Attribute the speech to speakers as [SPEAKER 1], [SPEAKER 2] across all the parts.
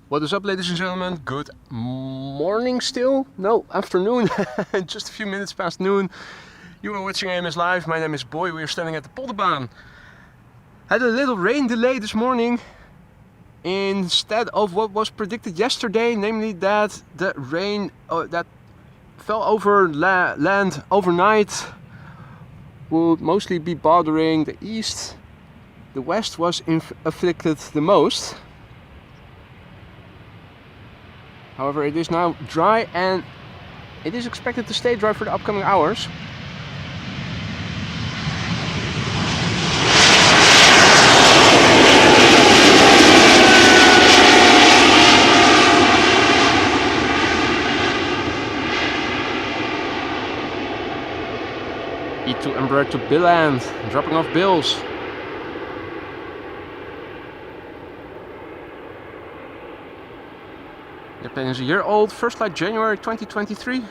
[SPEAKER 1] What is up, ladies and gentlemen? Good morning still? No, afternoon. Just a few minutes past noon. You are watching AMS Live. My name is Boy. We are standing at the Polderbaan. Had a little rain delay this morning instead of what was predicted yesterday, namely that the rain that fell over land overnight would mostly be bothering the east. The west was afflicted the most. However, it is now dry and it is expected to stay dry for the upcoming hours. E2 Embraer to Billand, dropping off bills. The plane is a year old, first flight January 2023.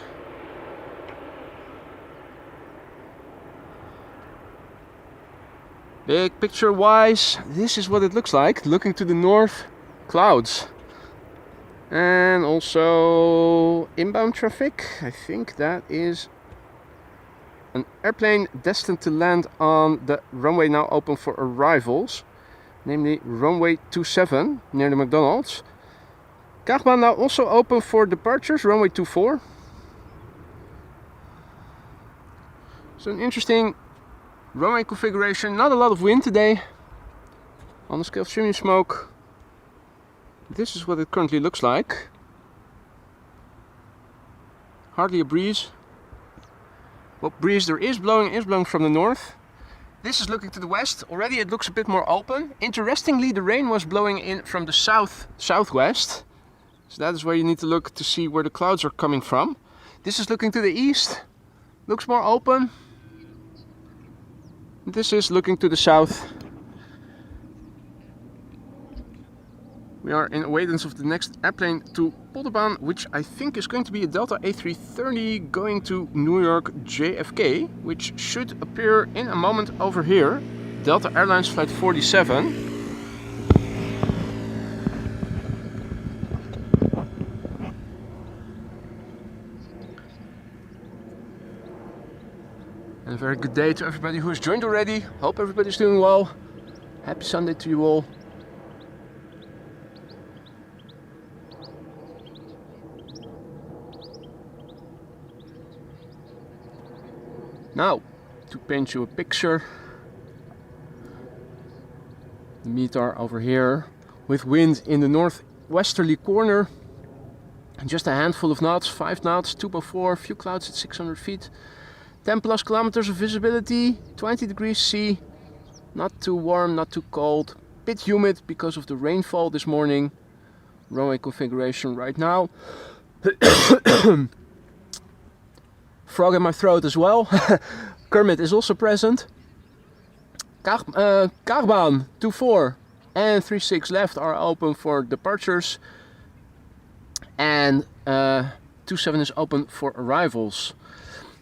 [SPEAKER 1] Big picture wise, this is what it looks like. Looking to the north, clouds. And also inbound traffic. I think that is an airplane destined to land on the runway now open for arrivals. Namely runway 27 near the McDonald's. Kaagbaan now also open for departures, runway 24. So an interesting runway configuration, not a lot of wind today. On the scale of chimney smoke, this is what it currently looks like. Hardly a breeze. What breeze there is blowing from the north. This is looking to the west. Already it looks a bit more open. Interestingly, the rain was blowing in from the southwest. So that is where you need to look to see where the clouds are coming from. This is looking to the east, looks more open. This is looking to the south. We are in awaiting of the next airplane to Polderbaan, which I think is going to be a Delta A330 going to New York JFK, which should appear in a moment over here. Delta Airlines flight 47. And a very good day to everybody who has joined already. Hope everybody's doing well. Happy Sunday to you all. Now, to paint you a picture. The METAR over here with wind in the northwesterly corner. And just a handful of knots, 5 knots, 204, few clouds at 600 feet. 10 plus kilometers of visibility, 20 degrees C, not too warm, not too cold, bit humid because of the rainfall this morning. Runway configuration right now. Frog in my throat as well. Kermit is also present. Kaagbaan 24 and 36 left are open for departures. And 27 is open for arrivals.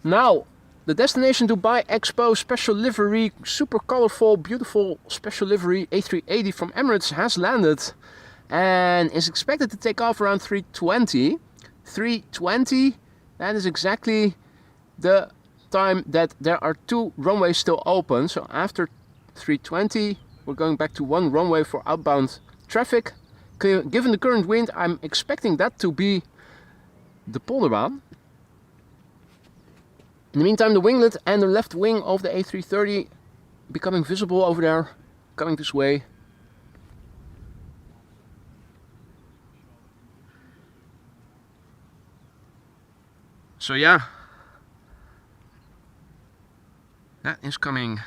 [SPEAKER 1] Now, the destination Dubai Expo special livery, super colorful, beautiful special livery A380 from Emirates has landed and is expected to take off around 3:20. 3:20, that is exactly the time that there are 2 runways still open. So after 3:20, we're going back to 1 runway for outbound traffic. Given the current wind, I'm expecting that to be the Polderbaan. In the meantime, the winglet and the left wing of the A330 becoming visible over there, coming this way. So yeah, that is coming.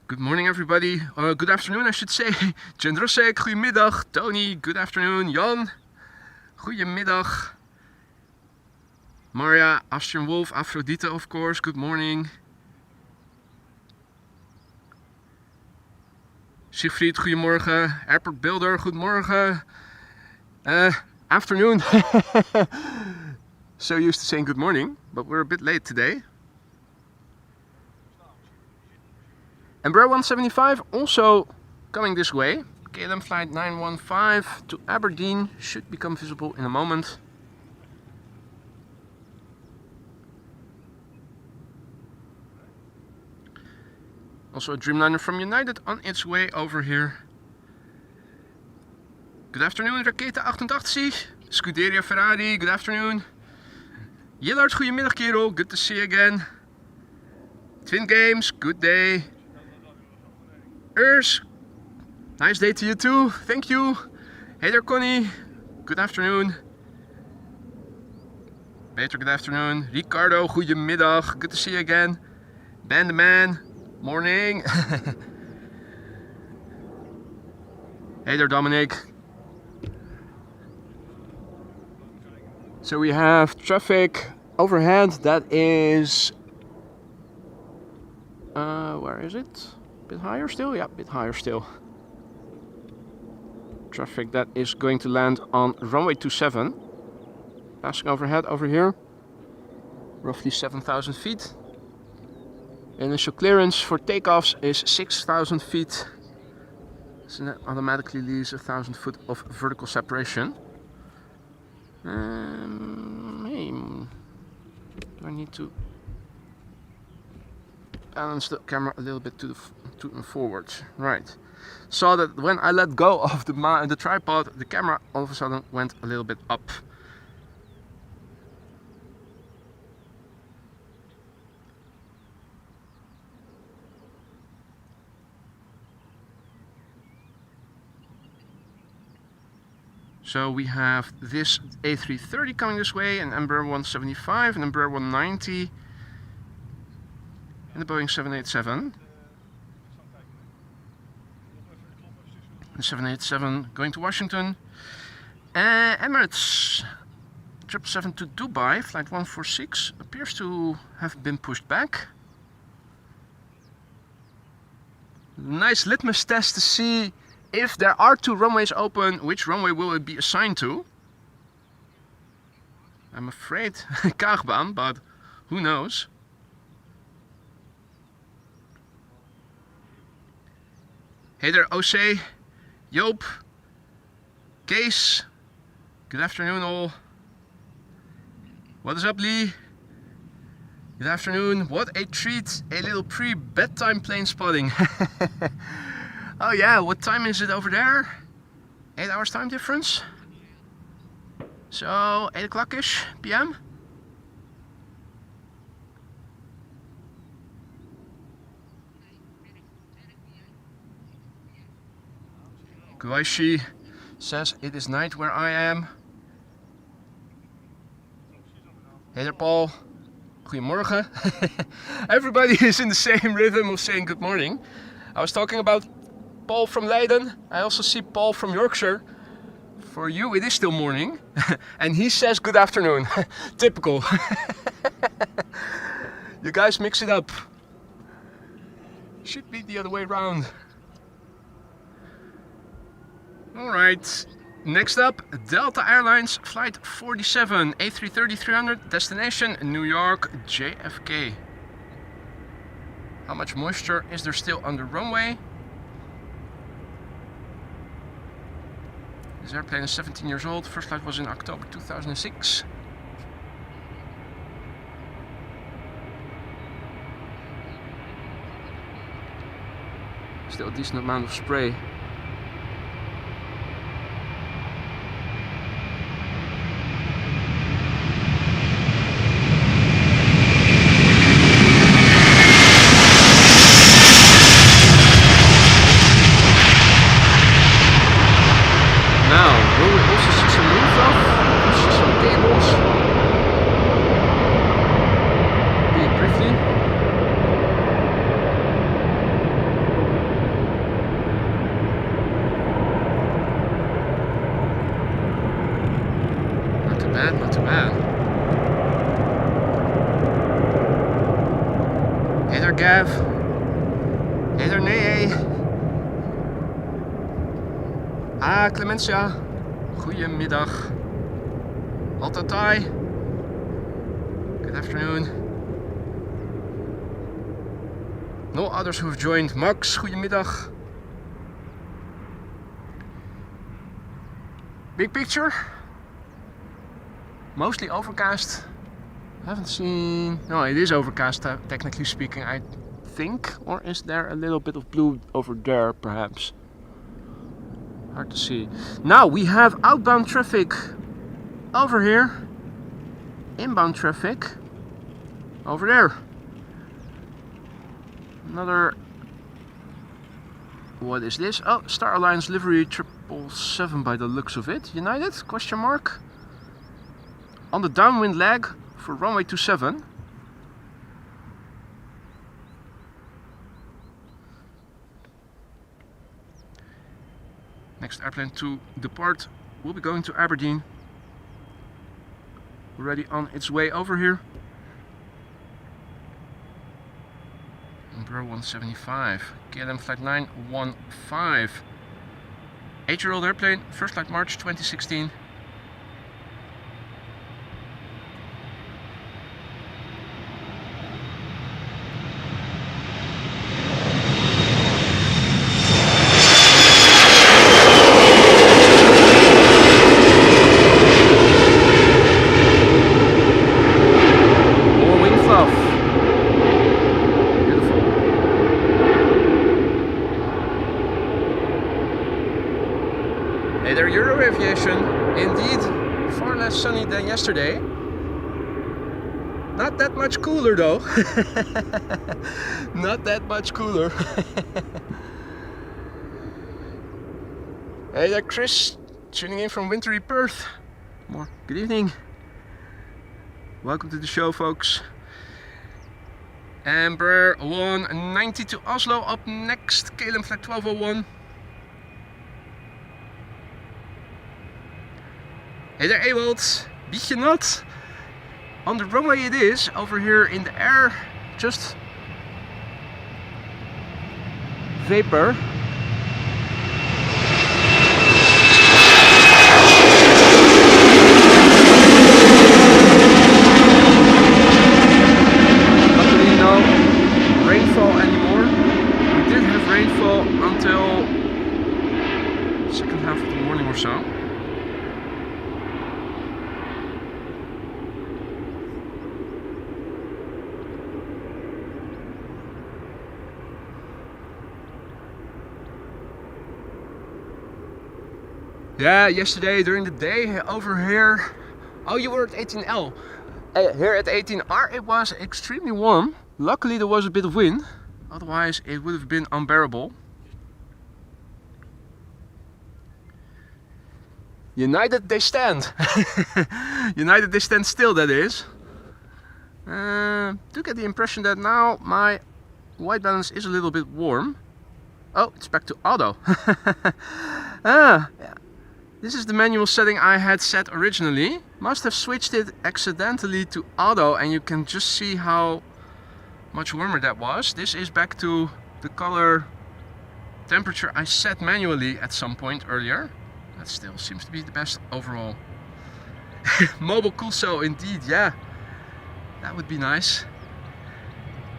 [SPEAKER 1] Good morning everybody, good afternoon I should say. Jendrosek, goedemiddag. Tony, good afternoon. Jan, goedemiddag. Maria, Austrian Wolf, Aphrodite of course, good morning. Siegfried, goedemorgen. Airport Builder, goedemorgen. Afternoon. So used to saying good morning, but we're a bit late today. Embraer 175 also coming this way. KLM flight 915 to Aberdeen should become visible in a moment. Also a Dreamliner from United on its way over here. Good afternoon, Raketa 88. Scuderia Ferrari, good afternoon. Jillard, goedemiddag kerel, good to see you again. Twin Games, good day. Urs, nice day to you too, thank you. Hey there Connie, good afternoon. Peter, good afternoon. Ricardo, goedemiddag, good to see you again. Ben the man, morning. Hey there Dominic. So we have traffic overhead that is, where is it? A bit higher still? Yeah, a bit higher still. Traffic that is going to land on runway 27. Passing overhead over here. Roughly 7,000 feet. Initial clearance for takeoffs is 6,000 feet. So that automatically leaves 1,000 foot of vertical separation. Hey, do I need to balance the camera a little bit to the forward? Right. Saw that when I let go of the tripod, the camera all of a sudden went a little bit up. So we have this A330 coming this way, an Embraer 175, an Embraer 190, and the Boeing 787. The 787 going to Washington. Emirates 777 to Dubai, flight 146, appears to have been pushed back. Nice litmus test to see if there are two runways open, which runway will it be assigned to? I'm afraid Kaagbaan, but who knows? Hey there, Ose, Joop, Kees, good afternoon all. What is up, Lee? Good afternoon. What a treat, a little pre-bedtime plane spotting. Oh yeah, what time is it over there? 8 hours time difference? So 8 o'clock-ish PM? Guaishi says it is night where I am. Hey there Paul, goedemorgen. Everybody is in the same rhythm of saying good morning. I was talking about Paul from Leiden. I also see Paul from Yorkshire. For you it is still morning. And he says good afternoon. Typical. You guys mix it up. Should be the other way around. Alright. Next up, Delta Airlines flight 47 A330-300 destination New York JFK. How much moisture is there still on the runway? This airplane is 17 years old. First flight was in October 2006. Still a decent amount of spray. Not too bad. Hey there Gav. Hey there Nee. Ah, Clemencia. Goedemiddag. Altatai. Good afternoon. No others who have joined. Max, goedemiddag. Big picture, mostly overcast. I haven't seen, no, it is overcast technically speaking, I think, or is there a little bit of blue over there perhaps? Hard to see. Now we have outbound traffic over here, inbound traffic over there. Another, what is this? Oh, Star Alliance livery 777 by the looks of it. United? Question mark. On the downwind leg for runway 27. Next airplane to depart will be going to Aberdeen. Already on its way over here. Number 175, KLM flight 915. 8-year-old airplane, first flight March 2016. Hey there, Euro Aviation. Indeed, far less sunny than yesterday. Not that much cooler though. Not that much cooler. Hey there, Chris, tuning in from wintry Perth. Good evening. Welcome to the show, folks. Embraer 190 to Oslo up next. KLM flight 1201. Hey there, Ewald. Beetje nat. On the runway it is, over here in the air, just vapor. Luckily no rainfall anymore. We did have rainfall until second half of the morning or so. Yeah, yesterday during the day over here. Oh, you were at 18L. Here at 18R it was extremely warm. Luckily there was a bit of wind. Otherwise it would have been unbearable. United they stand. United they stand still, that is. Do get the impression that now my white balance is a little bit warm. Oh, it's back to auto. Yeah. This is the manual setting I had set originally. Must have switched it accidentally to auto and you can just see how much warmer that was. This is back to the color temperature I set manually at some point earlier. That still seems to be the best overall. Mobile Coolso indeed, yeah. That would be nice.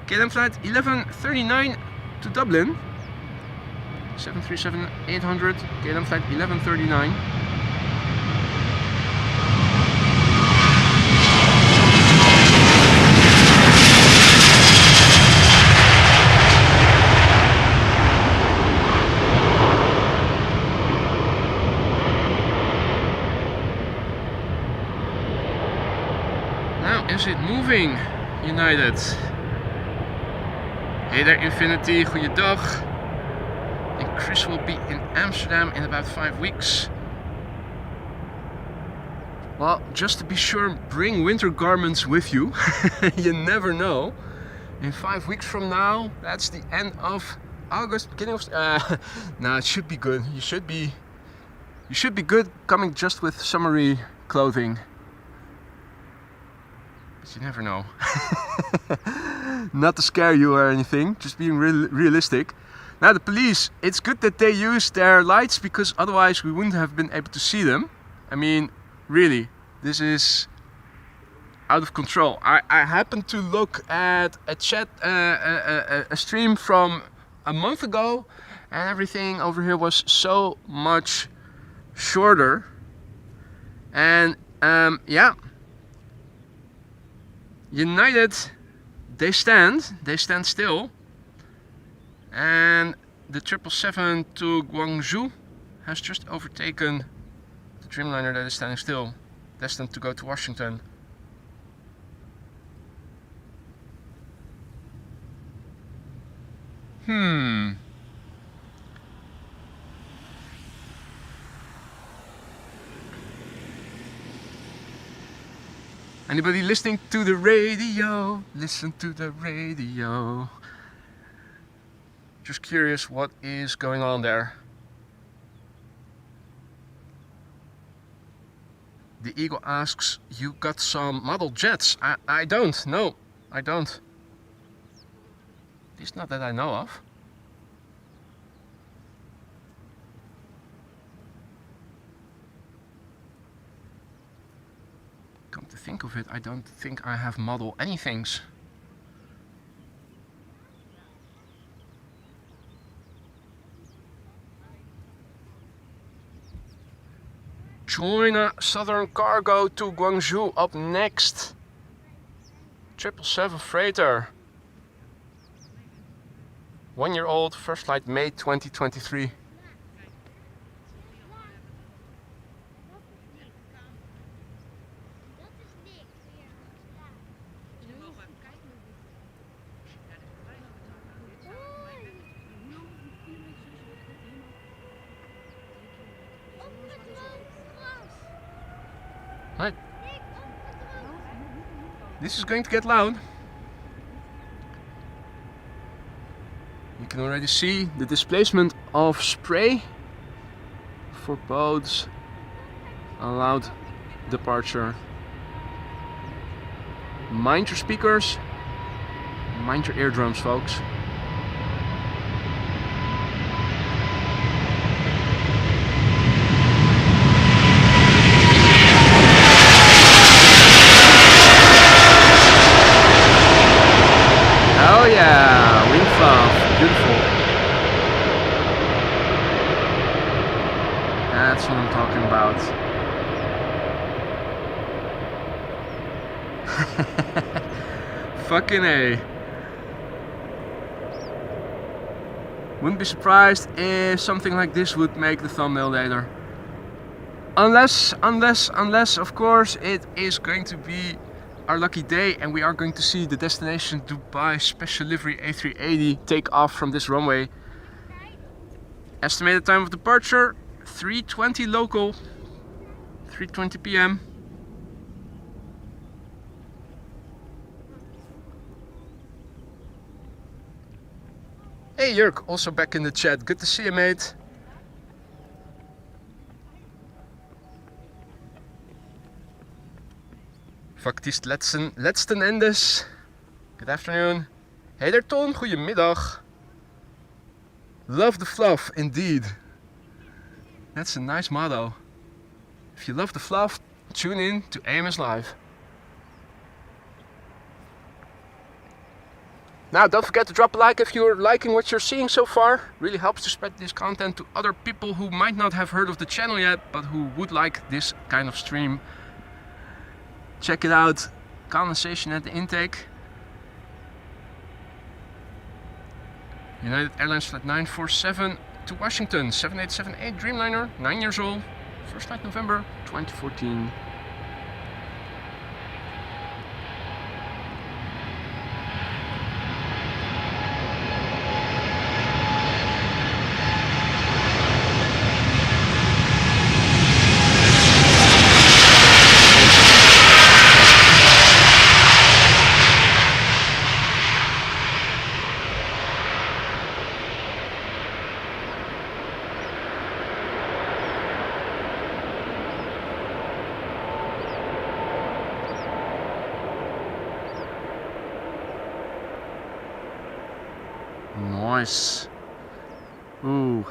[SPEAKER 1] KLM flight 1139 to Dublin. 737-800, KLM flight 1139. Now, is it moving, United? Hey there, Infinity, goeiedag. And Chris will be in Amsterdam in about 5 weeks. Well, just to be sure, bring winter garments with you. You never know. In 5 weeks from now, that's the end of August, beginning of... no, it should be good. You should be good coming just with summery clothing. But you never know. Not to scare you or anything, just being realistic. Now the police, it's good that they use their lights because otherwise we wouldn't have been able to see them. I mean, really, this is out of control. I happened to look at a chat, a stream from a month ago, and everything over here was so much shorter. And yeah, United, they stand still, and the 777 to Guangzhou has just overtaken the Dreamliner that is standing still, destined to go to Washington. Anybody listening to the radio? Listen to the radio. Just curious what is going on there. The Eagle asks, you got some model jets? I don't, no, I don't. At least not that I know of. Come to think of it, I don't think I have model anythings. Choina Southern Cargo to Guangzhou up next. 777 freighter. 1 year old, first flight May 2023. Right. This is going to get loud. You can already see the displacement of spray for boats. Allowed departure. Mind your speakers, mind your eardrums, folks. Oh yeah, wing fluff, beautiful. That's what I'm talking about. Fucking A. Wouldn't be surprised if something like this would make the thumbnail later. Unless of course it is going to be our lucky day and we are going to see the destination Dubai special livery A380 take off from this runway. Estimated time of departure 3:20 local, 3:20 p.m. Hey Jörg, also back in the chat. Good to see you, mate. Factiest letzten endes. Good afternoon. Hey there Ton, goedemiddag. Love the fluff, indeed. That's a nice motto. If you love the fluff, tune in to AMS Live. Now don't forget to drop a like if you're liking what you're seeing so far. Really helps to spread this content to other people who might not have heard of the channel yet, but who would like this kind of stream. Check it out. Condensation at the intake. United Airlines flight 947 to Washington, 7878 Dreamliner, 9 years old. First flight November 2014. Nice. Ooh.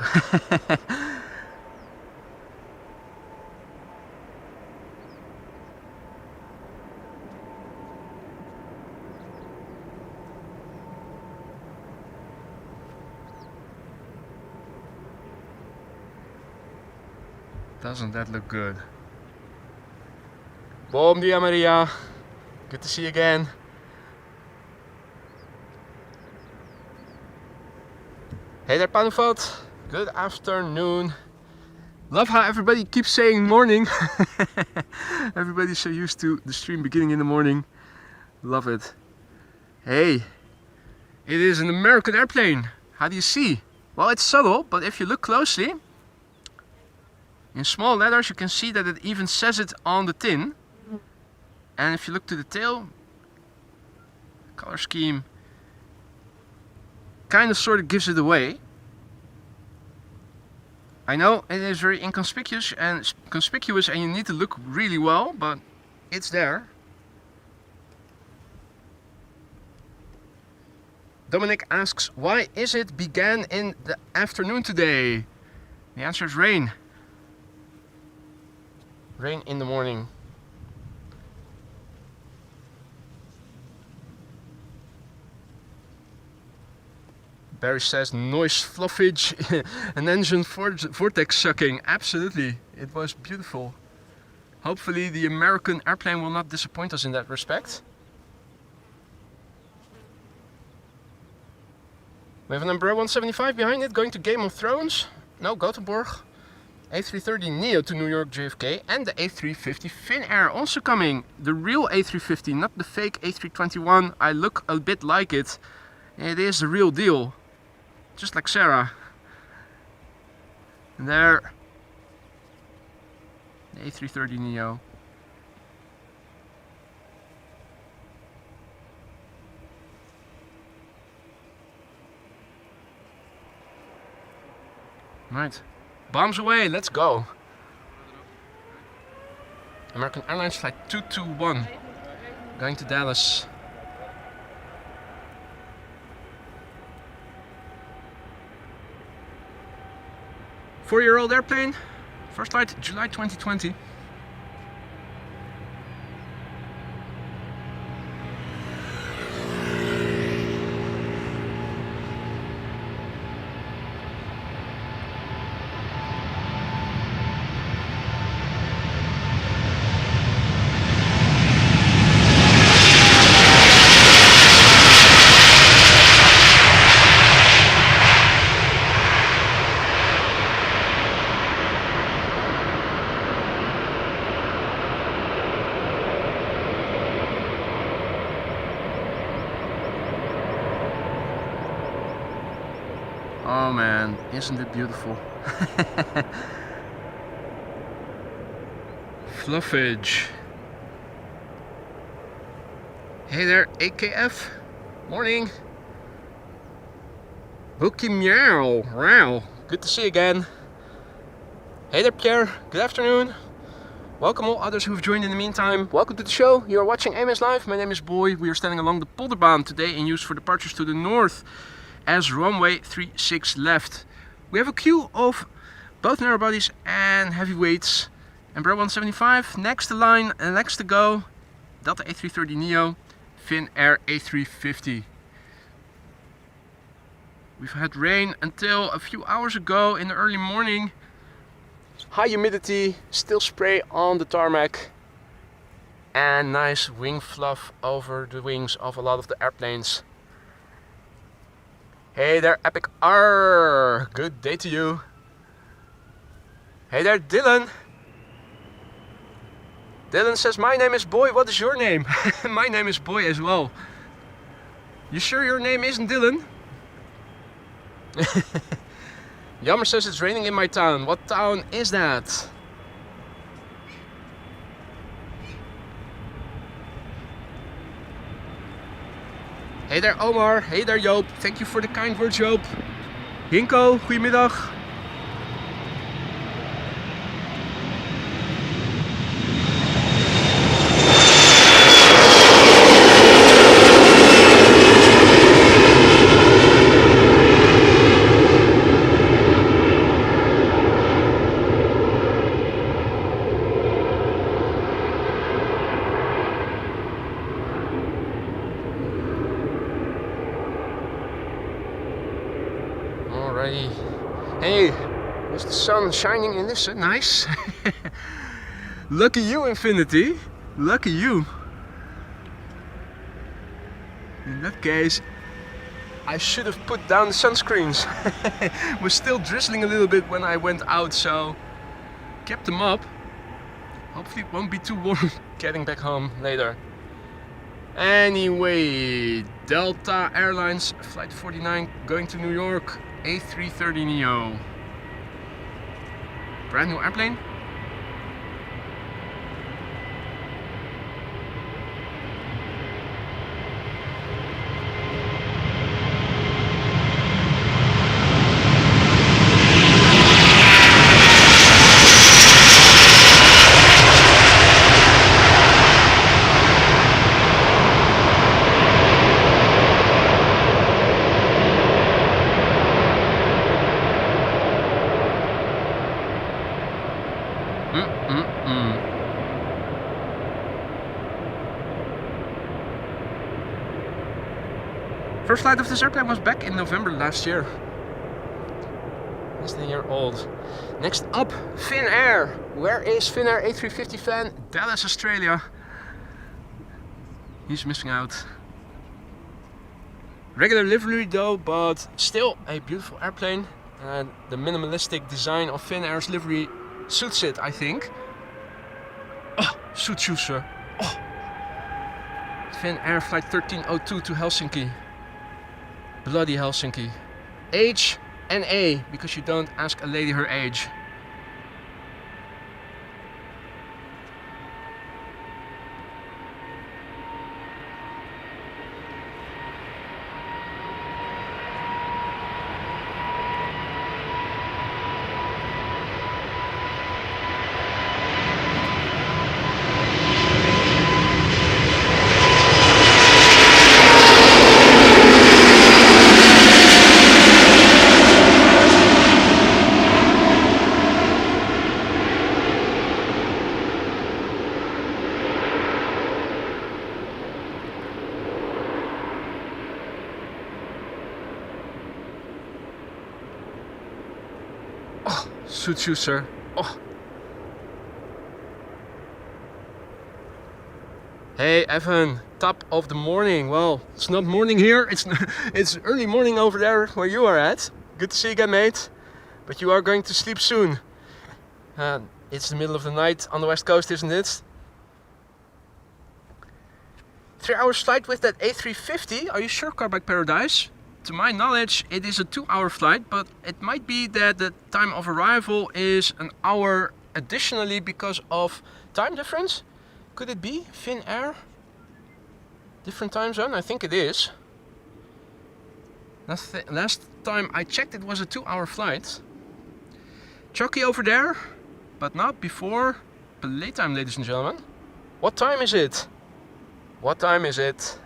[SPEAKER 1] Doesn't that look good? Bom dia Maria. Good to see you again. Hey there Panufat. Good afternoon. Love how everybody keeps saying morning. Everybody's so used to the stream beginning in the morning. Love it. Hey, it is an American airplane. How do you see? Well, it's subtle, but if you look closely, in small letters you can see that it even says it on the tin. And if you look to the tail, color scheme kind of sort of gives it away. I know it is very inconspicuous and conspicuous and you need to look really well, but it's there. Dominic asks, why is it began in the afternoon today? The answer is rain. Rain in the morning. Barry says noise fluffage, an engine vortex sucking. Absolutely, it was beautiful. Hopefully the American airplane will not disappoint us in that respect. We have an Embraer 175 behind it, going to Game of Thrones. No, Gothenburg. A330neo to New York JFK, and the A350 Finnair also coming. The real A350, not the fake A321. I look a bit like it. It is the real deal. Just like Sarah. And there, the A330neo. Right, bombs away, let's go. American Airlines flight 221, going to Dallas. Four-year-old airplane, first flight July 2020. Oh man, isn't it beautiful? Fluffage. Hey there, AKF. Morning. Bookie meow. Wow. Good to see you again. Hey there, Pierre. Good afternoon. Welcome all others who have joined in the meantime. Welcome to the show. You are watching AMS Live. My name is Boy. We are standing along the Polderbaan today in use for departures to the north as runway 36 left. We have a queue of both narrow bodies and heavyweights. Embraer 175 next to line and next to go. Delta A330neo, Finnair A350. We've had rain until a few hours ago in the early morning. High humidity, still spray on the tarmac, and nice wing fluff over the wings of a lot of the airplanes. Hey there, Epic R. Good day to you. Hey there, Dylan. Dylan says, my name is Boy, what is your name? My name is Boy as well. You sure your name isn't Dylan? Jammer says it's raining in my town. What town is that? Hey there Omar, hey there Joop. Thank you for the kind words, Joop. Hinko, goedemiddag. Hey, is the sun shining in this? Nice. Lucky you, Infinity. Lucky you. In that case, I should have put down the sunscreens. It was still drizzling a little bit when I went out, so kept them up. Hopefully it won't be too warm getting back home later. Anyway, Delta Airlines Flight 49 going to New York, A330neo. Brand new airplane. First flight of this airplane was back in November last year. Less than a year old. Next up, Finnair. Where is Finnair A350 fan? Dallas, Australia. He's missing out. Regular livery though, but still a beautiful airplane. And the minimalistic design of Finnair's livery suits it, I think. Oh, suits you, sir. Oh. Finnair flight 1302 to Helsinki. Bloody Helsinki. Age and A, because you don't ask a lady her age. Suits you, sir. Oh. Hey Evan, top of the morning. Well, it's not morning here, it's early morning over there where you are at. Good to see you again, mate. But you are going to sleep soon. It's the middle of the night on the west coast, isn't it? 3 hours flight with that A350. Are you sure, Carbike Paradise? To my knowledge, it is a 2-hour flight, but it might be that the time of arrival is an hour additionally because of time difference. Could it be Finnair? Different time zone? I think it is. Last time I checked, it was a 2-hour flight. Choc-y over there, but not before playtime, ladies and gentlemen. What time is it? What time is it?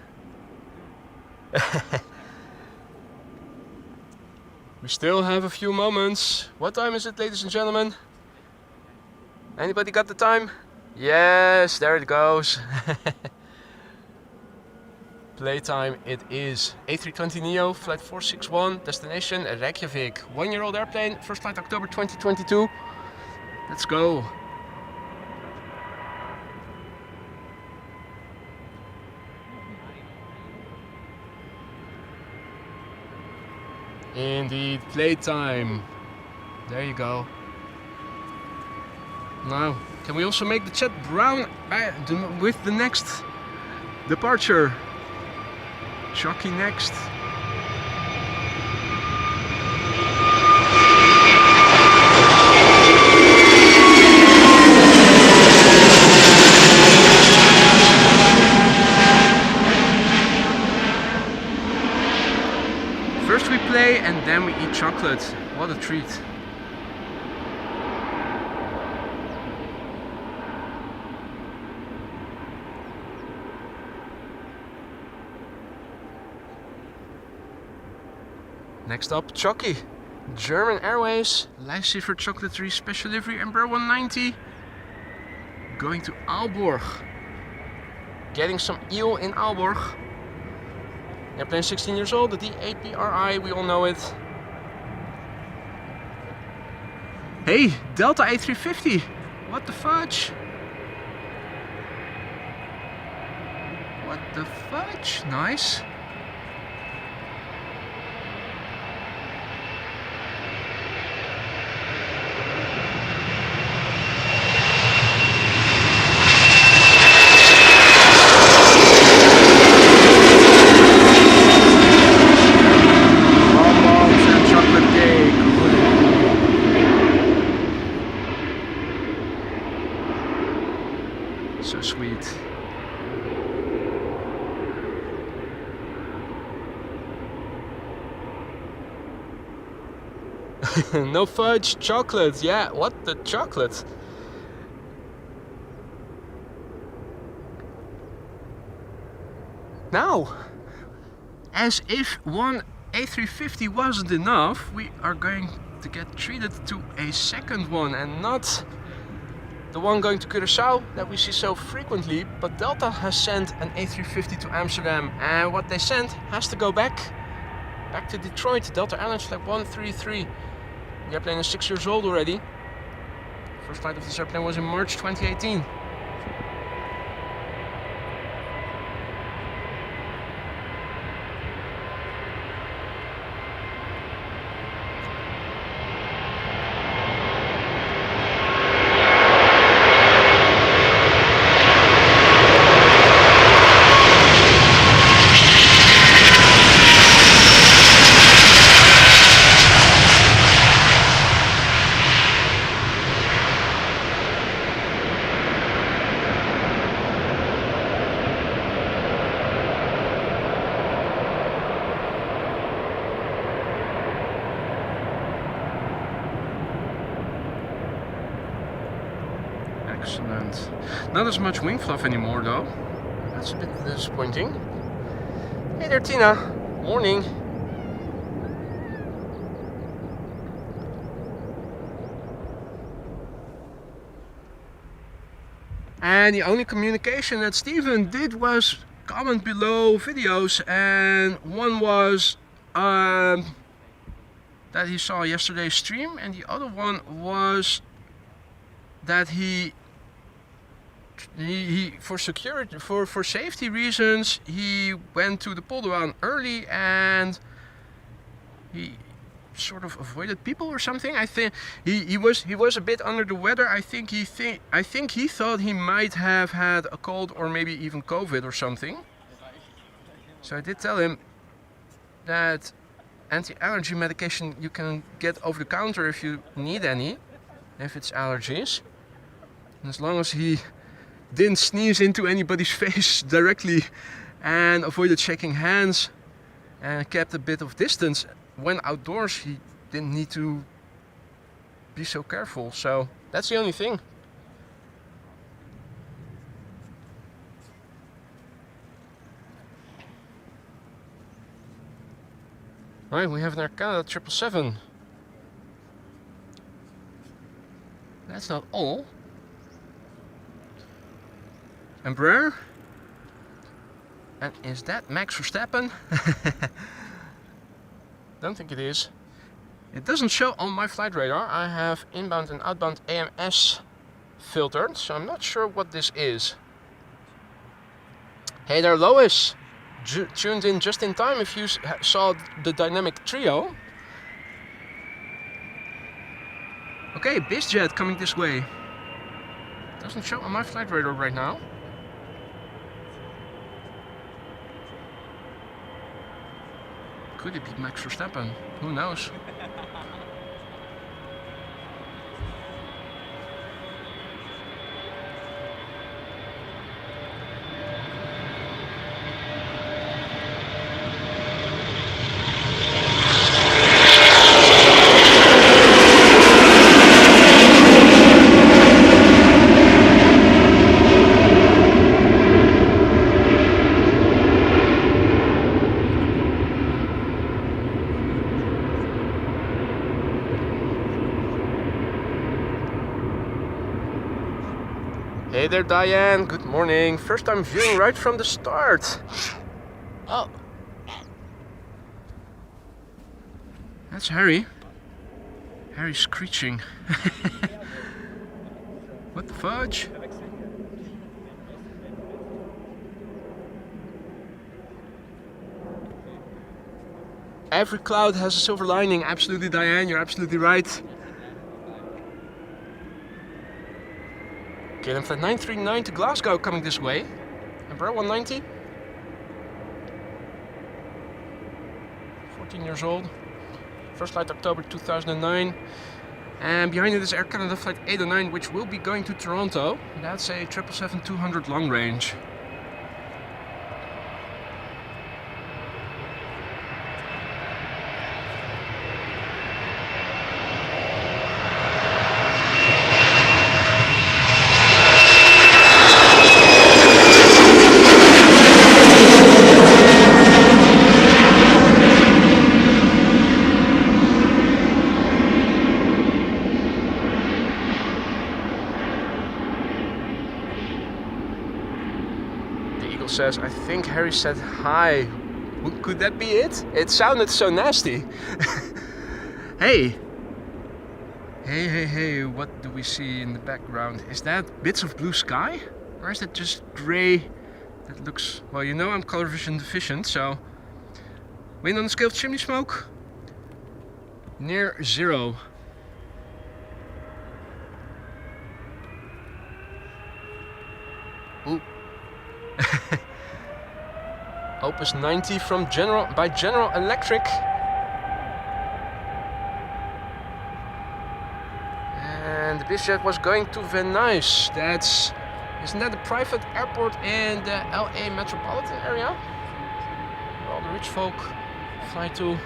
[SPEAKER 1] We still have a few moments. What time is it, ladies and gentlemen? Anybody got the time? Yes, there it goes. Playtime it is. A320neo, flight 461, destination Reykjavik. 1-year-old airplane, first flight October 2022. Let's go. Indeed, playtime. There you go. Now, can we also make the chat brown with the next departure? Choc-y next. First we play and then we eat chocolate. What a treat. Next up, Choc-y. German Airways, Lifesaver Chocolatory Special Livery Embraer 190. Going to Aalborg. Getting some eel in Aalborg. Airplane 16 years old, the D8BRI, we all know it. Hey, Delta A350. What the fudge? the fudge? Nice. Bonbons and chocolate cake. So sweet. No fudge, chocolate. Yeah, what the chocolate? Now, as if one A350 wasn't enough, we are going to get treated to a second one, and not the one going to Curaçao that we see so frequently, but Delta has sent an A350 to Amsterdam, and what they sent has to go back to Detroit. Delta Airlines Flight 133. The airplane is 6 years old already. First flight of this airplane was in March 2018. Excellent. Not as much wing fluff anymore though. That's a bit disappointing. Hey there Tina. Morning. And the only communication that Steven did was comment below videos, and one was that he saw yesterday's stream, and the other one was that he for security, for safety reasons, he went to the Polderbaan early and he sort of avoided people or something. I think he was a bit under the weather. I think he thought he might have had a cold or maybe even COVID or something. So I did tell him that anti-allergy medication you can get over the counter if you need any, if it's allergies. And as long as he didn't sneeze into anybody's face directly and avoided shaking hands and kept a bit of distance when outdoors, he didn't need to be so careful. So that's the only thing. Right, we have an Air Canada 777. That's not all. Embraer. And is that Max Verstappen? Don't think it is. It doesn't show on my flight radar. I have inbound and outbound AMS filtered, so I'm not sure what this is. Hey there Lois! Tuned in just in time if you saw the dynamic trio. Okay, BizJet coming this way. Doesn't show on my flight radar right now. Could it be Max Verstappen? Who knows? Hey there Diane, good morning. First time viewing right from the start. Oh. That's Harry. Harry's screeching. What the fudge? Every cloud has a silver lining. Absolutely, Diane, you're absolutely right. KLM Flight 939 to Glasgow coming this way. Embraer 190. 14 years old. First flight October 2009. And behind it is Air Canada Flight 809, which will be going to Toronto. That's a 777-200 long range. Says, I think Harry said hi. Could that be it? It sounded so nasty. Hey, what do we see in the background? Is that bits of blue sky? Or is that just grey? That looks, well, you know I'm color vision deficient, so wind on the scale of chimney smoke? Near 0. Ooh. Opus 90 from General Electric. And the BizJet was going to Van Nuys. Isn't that a private airport in the LA metropolitan area? Where all the rich folk fly to.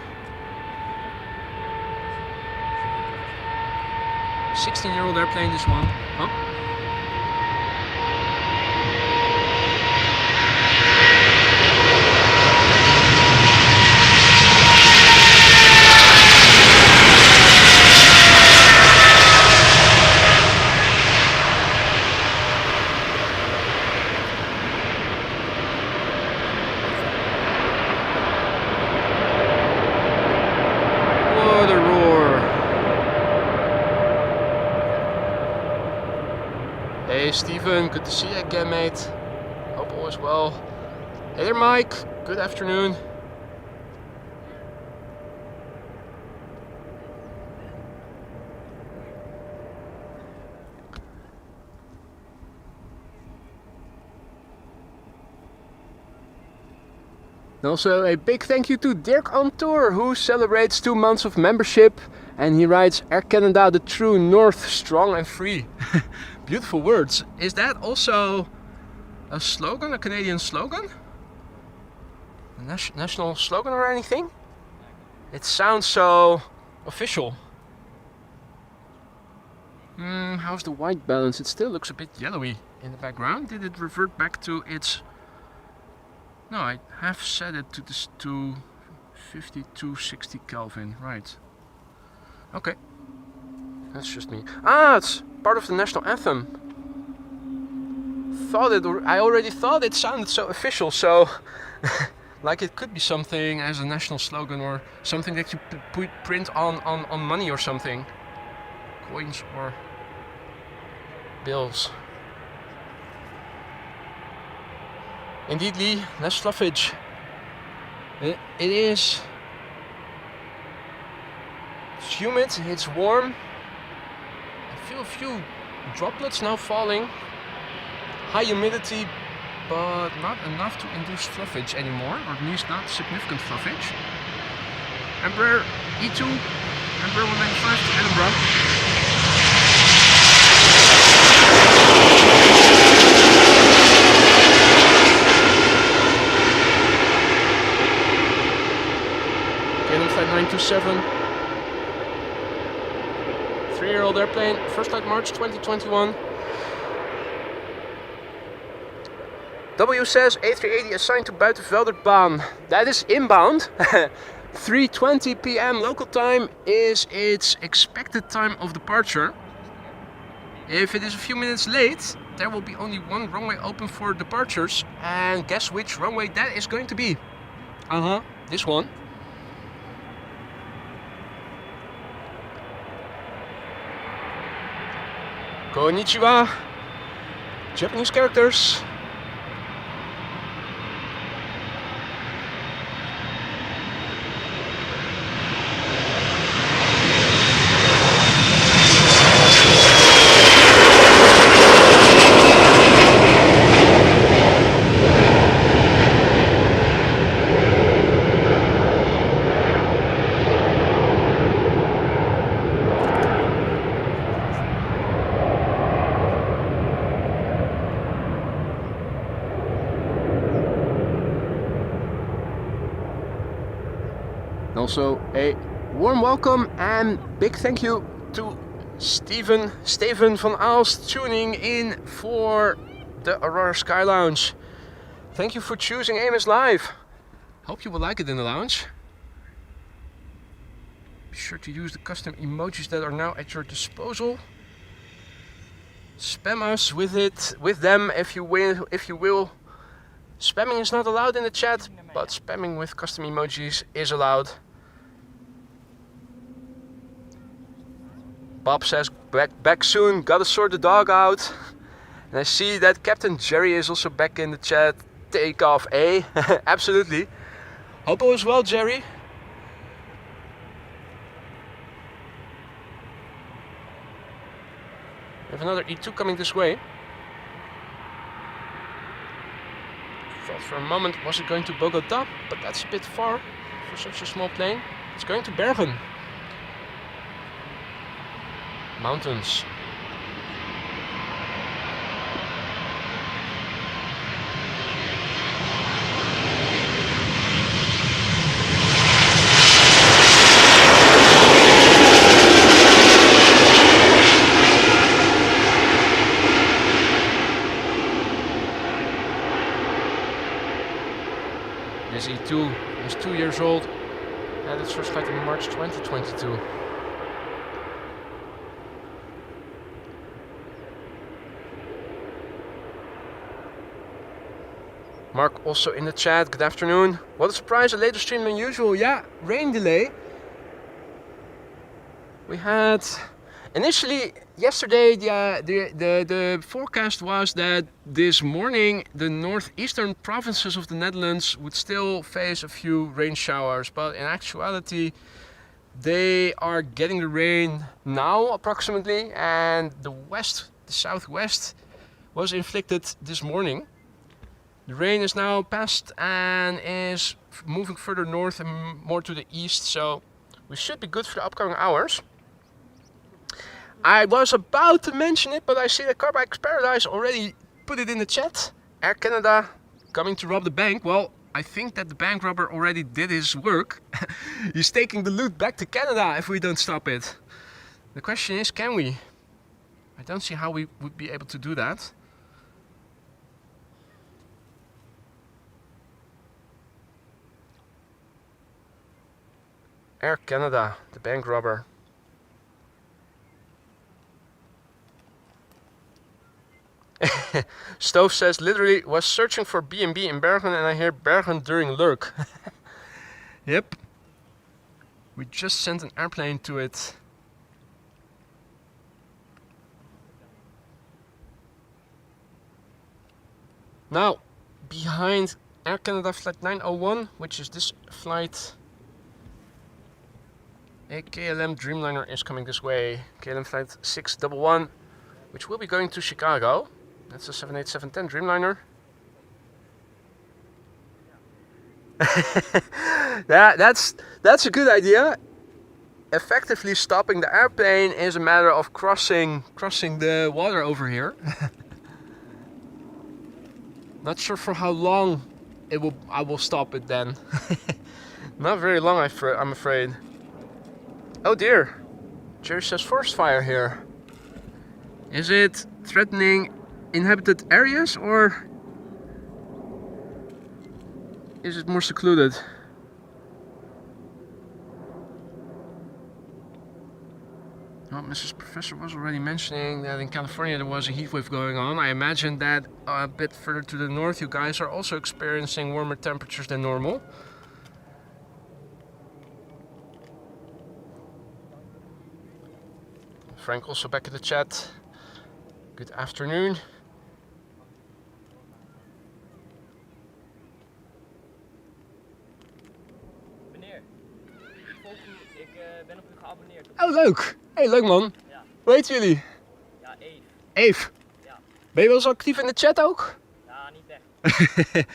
[SPEAKER 1] 16-year-old airplane, this one. Huh? Hey Steven, good to see you again, mate. Hope all is well. Hey there, Mike. Good afternoon. And also a big thank you to Dirk on Tour, who celebrates 2 months of membership, and he writes, Air Canada, the true north, strong and free. Beautiful words. Is that also a slogan, a Canadian slogan? A national slogan or anything? It sounds so official. How's the white balance? It still looks a bit yellowy in the background. Did it revert back to its... No, I have set it to this to 5260 Kelvin, right. Okay. That's just me. Ah, it's part of the national anthem. I already thought it sounded so official, so like it could be something as a national slogan or something that you print on money or something. Coins or bills. Indeed, Lee, less fluffage. It is. It's humid, it's warm. I feel a few droplets now falling. High humidity, but not enough to induce fluffage anymore, or at least not significant fluffage. Embraer E2, Embraer 195 to Edinburgh. KLM Flight 927. 3-year-old airplane, first flight March 2021. W says A380 assigned to Polderbaan. That is inbound. 3:20 p.m. local time is its expected time of departure. If it is a few minutes late, there will be only one runway open for departures. And guess which runway that is going to be? This one. Konnichiwa. Japanese characters. Also a warm welcome and big thank you to Steven van Aalst tuning in for the Aurora Sky Lounge. Thank you for choosing AMS Live. Hope you will like it in the lounge. Be sure to use the custom emojis that are now at your disposal. Spam us with them if you will. Spamming is not allowed in the chat, but spamming with custom emojis is allowed. Bob says back soon, gotta sort the dog out. And I see that Captain Jerry is also back in the chat. Takeoff, eh? Absolutely. Hope all is well, Jerry. We have another E2 coming this way. Thought for a moment, was it going to Bogota? But that's a bit far for such a small plane. It's going to Bergen. Mountains. This E2 is 2 years old, had its first flight in March 2022. Mark also in the chat, good afternoon. What a surprise, a later stream than usual. Yeah, rain delay. We had initially yesterday the forecast was that this morning the northeastern provinces of the Netherlands would still face a few rain showers, but in actuality they are getting the rain now approximately, and the southwest was inflicted this morning. The rain is now past and is moving further north and more to the east, so we should be good for the upcoming hours. I was about to mention it, but I see that Carbike's Paradise already put it in the chat. Air Canada coming to rob the bank. Well, I think that the bank robber already did his work. He's taking the loot back to Canada if we don't stop it. The question is, can we? I don't see how we would be able to do that. Air Canada, the bank robber. Stove says, literally was searching for B&B in Bergen and I hear Bergen during lurk. Yep. We just sent an airplane to it. Now, behind Air Canada flight 901, which is this flight, a KLM Dreamliner is coming this way. KLM flight 611, which will be going to Chicago. That's a 787-10 Dreamliner. Yeah, that's a good idea. Effectively stopping the airplane is a matter of crossing the water over here. Not sure for how long I will stop it then. Not very long, I'm afraid. Oh dear, Jerry says forest fire here. Is it threatening inhabited areas or is it more secluded? Well, Mrs. Professor was already mentioning that in California there was a heat wave going on. I imagine that a bit further to the north you guys are also experiencing warmer temperatures than normal. Frank also back in the chat. Good afternoon.
[SPEAKER 2] Meneer, ik ben op u geabonneerd.
[SPEAKER 1] Oh, leuk. Hey, leuk man.
[SPEAKER 2] Ja.
[SPEAKER 1] Hoe heten jullie?
[SPEAKER 2] Ja, Eve.
[SPEAKER 1] Eve.
[SPEAKER 2] Ja.
[SPEAKER 1] Ben je wel eens actief in de chat ook?
[SPEAKER 2] Ja, niet echt.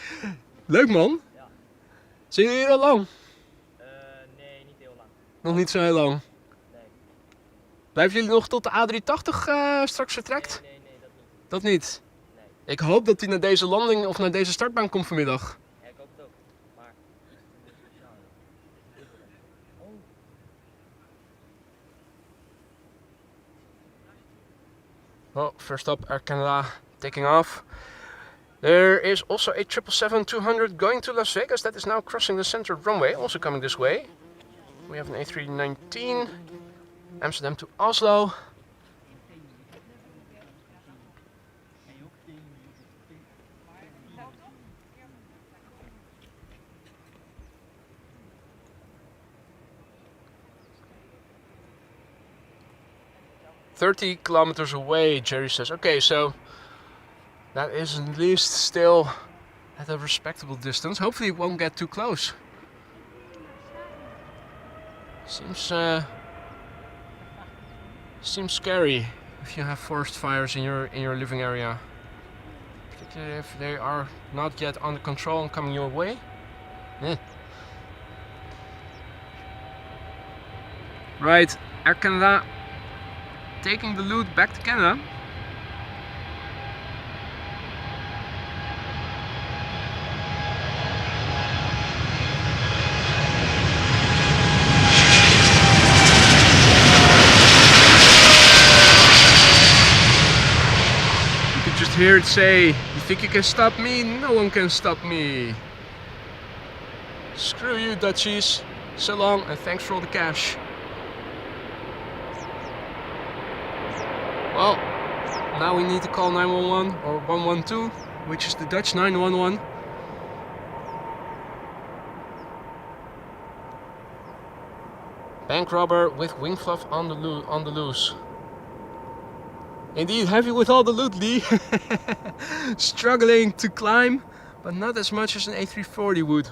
[SPEAKER 1] Leuk man.
[SPEAKER 2] Ja.
[SPEAKER 1] Zijn jullie hier al lang?
[SPEAKER 2] Nee, niet heel lang.
[SPEAKER 1] Nog niet zo heel lang.
[SPEAKER 2] Nee.
[SPEAKER 1] Blijven jullie nog tot de A380 straks vertrekt?
[SPEAKER 2] Nee, dat niet.
[SPEAKER 1] Dat niet?
[SPEAKER 2] Nee.
[SPEAKER 1] Ik hoop dat hij naar deze landing of naar deze startbaan komt vanmiddag.
[SPEAKER 2] Ja, ik hoop het ook. Maar iets speciaal.
[SPEAKER 1] Well, first up, Air Canada taking off. There is also a 777-200 going to Las Vegas that is now crossing the center runway, also coming this way. We have an A319, Amsterdam to Oslo. "30 kilometers away," Jerry says. Okay, so that is at least still at a respectable distance. Hopefully it won't get too close. Seems scary if you have forest fires in your living area, particularly if they are not yet under control and coming your way. Right, Air Canada taking the loot back to Canada. You can just hear it say, "You think you can stop me? No one can stop me. Screw you, Dutchies. So long and thanks for all the cash." Well, now we need to call 911 or 112, which is the Dutch 911. Bank robber with wing fluff on the loose. Indeed, heavy with all the loot, Lee. Struggling to climb, but not as much as an A340 would.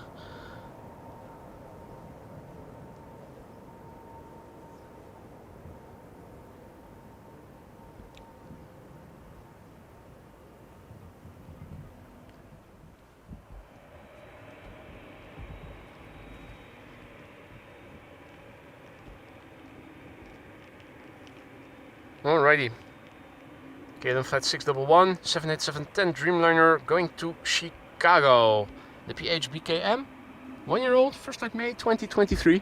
[SPEAKER 1] Alrighty. KLM Flight 611, 787-10 Dreamliner going to Chicago. The PHBKM, 1 year old, first flight May 2023.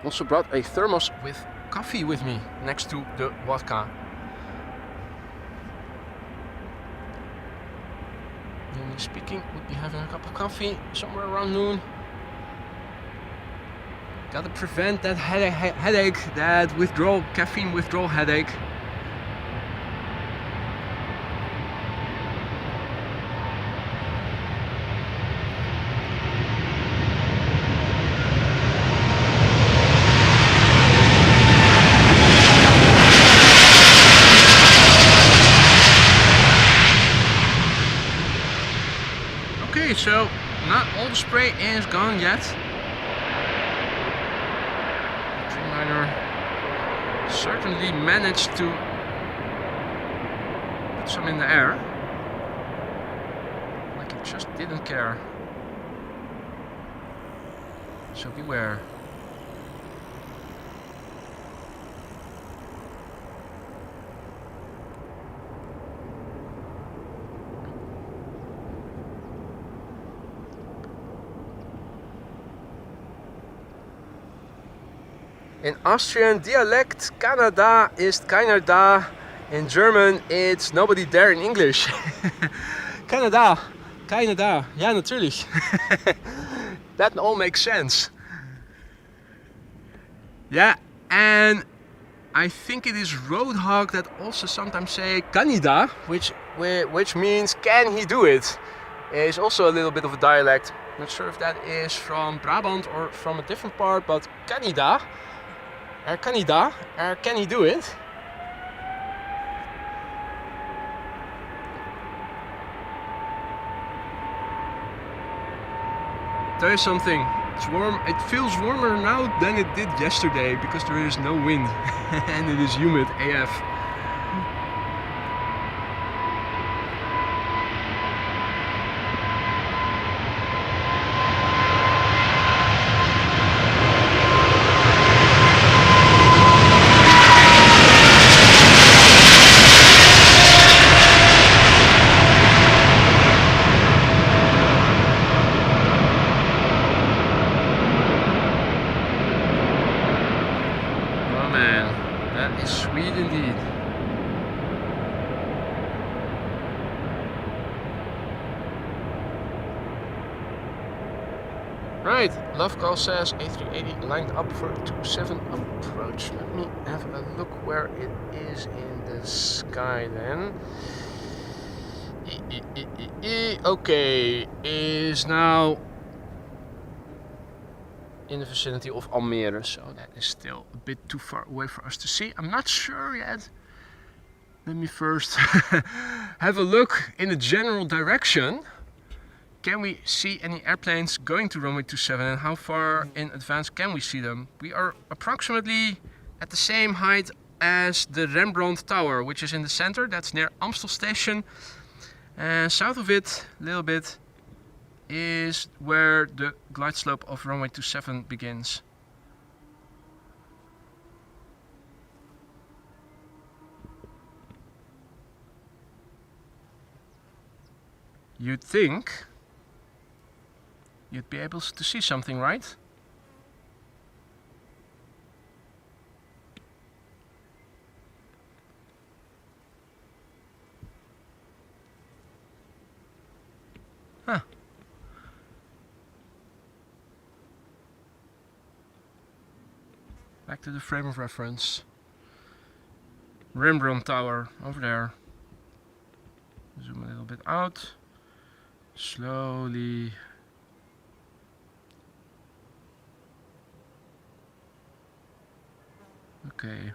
[SPEAKER 1] Also brought a thermos with coffee with me next to the vodka. Generally speaking, would be having a cup of coffee somewhere around noon. Gotta prevent that headache, that caffeine withdrawal headache. Okay, so not all the spray is gone yet. Certainly managed to put some in the air, like it just didn't care. So beware. In Austrian dialect, Canada ist keiner da. In German, it's nobody there in English. Canada, keiner da. Ja, natürlich. That all makes sense. Yeah, and I think it is Roadhog that also sometimes say Canada, which means can he do it? Is also a little bit of a dialect. Not sure if that is from Brabant or from a different part, but Canada. Canada, can he do it? Tell you something, it's warm. It feels warmer now than it did yesterday because there is no wind and it is humid AF. is sweet indeed. Right, Love Call says A380 lined up for 27 approach. Let me have a look where it is in the sky then. Okay, is now in the vicinity of Almere, so that is still a bit too far away for us to see. I'm not sure yet. Let me first have a look in the general direction. Can we see any airplanes going to runway 27 and how far in advance can we see them? We are approximately at the same height as the Rembrandt Tower, which is in the center. That's near Amstel Station. And south of it, a little bit, is where the glide slope of runway 27 begins. You'd think you'd be able to see something, right? Huh. Back to the frame of reference. Rembrandt Tower over there. Zoom a little bit out. Slowly. Okay.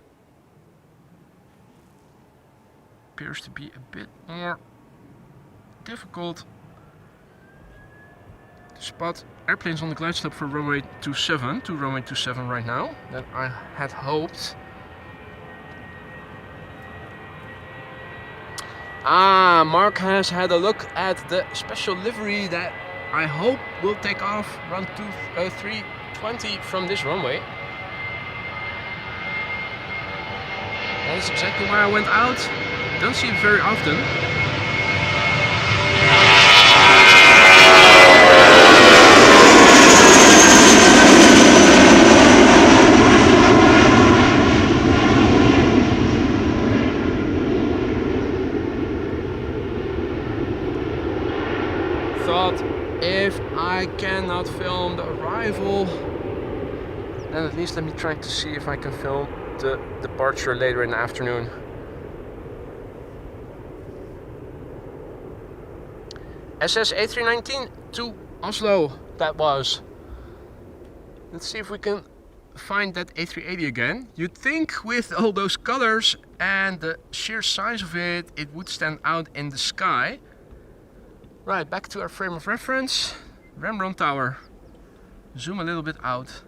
[SPEAKER 1] Appears to be a bit more difficult to spot airplanes on the glide slope for runway 27 right now than I had hoped. Ah, Mark has had a look at the special livery that I hope will take off around 3:20 from this runway. That is exactly where I went out. Don't see it very often. Thought if I cannot film the arrival, then at least let me try to see if I can film the departure later in the afternoon. SS A319 to Oslo, that was. Let's see if we can find that A380 again. You'd think with all those colors and the sheer size of it, it would stand out in the sky. Right, back to our frame of reference. Rembrandt Tower. Zoom a little bit out.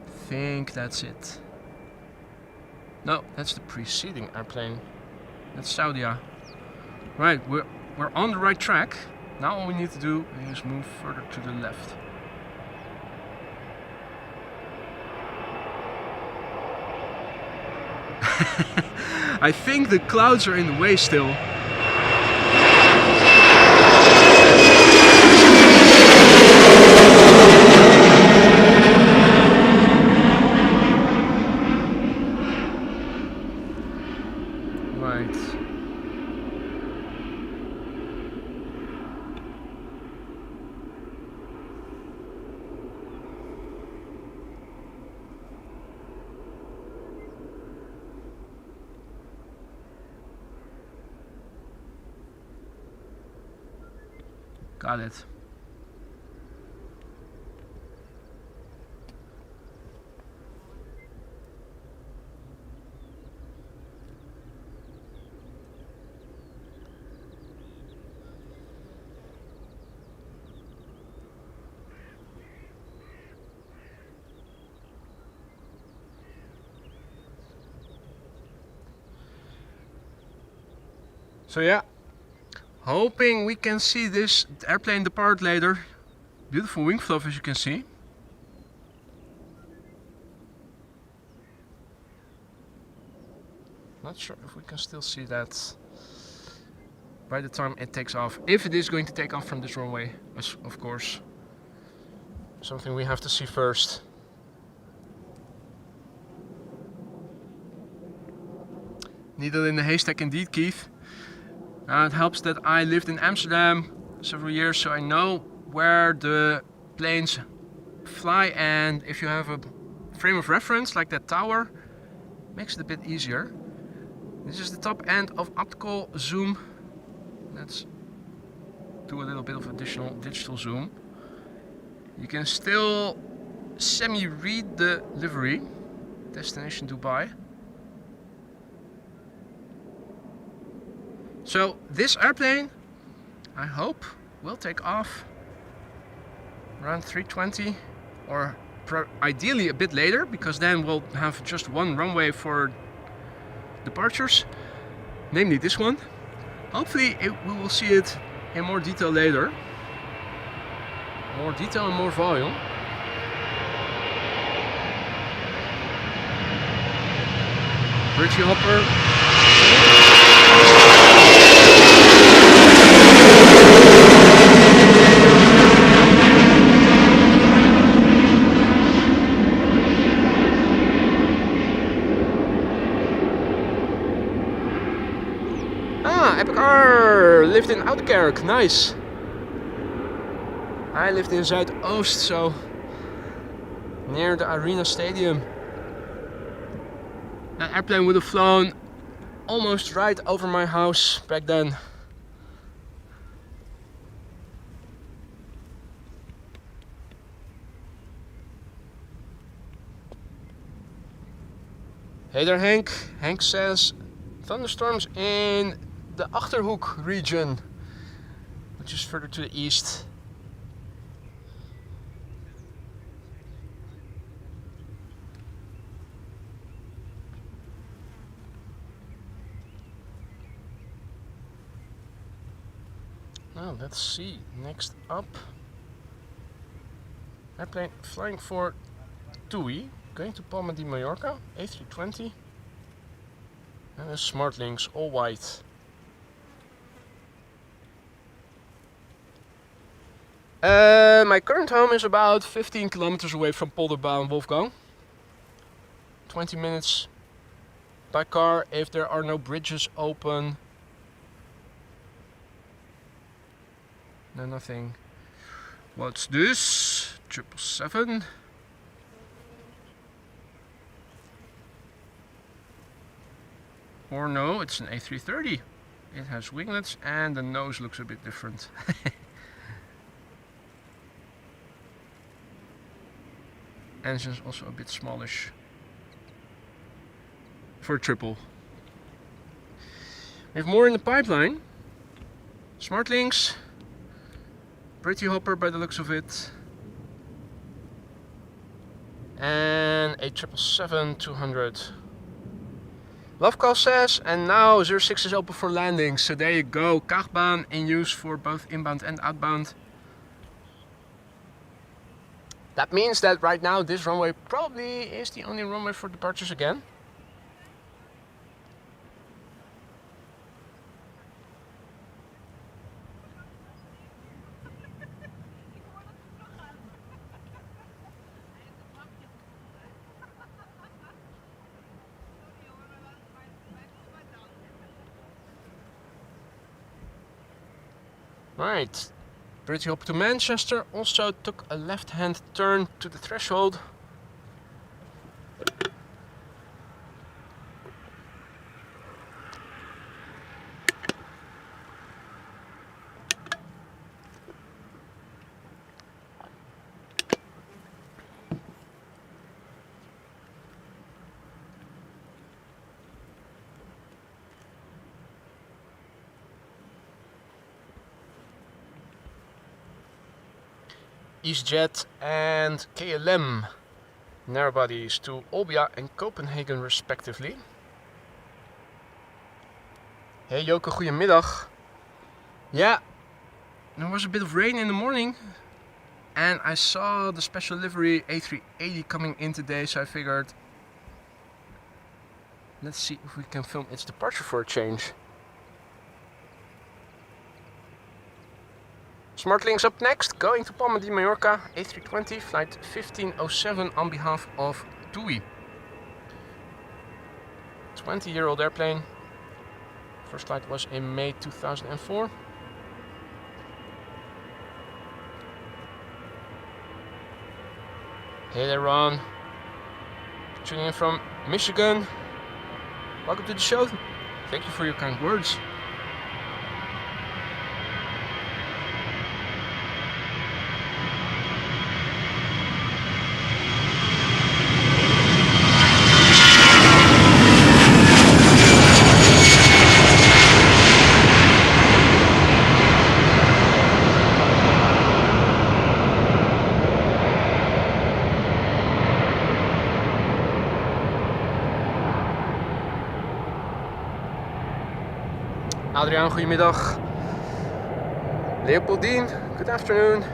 [SPEAKER 1] I think that's it. No, that's the preceding airplane. That's Saudia. Right, we're on the right track. Now all we need to do is move further to the left. I think the clouds are in the way still. Got it. So yeah, hoping we can see this airplane depart later. Beautiful wing fluff, as you can see. Not sure if we can still see that by the time it takes off. If it is going to take off from this runway, of course. Something we have to see first. Needle in the haystack indeed, Keith. It helps that I lived in Amsterdam several years, so I know where the planes fly, and if you have a frame of reference like that tower, makes it a bit easier. This is the top end of optical zoom. Let's do a little bit of additional digital zoom. You can still semi-read the livery. Destination Dubai. So this airplane, I hope, will take off around 3:20, or ideally a bit later, because then we'll have just one runway for departures, namely this one. Hopefully we will see it in more detail later. More detail and more volume. Bridgie hopper. Epic R! Lived in Oudekerk, nice! I lived in Zuidoost, so near the Arena Stadium. That airplane would have flown almost right over my house back then. Hey there, Hank. Hank says thunderstorms in the Achterhoek region, which is further to the east. Now let's see, next up, airplane flying for TUI, going to Palma de Mallorca, A320, and a Smartlinks, all white. My current home is about 15 kilometers away from Polderbaan, Wolfgang. 20 minutes by car if there are no bridges open. No, nothing. What's this? 777. Or no, it's an A330. It has winglets and the nose looks a bit different. Engine's also a bit smallish for a triple. We have more in the pipeline. Smartlinks, pretty hopper by the looks of it, and a 777-200. Lovecall says, and now 06 is open for landing, so there you go. Kaagbaan in use for both inbound and outbound. That means that right now this runway probably is the only runway for departures again. Right. Pretty hop to Manchester also took a left-hand turn to the threshold. EasyJet and KLM narrowbodies to Olbia and Copenhagen respectively. Hey Joke, goedemiddag. Yeah, there was a bit of rain in the morning and I saw the special livery A380 coming in today, so I figured Let's see if we can film its departure for a change. SmartLink's up next, going to Palma de Mallorca, A320, flight 1507 on behalf of TUI. 20-year-old airplane. First flight was in May 2004. Hey there, Ron. Tuning in from Michigan. Welcome to the show. Thank you for your kind words. Adriaan, goedemiddag. Leopoldine, good afternoon.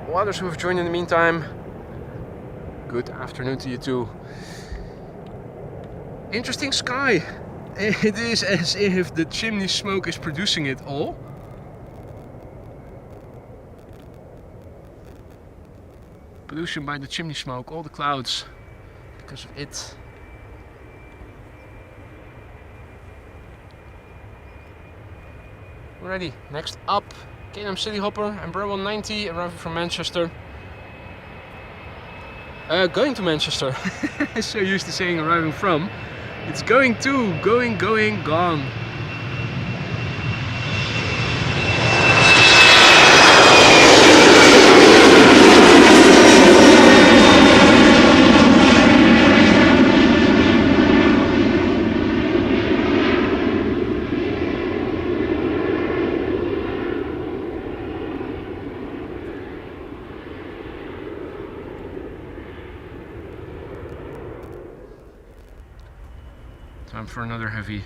[SPEAKER 1] All others who have joined in the meantime, good afternoon to you too. Interesting sky. It is as if the chimney smoke is producing it all. Pollution by the chimney smoke, all the clouds because of it. Ready. Next up, KLM City Hopper and Bravo 90 arriving from Manchester. Going to Manchester. I'm so used to saying arriving from. It's going to, going, gone. Time for another heavy.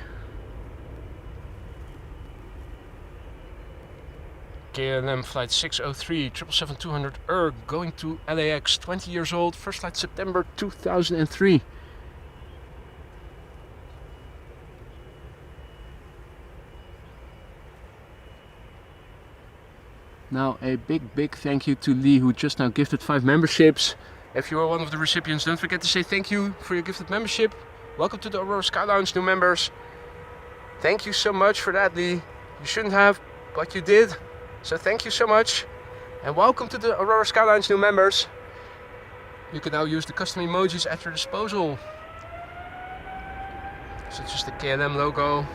[SPEAKER 1] KLM flight 603 777-200 going to LAX, 20 years old, first flight September 2003. Now a big thank you to Lee, who just now gifted 5 memberships. If you are one of the recipients, don't forget to say thank you for your gifted membership. Welcome to the Aurora Sky Lounge, new members. Thank you so much for that, Lee. You shouldn't have, but you did. So thank you so much. And welcome to the Aurora Sky Lounge, new members. You can now use the custom emojis at your disposal, such as the KLM logo.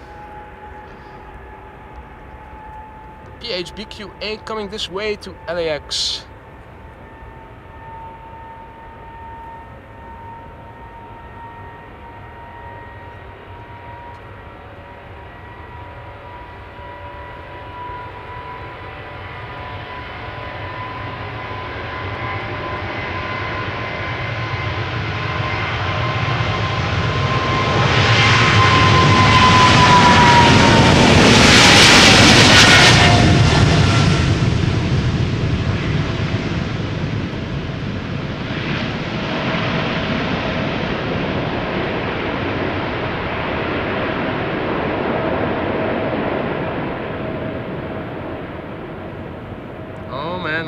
[SPEAKER 1] PHBQA coming this way to LAX.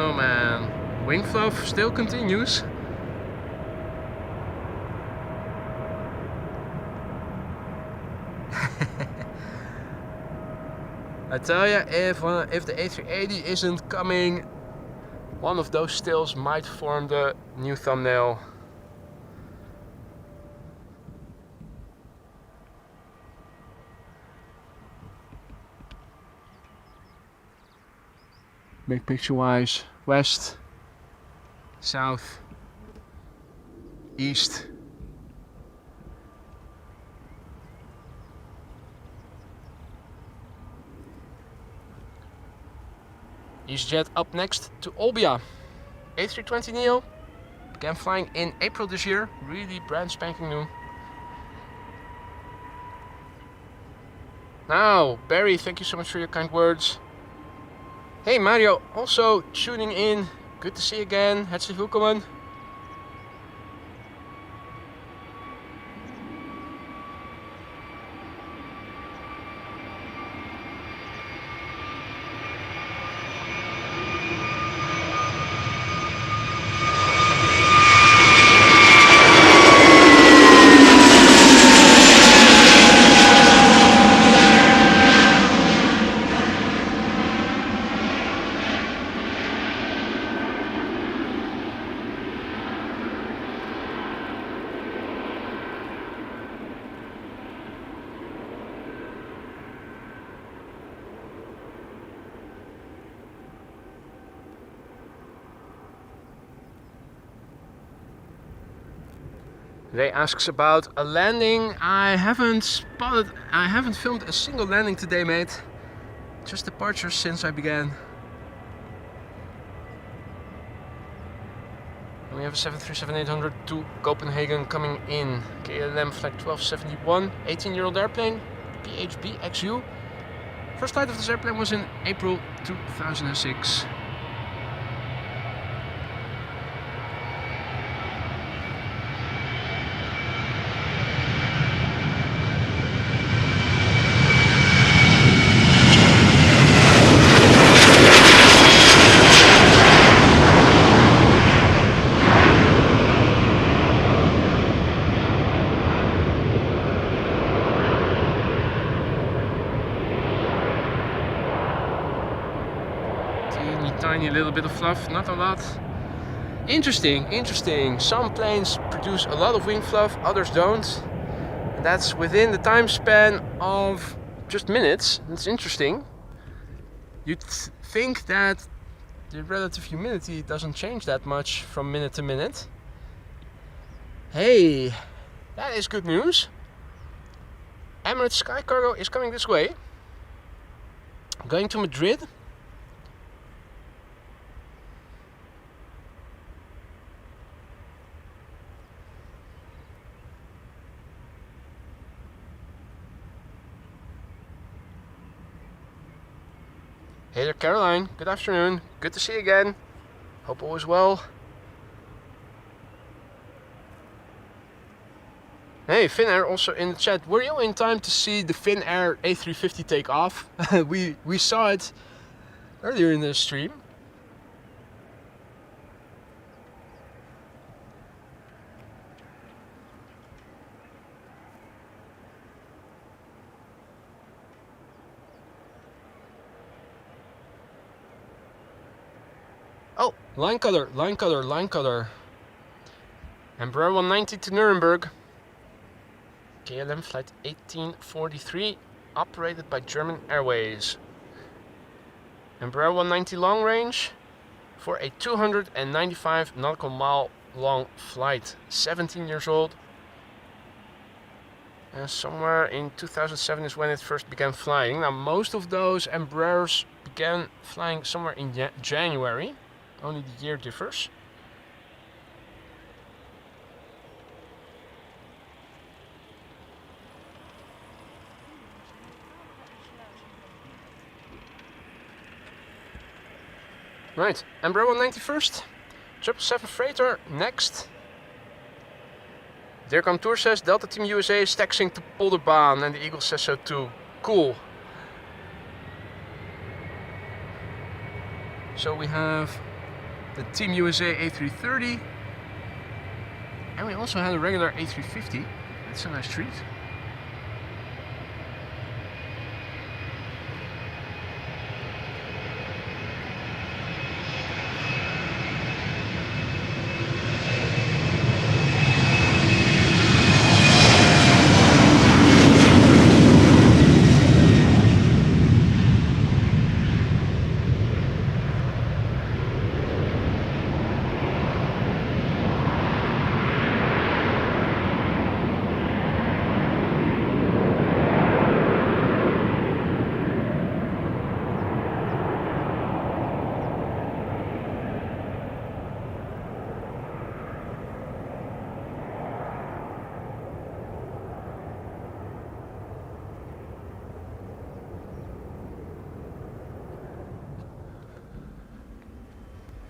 [SPEAKER 1] Oh man, wing fluff still continues. I tell ya, if the A380 isn't coming, one of those stills might form the new thumbnail. Big picture wise, west, south, east. EasyJet up next to Olbia. A320neo began flying in April this year, really brand spanking new. Now, Barry, thank you so much for your kind words. Hey Mario, also tuning in. Good to see you again. Herzlich willkommen. They asks about a landing. I haven't filmed a single landing today, mate. Just departures since I began. And we have a 737-800 to Copenhagen coming in. KLM flight 1271, 18-year-old airplane, PHB-XU. First flight of this airplane was in April 2006. Tiny little bit of fluff, not a lot. Interesting, interesting. Some planes produce a lot of wing fluff, others don't. And that's within the time span of just minutes. That's interesting. You'd think that the relative humidity doesn't change that much from minute to minute. Hey, that is good news. Emirates Sky Cargo is coming this way. Going to Madrid. Hey there, Caroline. Good afternoon. Good to see you again. Hope all is well. Hey, Finnair also in the chat. Were you in time to see the Finnair A350 take off? we saw it earlier in the stream. Oh, line cutter, line cutter, line cutter. Embraer 190 to Nuremberg. KLM flight 1843, operated by German Airways. Embraer 190 long range for a 295 nautical mile long flight. 17 years old. And somewhere in 2007 is when it first began flying. Now most of those Embraers began flying somewhere in January. Only the year differs. Right, Embraer 190 first. 777 freighter next. Dirk Tour says Delta Team USA is taxiing to Polderbaan, and the Eagle says so too. Cool. So we have the Team USA A330, and we also had a regular A350. That's a nice treat.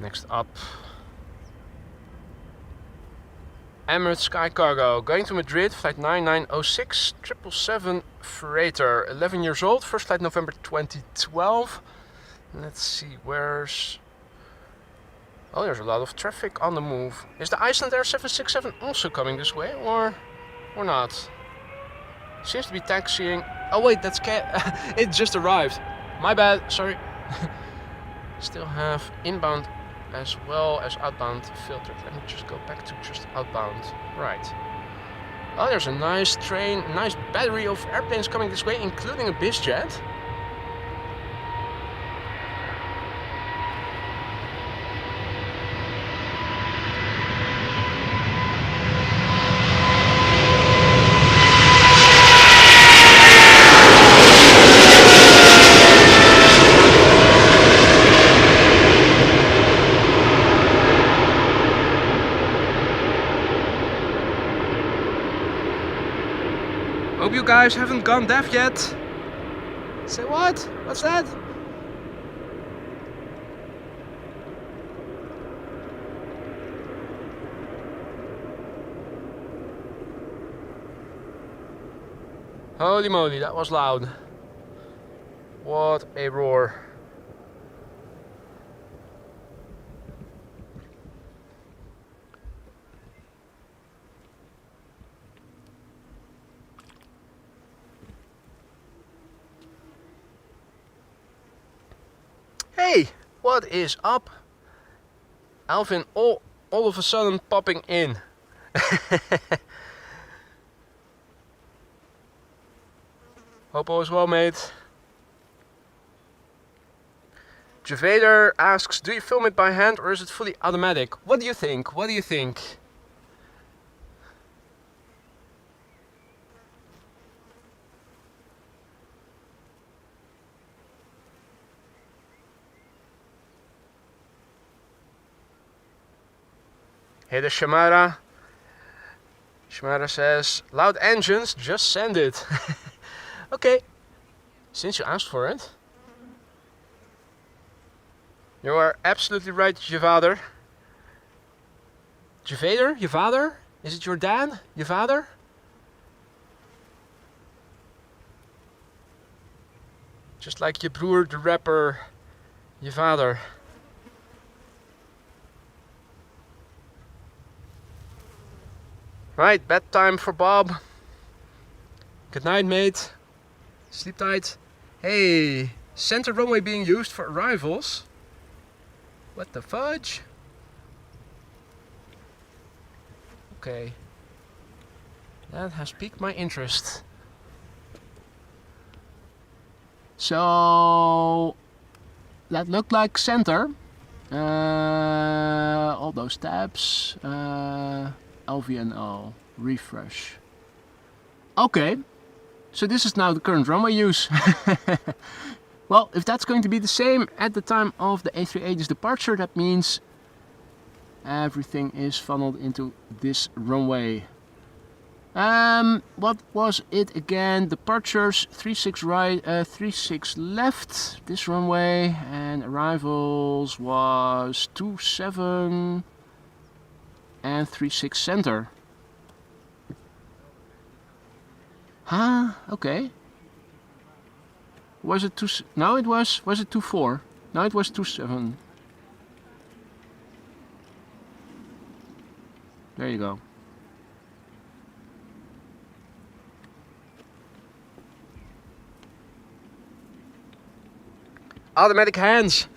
[SPEAKER 1] Next up, Emirates Sky Cargo, going to Madrid, flight 9906, 777 freighter, 11 years old, first flight November 2012. Let's see, where's... Oh, there's a lot of traffic on the move. Is the Icelandair 767 also coming this way, or not? Seems to be taxiing... Oh wait, that's it just arrived. My bad, sorry. Still have inbound as well as outbound filtered. Let me just go back to just outbound. Right. Oh, there's a nice train, nice battery of airplanes coming this way, including a bizjet. Hope you guys haven't gone deaf yet. Say what? What's that? Holy moly, that was loud. What a roar. Hey, what is up? Alvin all of a sudden popping in. Hope all is well, mate. Javader asks, do you film it by hand or is it fully automatic? What do you think? What do you think? Hey, the Shamara. Shamara says, loud engines, just send it. Okay, since you asked for it. You are absolutely right, Javader. Javader? Javader? Is it your dad? Javader? Just like je broer, the rapper, Javader. Right, bedtime for Bob. Good night, mate. Sleep tight. Hey, center runway being used for arrivals. What the fudge? Okay. That has piqued my interest. So that looked like center. All those tabs. LVNO. Refresh. Okay. So this is now the current runway use. Well, if that's going to be the same at the time of the A380's departure, that means everything is funneled into this runway. What was it again? Departures 36 right, 36 left, this runway, and arrivals was 27 and 36 center. Huh? Okay. Was it two? No, it was it 24? No, it was 27. There you go. Automatic hands.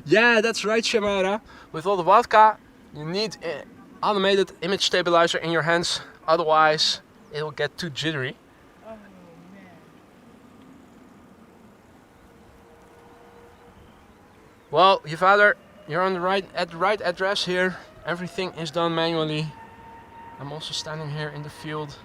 [SPEAKER 1] Yeah, that's right, Shamara. With all the vodka, you need an automated image stabilizer in your hands. Otherwise, it'll get too jittery.
[SPEAKER 2] Oh man.
[SPEAKER 1] Well, your father, you're on the right address here. Everything is done manually. I'm also standing here in the field.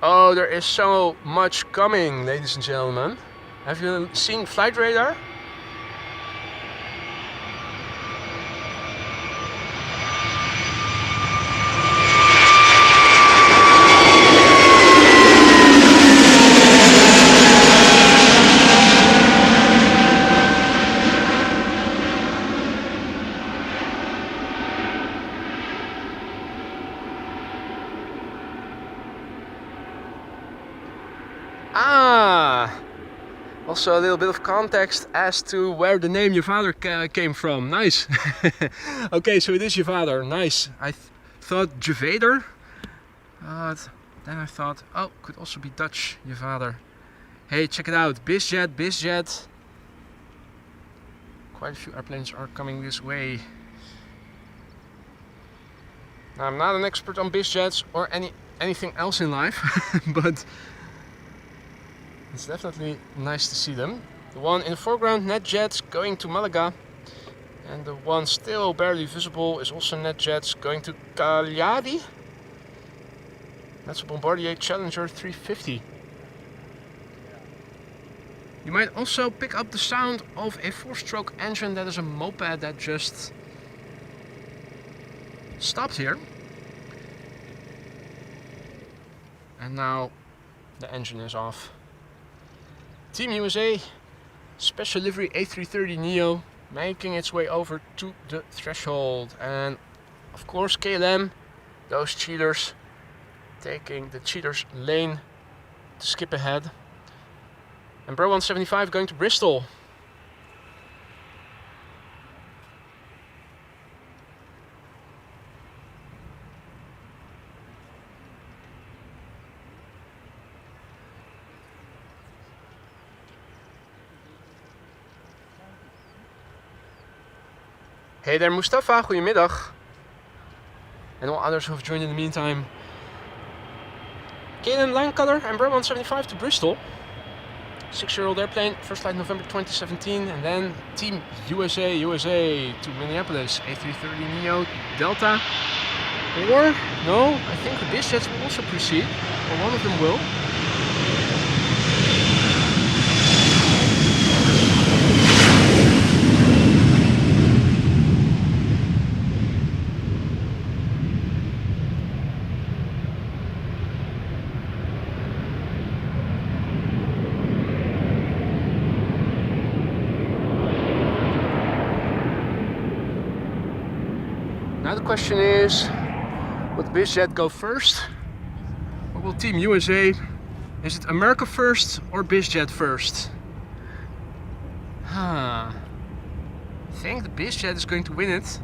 [SPEAKER 1] Oh, there is so much coming, ladies and gentlemen. Have you seen Flight Radar? Also a little bit of context as to where the name your father came from. Nice. Okay, so it is your father. Nice. I thought Javader. Then I thought, oh, could also be Dutch, your father. Hey, check it out. BizJet. Quite a few airplanes are coming this way. Now, I'm not an expert on BizJets or anything else in life, but it's definitely nice to see them. The one in the foreground, Netjets, going to Malaga. And the one still barely visible is also Netjets, going to Cagliari. That's a Bombardier Challenger 350. You might also pick up the sound of a 4-stroke engine. That is a moped that just stopped here. And now the engine is off. Team USA special livery A330neo making its way over to the threshold. And of course KLM, those cheaters, taking the cheaters lane to skip ahead. And Bro 175 going to Bristol. Hey there Mustafa, goedemiddag. And all others who have joined in the meantime. KLM line color and Bro 175 to Bristol. 6-year-old airplane, first flight November 2017, and then Team USA to Minneapolis, A330neo Delta. Or, no, I think the BizJets will also proceed, or one of them will. Now the question is, will the BizJet go first? Or will Team USA, is it America first or BizJet first? I think the BizJet is going to win it.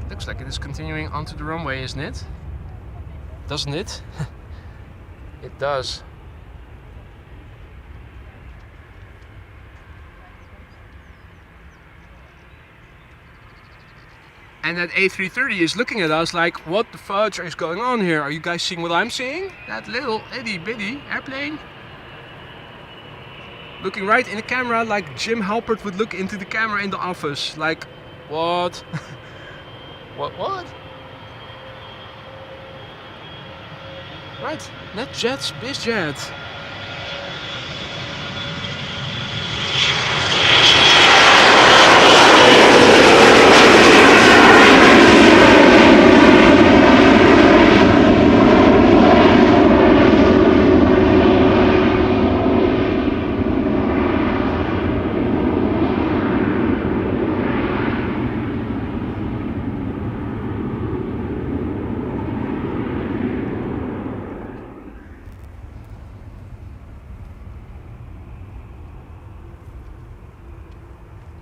[SPEAKER 1] Looks like it is continuing onto the runway, isn't it? Doesn't it? It does. And that A330 is looking at us like, what the fudge is going on here? Are you guys seeing what I'm seeing? That little itty bitty airplane. Looking right in the camera like Jim Halpert would look into the camera in the office. Like, what? What? Right, Netjets, BizJet.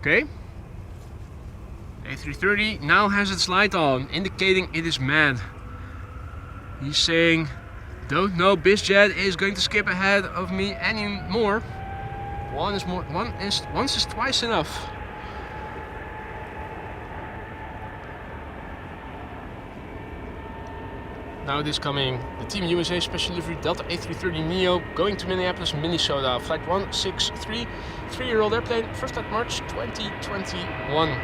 [SPEAKER 1] Okay, A330 now has its light on, indicating it is mad. He's saying, don't know BizJet is going to skip ahead of me anymore. Once is twice enough. Now it is coming, the Team USA Special Livery Delta A330neo going to Minneapolis, Minnesota. Flight 163, 3-year-old airplane, first flight March 2021.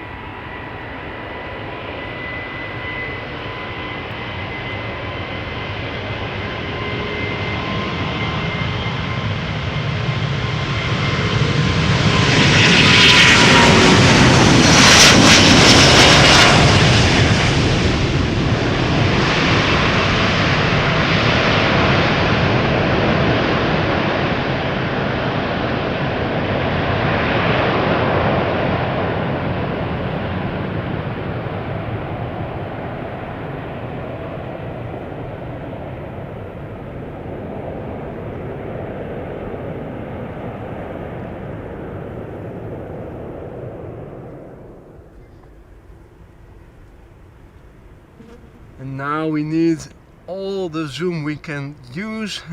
[SPEAKER 1] And now we need all the zoom we can use.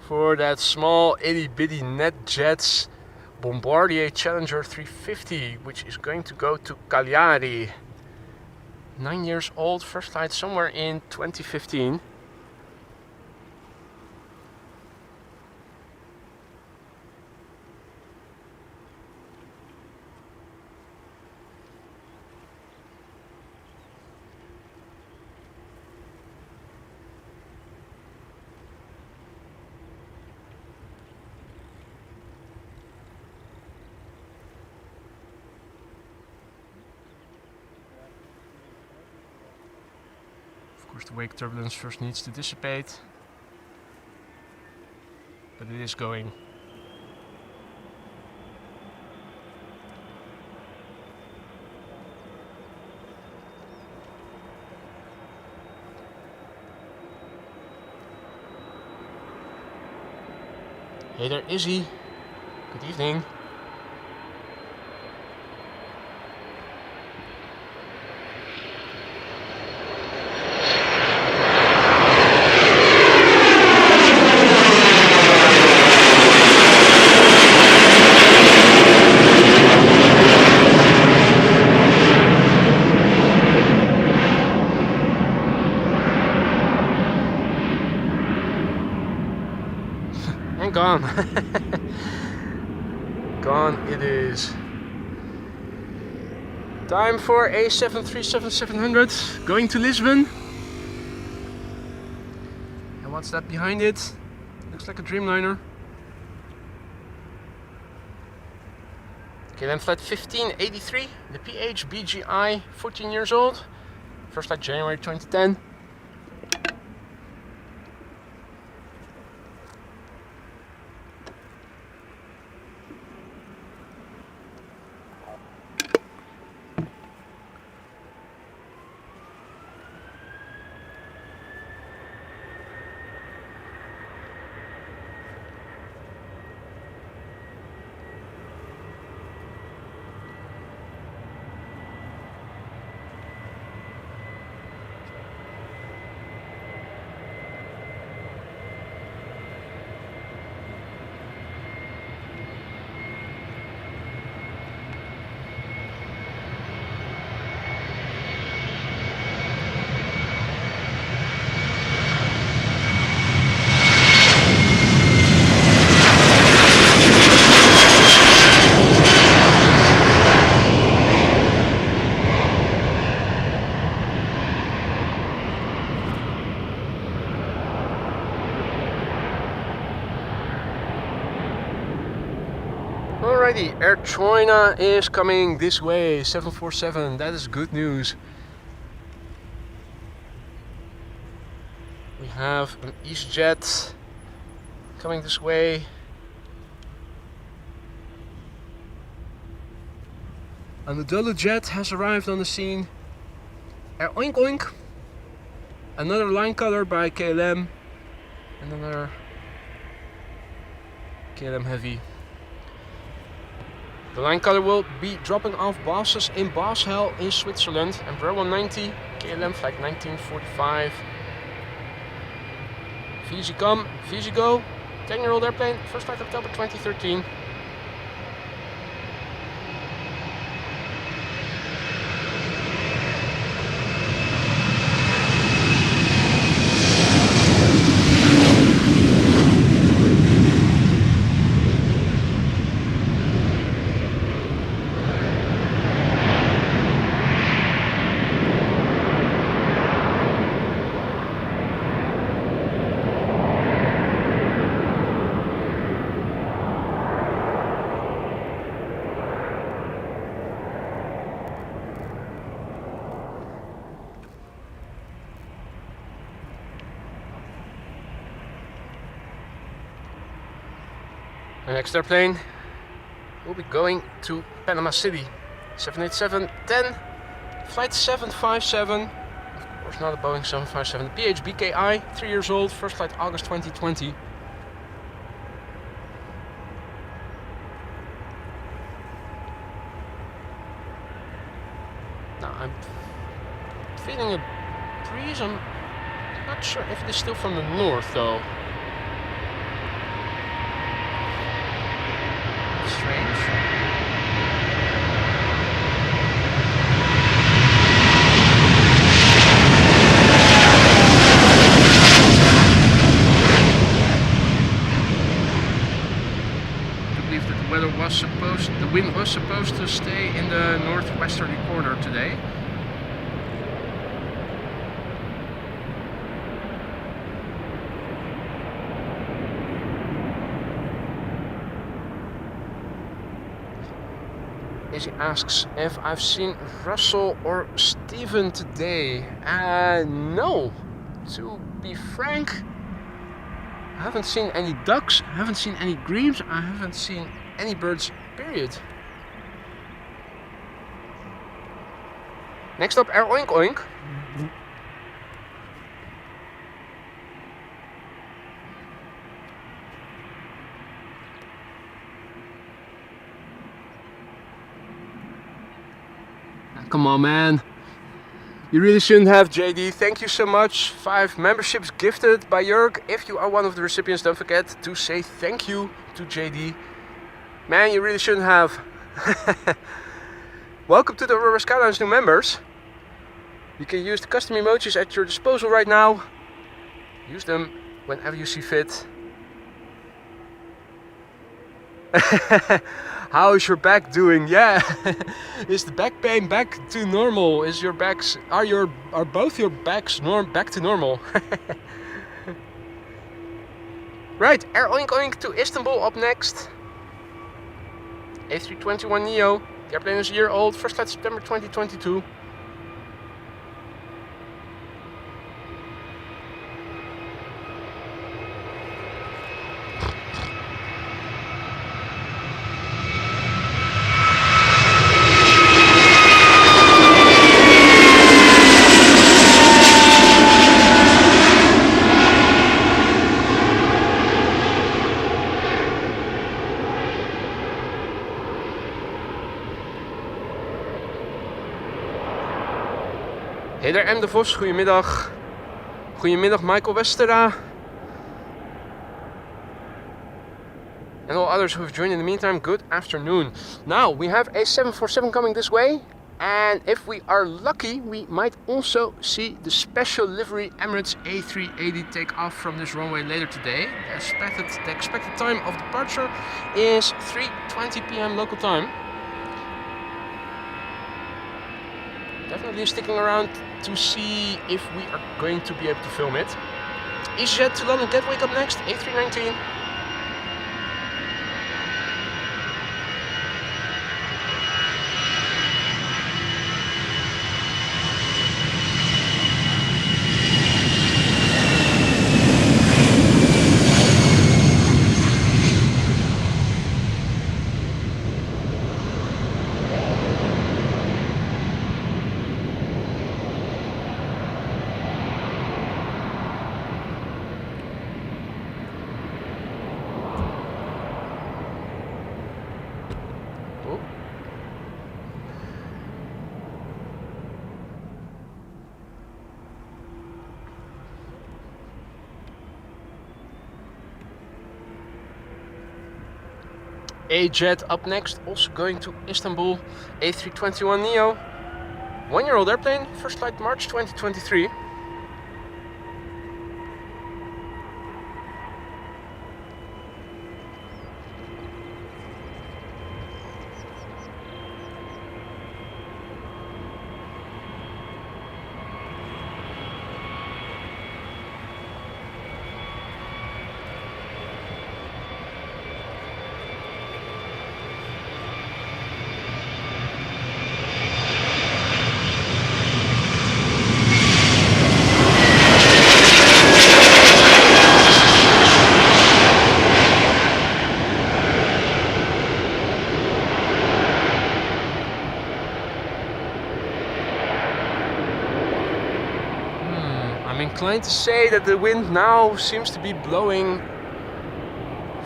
[SPEAKER 1] For that small itty bitty Netjets Bombardier Challenger 350, which is going to go to Cagliari. 9 years old, first flight somewhere in 2015. course, the wake turbulence first needs to dissipate, but it is going. Hey there, Izzy. Good evening. And gone. Gone it is. Time for a 737-700 going to Lisbon. And what's that behind it? Looks like a Dreamliner. KLM flight 1583, the PH-BGI, 14 years old. First flight January 2010. Alrighty, Air Choina is coming this way, 747, that is good news. We have an EasyJet coming this way. Anadolu Jet has arrived on the scene. Air Oink Oink. Another line cutter by KLM. And another KLM Heavy. The line cutter will be dropping off bosses in Basel in Switzerland. Embraer 190, KLM flight 1945. Easy come, easy go. 10-year-old airplane, first flight October 2013. The next airplane will be going to Panama City. 787-10, flight 757. Of course not a Boeing 757. The PH-BKI, 3 years old, first flight August 2020. Now I'm feeling a breeze. I'm not sure if it is still from the north though. Strange. I believe that the wind was supposed to stay in the northwesterly corner today. Izzy asks if I've seen Russell or Steven today. No, to be frank, I haven't seen any ducks, I haven't seen any grebes, I haven't seen any birds, period. Next up, Air Oink Oink. Come on, man. You really shouldn't have, JD. Thank you so much. 5 memberships gifted by Jörg. If you are one of the recipients, don't forget to say thank you to JD. Man, you really shouldn't have. Welcome to the Aurora Skyline's new members. You can use the custom emojis at your disposal right now. Use them whenever you see fit. How is your back doing? Yeah, is the back pain back to normal? Is your backs are both your backs back to normal? Right, Air Oink Oink to Istanbul up next. A321neo. The airplane is a year old. First flight September 2022. Hey there, M. de Vos, goedemiddag. Goedemiddag, Michael Westera. And all others who have joined in the meantime, good afternoon. Now, we have a 747 coming this way. And if we are lucky, we might also see the special livery Emirates A380 take off from this runway later today. The expected time of departure is 3:20 p.m. local time. Definitely sticking around to see if we are going to be able to film it. EasyJet to London Gatwick up next, A319. A jet up next, also going to Istanbul, A321neo. 1-year-old airplane, first flight March 2023. Inclined to say that the wind now seems to be blowing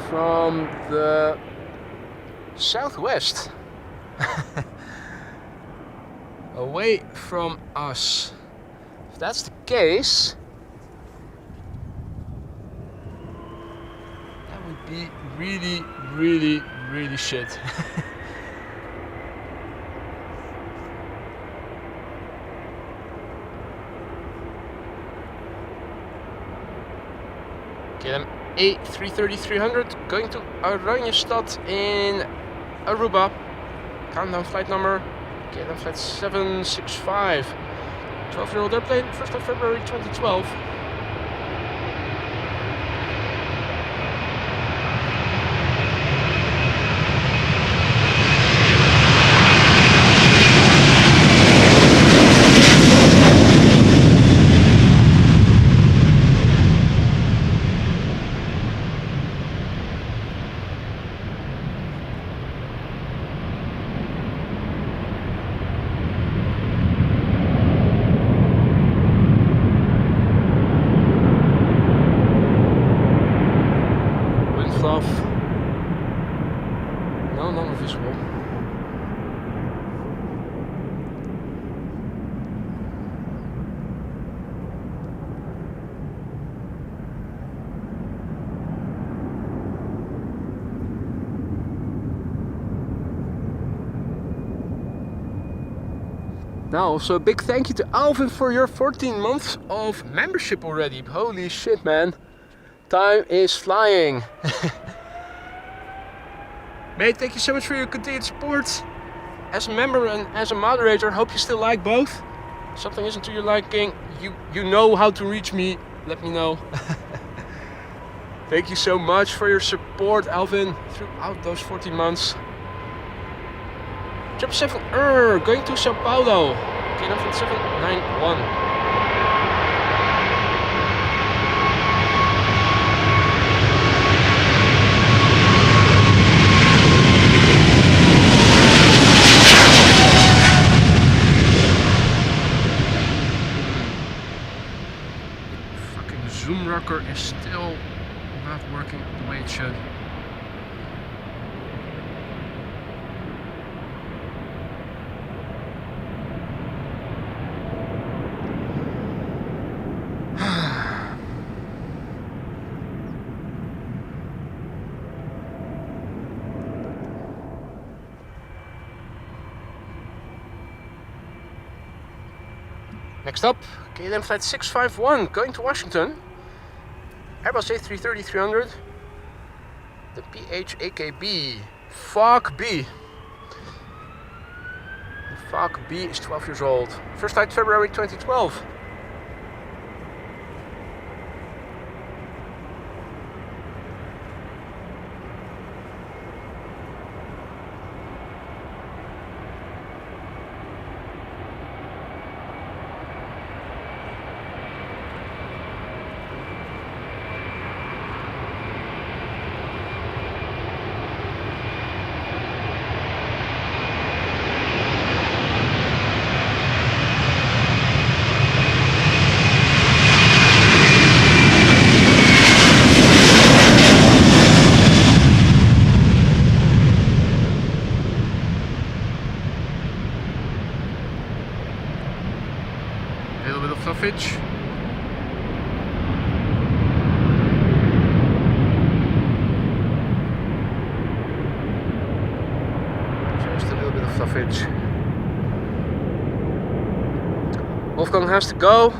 [SPEAKER 1] from the southwest away from us. If that's the case, that would be really shit. KLM A330-300 going to Oranjestad in Aruba. Countdown flight number KLM flight 765. 12-year-old airplane, 1st of February 2012. Now also a big thank you to Alvin for your 14 months of membership already. Holy shit, man. Time is flying. Mate, thank you so much for your continued support. As a member and as a moderator, hope you still like both. If something isn't to your liking, you know how to reach me. Let me know. Thank you so much for your support, Alvin, throughout those 14 months. 777 going to Sao Paulo. KLM 791. Zoom rocker is still not working the way it should. Next up, KLM flight 651 going to Washington. Airbus A330-300, the PH-AKB, Fock B. The Fock B is 12 years old. First flight February 2012. Fluffage. Just a little bit of fluffage. Wolfgang has to go.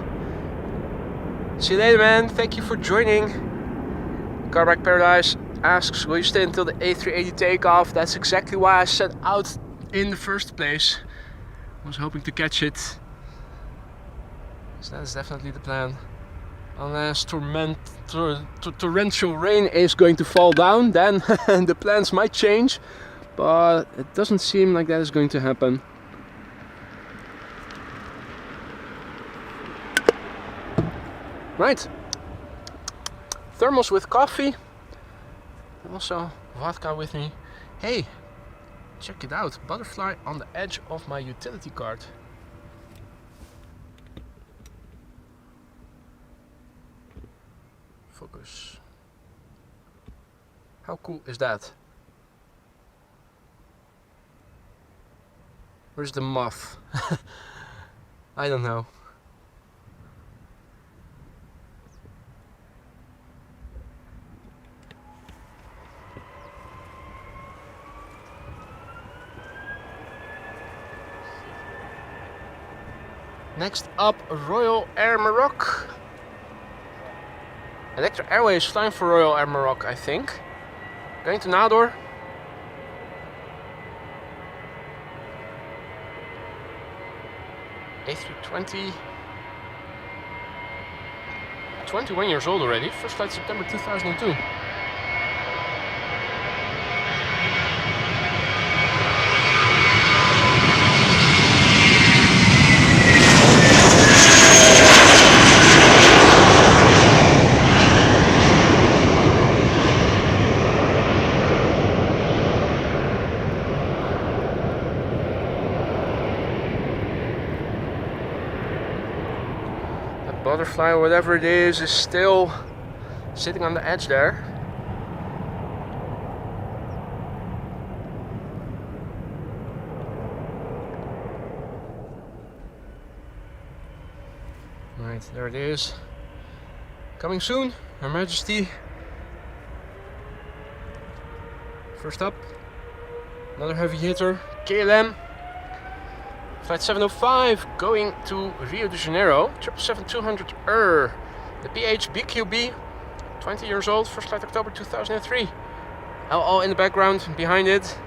[SPEAKER 1] See you later, man. Thank you for joining. Carback Paradise asks, will you stay until the A380 takeoff? That's exactly why I set out in the first place. I was hoping to catch it. So that is definitely the plan. Unless torrential rain is going to fall down, then the plans might change. But it doesn't seem like that is going to happen. Right. Thermos with coffee. And also vodka with me. Hey, check it out. Butterfly on the edge of my utility card. Focus. How cool is that? Where's the moth? I don't know. Next up, Royal Air Maroc. Electra Airways flying for Royal Air Maroc, I think. Going to Nador. A320. 21 years old already. First flight September 2002. Butterfly or whatever it is still sitting on the edge there. Right, there it is. Coming soon, Her Majesty. First up, another heavy hitter, KLM Flight 705 going to Rio de Janeiro, 777-200 the PH BQB, 20 years old, first flight October 2003. LO in the background, behind it.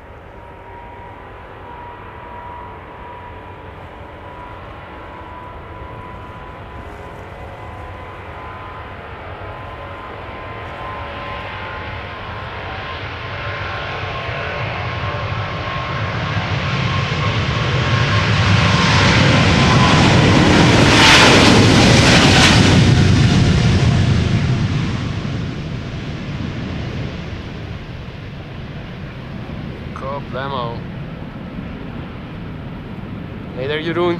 [SPEAKER 1] Problemo. Hey there, Jeroen.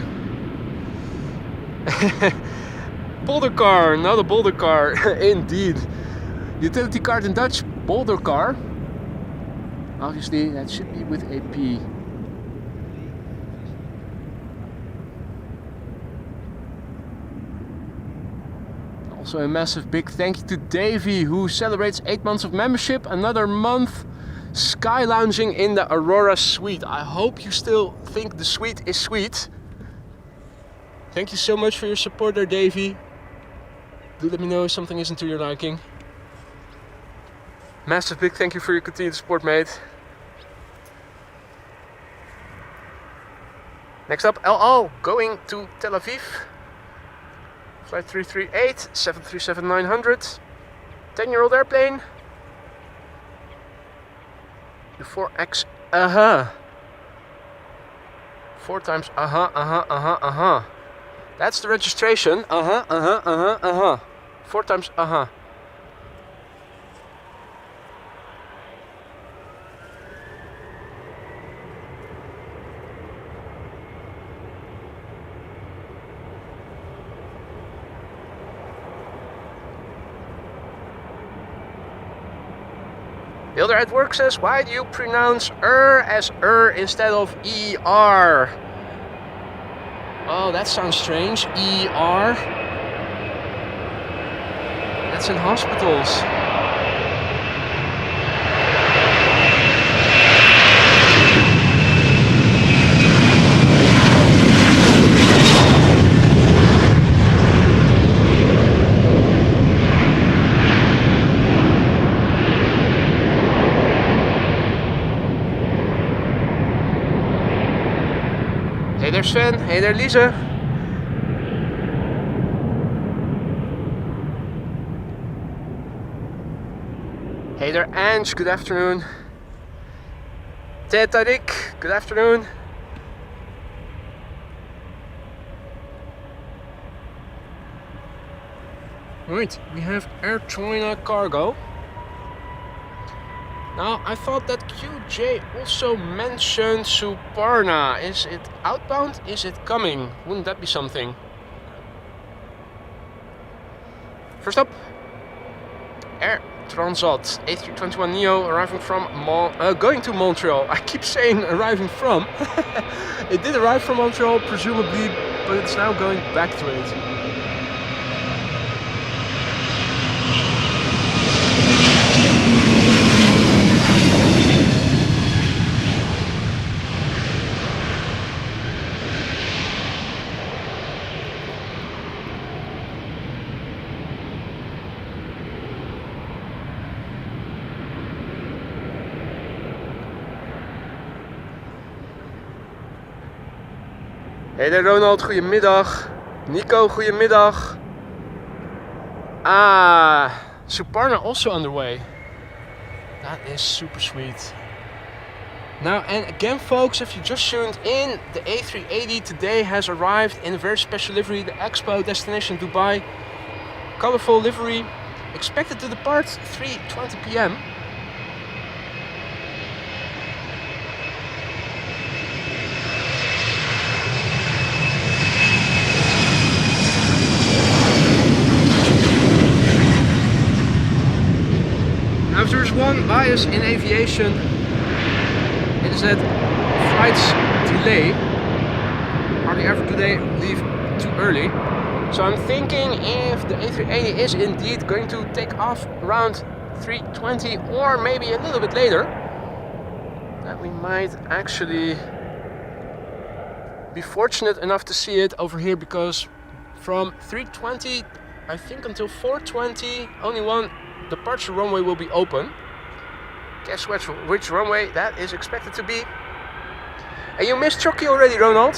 [SPEAKER 1] Boulder car, not a boulder car, indeed. Utility card in Dutch, boulder car. Obviously, that should be with a P. Also, a massive big thank you to Davey, who celebrates 8 months of membership, another month. Sky lounging in the Aurora suite. I hope you still think the suite is sweet. Thank you so much for your support there, Davey. Do let me know if something isn't to your liking. Massive big thank you for your continued support, mate. Next up, LO going to Tel Aviv. Flight 338, 737-900. 10-year-old airplane. The 4X, 4 times, That's the registration, 4 times, Builder at Work says, why do you pronounce as instead of ER? Oh, that sounds strange. ER? That's in hospitals. Hey there Sven, hey there Lisa. Hey there Ange, good afternoon. Tetarik, good afternoon. Right, we have Air Choina cargo. Now, I thought that QJ also mentioned Suparna. Is it outbound? Is it coming? Wouldn't that be something? First up, Air Transat A321neo arriving from going to Montreal. I keep saying arriving from. It did arrive from Montreal, presumably, but it's now going back to it. Hey there Ronald, goedemiddag. Nico, goedemiddag. Suparna also underway. That is super sweet. Now, and again folks, if you just tuned in, the A380 today has arrived in a very special livery, the Expo, destination Dubai. Colorful livery, expected to depart 3:20 p.m. Now, if there's one bias in aviation, it is that flights delay. Hardly ever do they leave too early. So I'm thinking if the A380 is indeed going to take off around 3:20 or maybe a little bit later, that we might actually be fortunate enough to see it over here, because from 3:20 I think until 4:20 only one departure runway will be open. Guess which runway that is expected to be. And you missed Choc-y already, Ronald.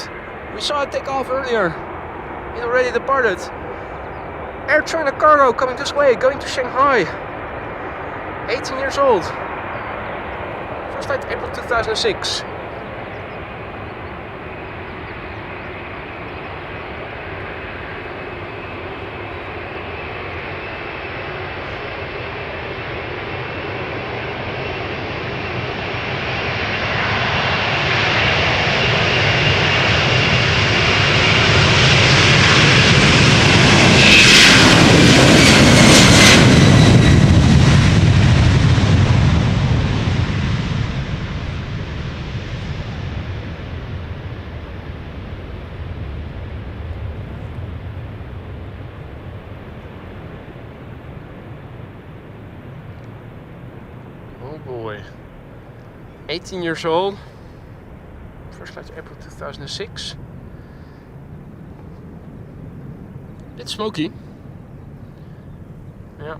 [SPEAKER 1] We saw it take off earlier. It already departed. Air China cargo coming this way, going to Shanghai. 18 years old. First flight April 2006. Oh boy. 18 years old. First flight April 2006. Bit smoky. Yeah.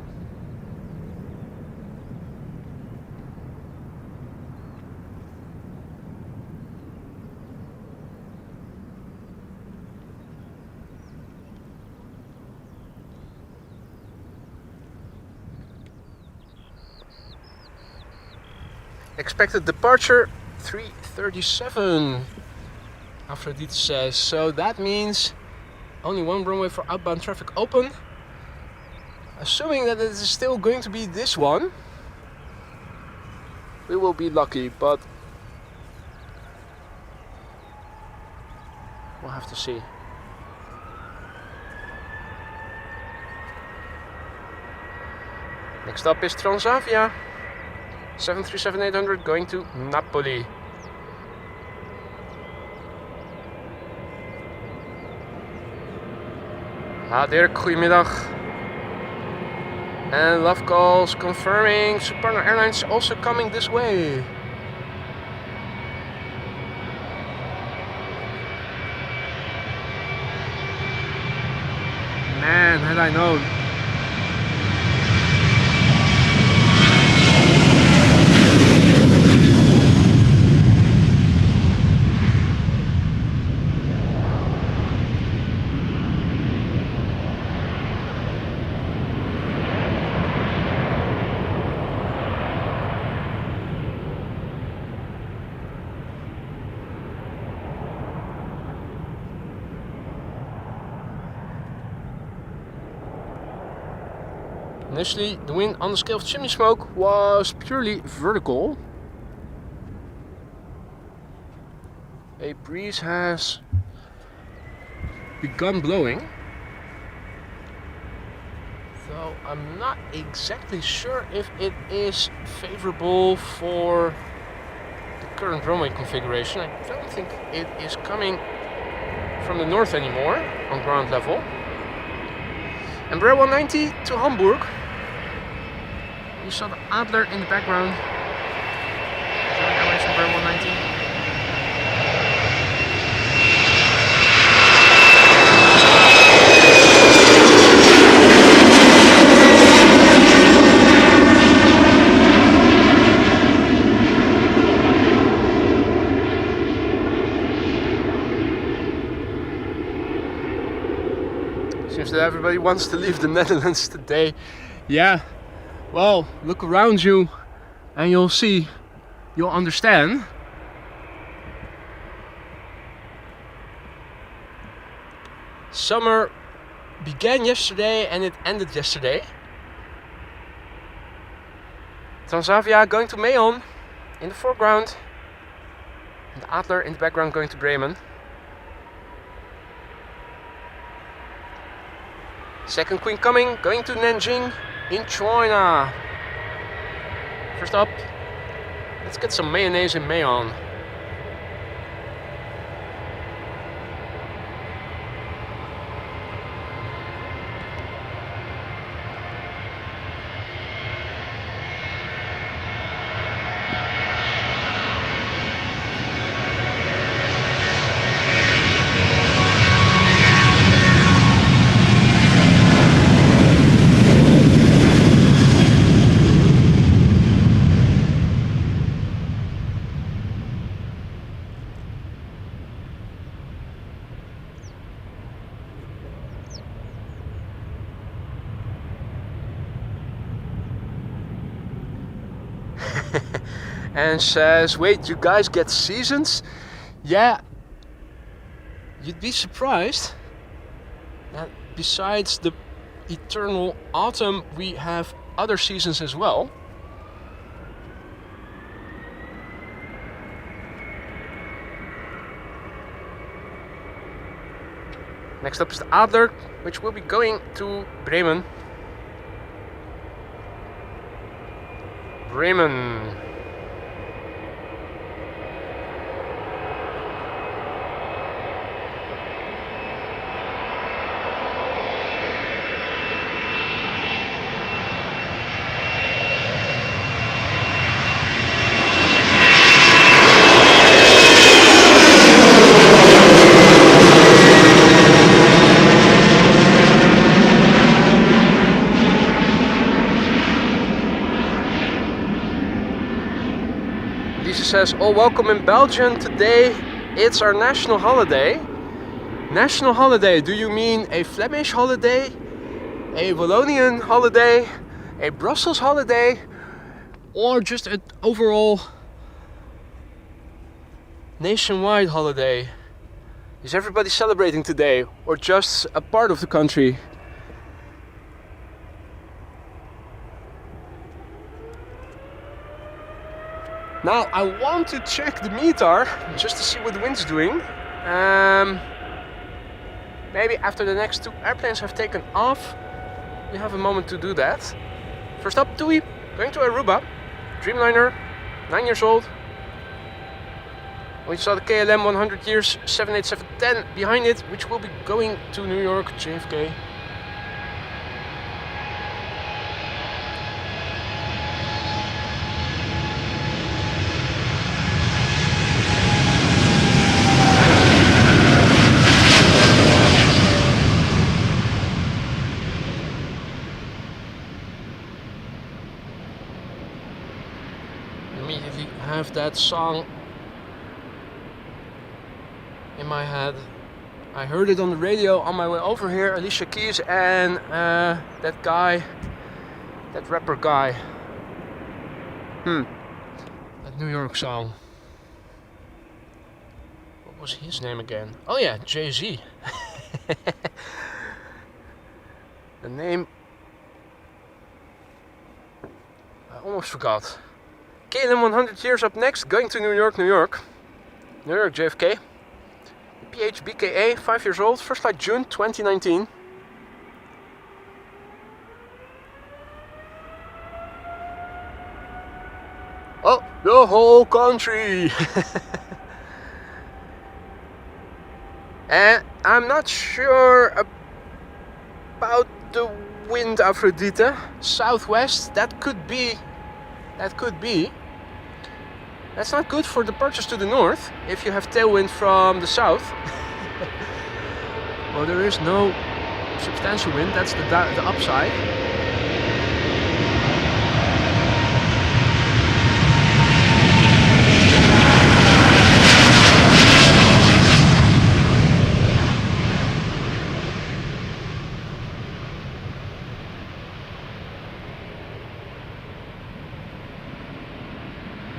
[SPEAKER 1] Expected departure 3:37, Aphrodite says. So that means only one runway for outbound traffic open. Assuming that it is still going to be this one, we will be lucky, but we'll have to see. Next up is Transavia 737-800 going to Napoli. Dirk, goedemiddag. And love calls confirming Suparna Airlines also coming this way. Man, had I known. Initially, the wind on the scale of chimney smoke was purely vertical. A breeze has begun blowing. Though I'm not exactly sure if it is favorable for the current runway configuration. I don't think it is coming from the north anymore on ground level. Embraer 190 to Hamburg. You saw the Adler in the background. German Airways Embraer 190. Seems that everybody wants to leave the Netherlands today. Yeah. Well, look around you and you'll see, you'll understand. Summer began yesterday and it ended yesterday. Transavia going to Meon in the foreground. And Adler in the background going to Bremen. Second Queen coming, going to Nanjing in Choina. First up, let's get some mayonnaise in Meon. and says, wait, you guys get seasons? Yeah, you'd be surprised that besides the eternal autumn, we have other seasons as well. Next up is the Adler, which will be going to Bremen. Bremen. Says, oh, welcome in Belgium. Today it's our national holiday. National holiday, do you mean a Flemish holiday, a Wallonian holiday, a Brussels holiday, or just an overall nationwide holiday? Is everybody celebrating today, or just a part of the country? Now I want to check the METAR just to see what the wind's doing. Maybe after the next two airplanes have taken off, we have a moment to do that. First up, TUI, going to Aruba. Dreamliner, 9 years old. We saw the KLM 100 years 787-10 behind it, which will be going to New York, JFK. Immediately have that song in my head. I heard it on the radio on my way over here. Alicia Keys and that guy, that rapper guy. That New York song. What was his name again? Oh yeah, Jay-Z. The name I almost forgot. KLM 100 years up next, going to New York, New York. New York, JFK. PHBKA, 5 years old, first flight June 2019. Oh, the whole country! And I'm not sure about the wind, Aphrodite. Southwest, that could be. That's not good for departures to the north if you have tailwind from the south. Well, there is no substantial wind, that's the upside.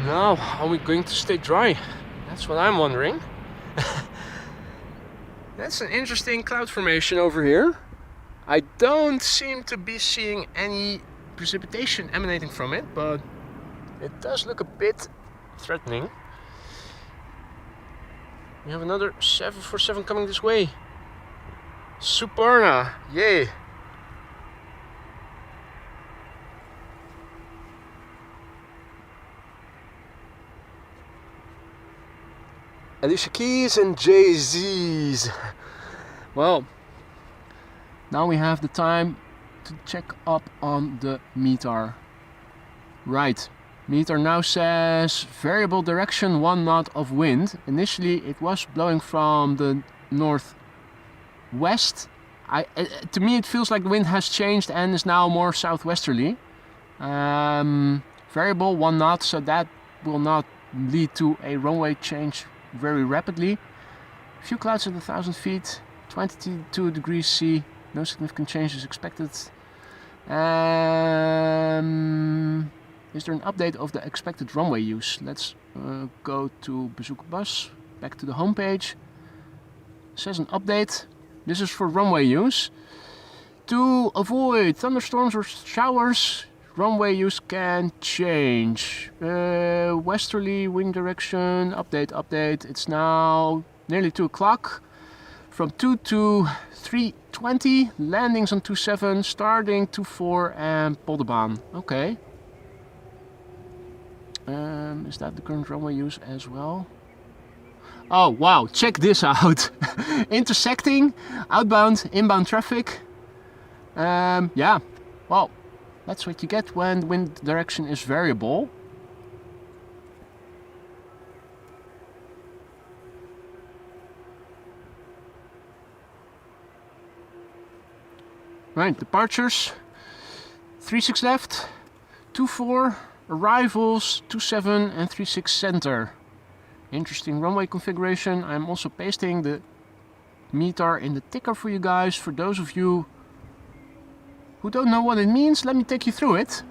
[SPEAKER 1] Now, are we going to stay dry? That's what I'm wondering. That's an interesting cloud formation over here. I don't seem to be seeing any precipitation emanating from it, but it does look a bit threatening. We have another 747 coming this way. Suparna, yay! Alicia Keys and Jay-Z's. Well, now we have the time to check up on the METAR. Right, METAR now says variable direction, 1 knot of wind. Initially it was blowing from the northwest. To me it feels like the wind has changed and is now more southwesterly. Variable 1 knot, so that will not lead to a runway change very rapidly. A few clouds at 1,000 feet, 22 degrees C, no significant changes expected. Yeah, Is there an update of the expected runway use? Let's go to Bezoek Bus, back to the homepage. Says an update. This is for runway use. To avoid thunderstorms or showers, runway use can change. Westerly wind direction, update. It's now nearly 2 o'clock. From 2 to 3:20, landings on 27, starting 24 and Polderbaan. Okay. Is that the current runway use as well? Oh wow, check this out. Intersecting, outbound, inbound traffic. Yeah, well, that's what you get when the wind direction is variable. Right, departures, 36 left, 24, arrivals, 27 and 36 center. Interesting runway configuration. I'm also pasting the meter in the ticker for you guys. For those of you who don't know what it means, let me take you through it.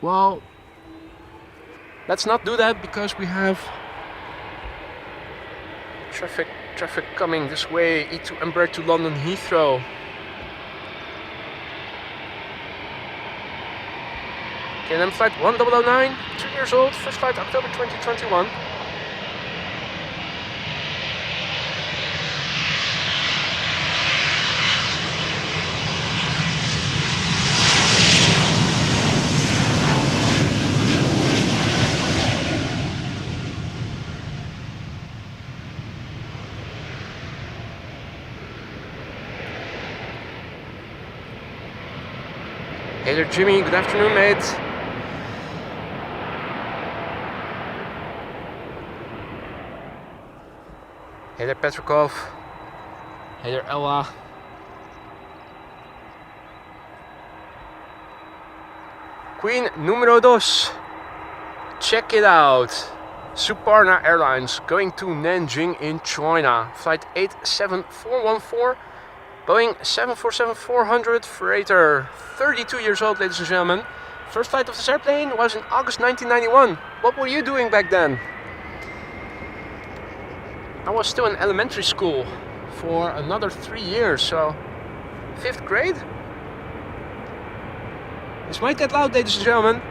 [SPEAKER 1] Well, let's not do that because we have traffic coming this way. E2 Embraer to London Heathrow. KLM flight 1009, 2 years old, first flight October 2021. Hey there Jimmy, good afternoon mate. Hey there Petrikov. Hey there Ella. Queen numero dos. Check it out. Suparna Airlines going to Nanjing in Choina. Flight 87414. Boeing 747-400 freighter. 32 years old, ladies and gentlemen. First flight of this airplane was in August 1991. What were you doing back then? I was still in elementary school for another 3 years, so 5th grade? This might get loud, ladies and gentlemen.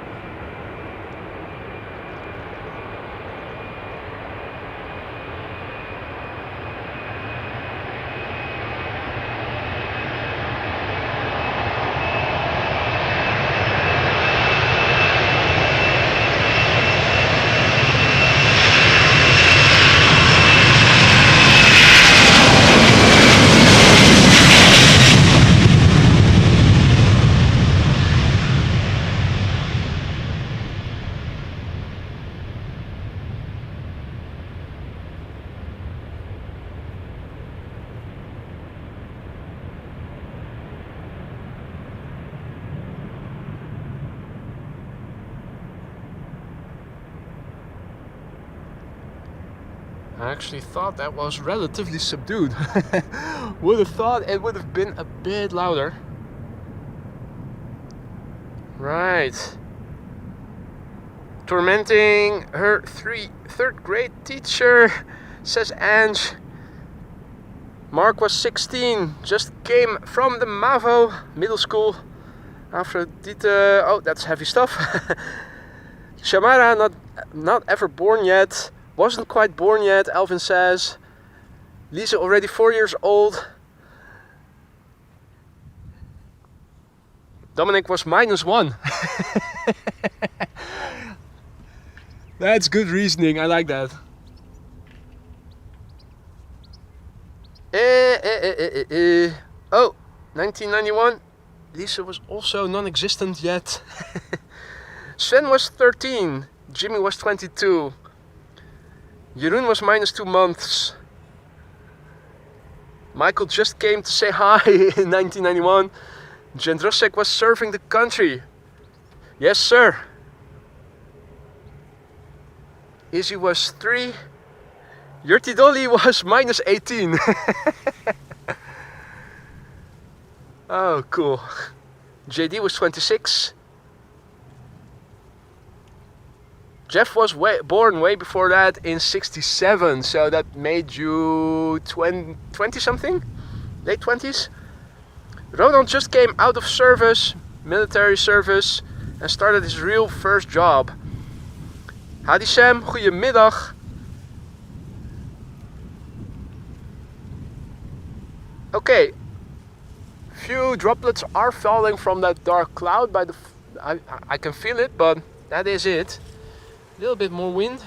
[SPEAKER 1] I actually thought that was relatively subdued. Would have thought it would have been a bit louder. Right. Tormenting her third grade teacher, says Ange. Mark was 16, just came from the MAVO middle school. Aphrodite, oh that's heavy stuff. Shamara, not ever born yet. Wasn't quite born yet, Alvin says. Lisa already 4 years old. Dominic was -1. That's good reasoning, I like that. Oh, 1991. Lisa was also non-existent yet. Sven was 13. Jimmy was 22. Jeroen was -2 months. Michael just came to say hi in 1991. Jendrosek was serving the country. Yes, sir. Izzy was 3. Yurti Dolly was -18. Oh, cool. JD was 26. Jeff was born way before that in 67, so that made you 20 something? Late 20s? Ronald just came out of service, military service, and started his real first job. Howdy Sam, goedemiddag. Okay, few droplets are falling from that dark cloud. I can feel it, but that is it. A little bit more wind.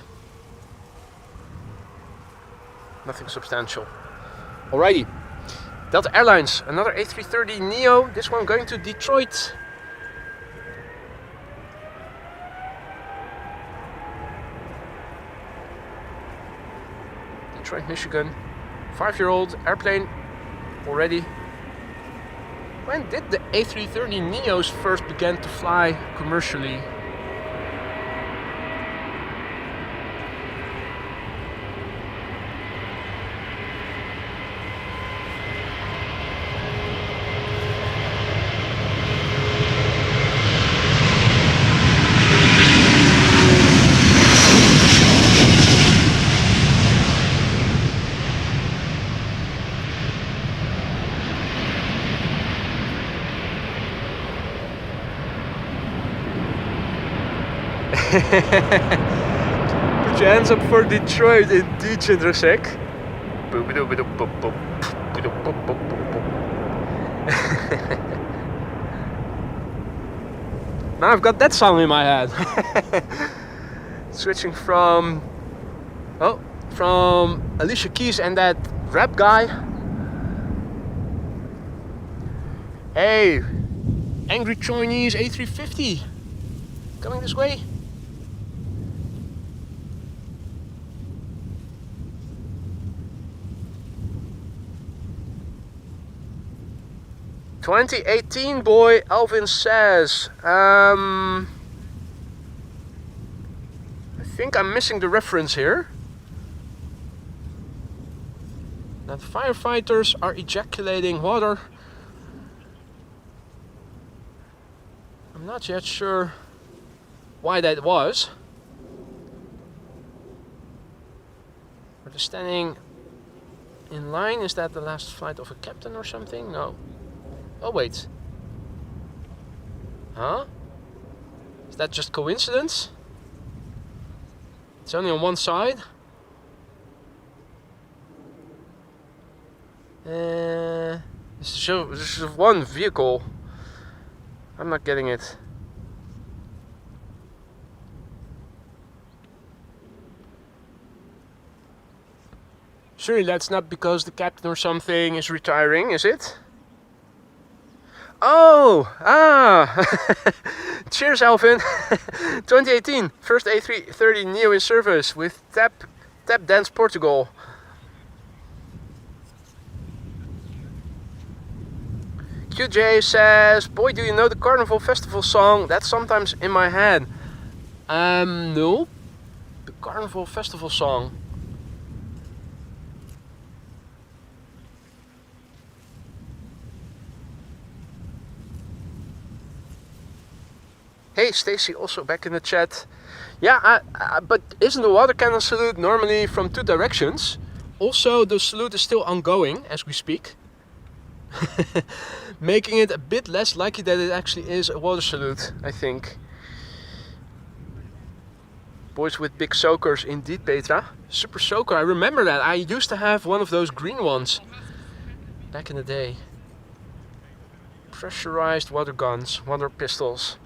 [SPEAKER 1] Nothing substantial. Alrighty. Delta Airlines, another A330neo. This one going to Detroit. Detroit, Michigan. 5-year-old airplane already. When did the A330neos first begin to fly commercially? Put your hands up for Detroit, indeed, Chandrasek. Now I've got that song in my head. Switching from Alicia Keys and that rap guy. Hey, angry Choinese A350 coming this way. "2018 boy," Alvin says. I think I'm missing the reference here. That firefighters are ejaculating water. I'm not yet sure why that was. Are they standing in line? Is that the last flight of a captain or something? No. Oh wait. Huh? Is that just coincidence? It's only on one side. This is one vehicle. I'm not getting it. Surely that's not because the captain or something is retiring, is it? Oh! Cheers, Alvin! 2018, first A330neo in service with Tap Dance Portugal. QJ says, boy, do you know the Carnival Festival song? That's sometimes in my head. No. The Carnival Festival song. Hey, Stacy, also back in the chat. Yeah, but isn't the water cannon salute normally from two directions? Also, the salute is still ongoing as we speak. Making it a bit less likely that it actually is a water salute, I think. Boys with big soakers, indeed, Petra. Super soaker, I remember that. I used to have one of those green ones back in the day. Pressurized water guns, water pistols.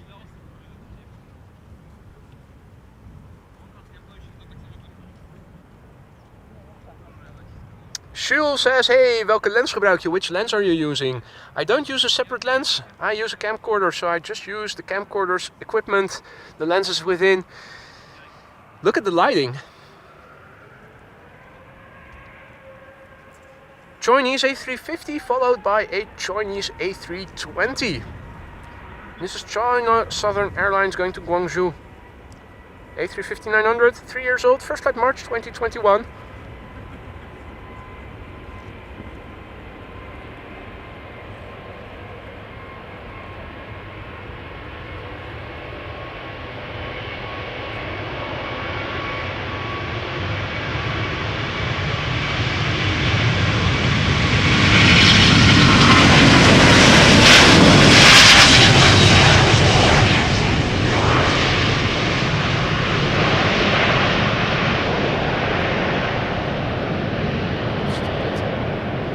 [SPEAKER 1] Jules says, hey, welke lens gebruik je? Which lens are you using? I don't use a separate lens. I use a camcorder, so I just use the camcorder's equipment, the lenses within. Look at the lighting. Choinese A350 followed by a Choinese A320. This is Choina Southern Airlines going to Guangzhou. A350-900, 3 years old, first flight March 2021.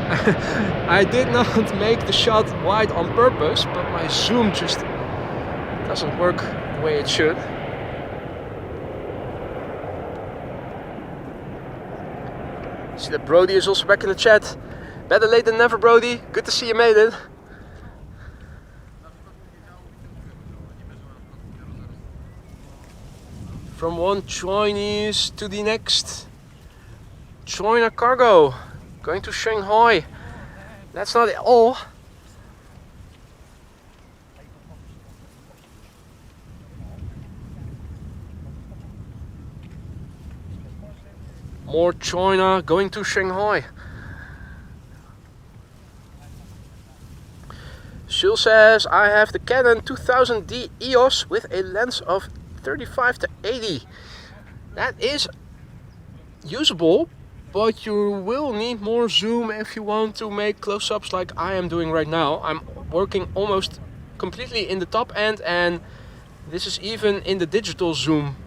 [SPEAKER 1] I did not make the shot wide on purpose, but my zoom just doesn't work the way it should. See that Brody is also back in the chat. Better late than never, Brody. Good to see you made it. From one Choinese to the next. Choina cargo. Going to Shanghai. That's not it all. More Choina going to Shanghai. Shul says, I have the Canon 2000D EOS with a lens of 35 to 80. That is usable, but you will need more zoom if you want to make close-ups like I am doing right now. I'm working almost completely in the top end, and this is even in the digital zoom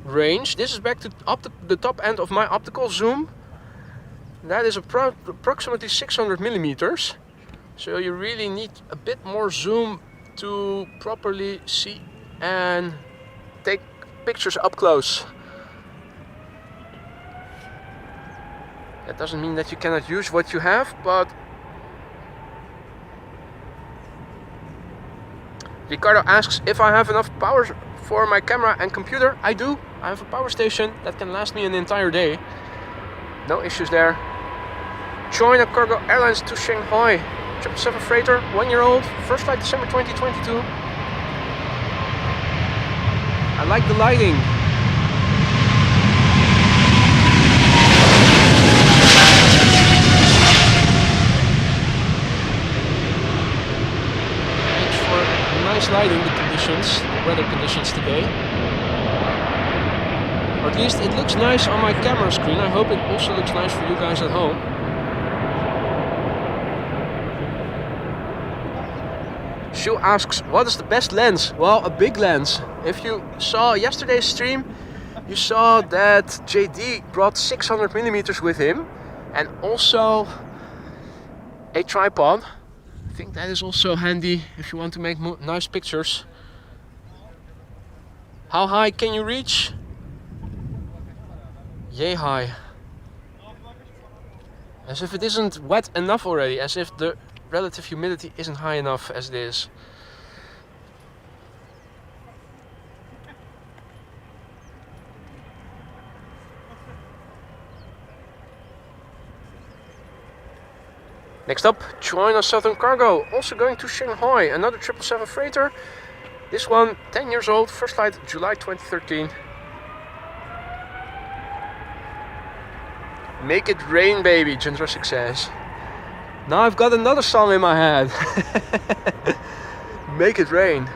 [SPEAKER 1] range. This is back to the top end of my optical zoom. That is approximately 600 millimeters. So you really need a bit more zoom to properly see and take pictures up close. That doesn't mean that you cannot use what you have, but Ricardo asks if I have enough power for my camera and computer. I do. I have a power station that can last me an entire day. No issues there. Choina Cargo Airlines to Shanghai. 777 freighter, 1 year old, first flight December 2022. I like the lighting. Thanks for nice lighting, the conditions, the weather conditions today. Or at least it looks nice on my camera screen. I hope it also looks nice for you guys at home. Shu asks, what is the best lens? Well, a big lens. If you saw yesterday's stream, you saw that JD brought 600 millimeters with him, and also a tripod. I think that is also handy if you want to make nice pictures. How high can you reach? Yay high. As if it isn't wet enough already, as if the relative humidity isn't high enough as it is. Next up, Choina Southern Cargo, also going to Shanghai, another 777 freighter. This one 10 years old, first flight July 2013. Make it rain, baby, Jindra says. Now I've got another song in my head. Make it rain.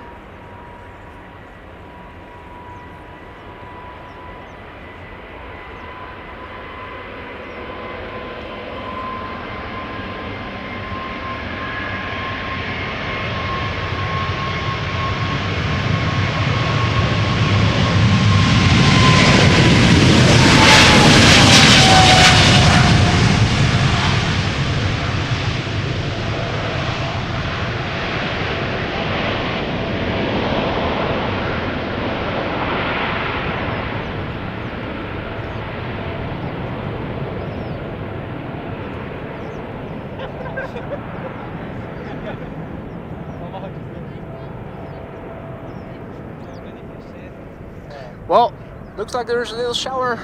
[SPEAKER 1] Well, looks like there's a little shower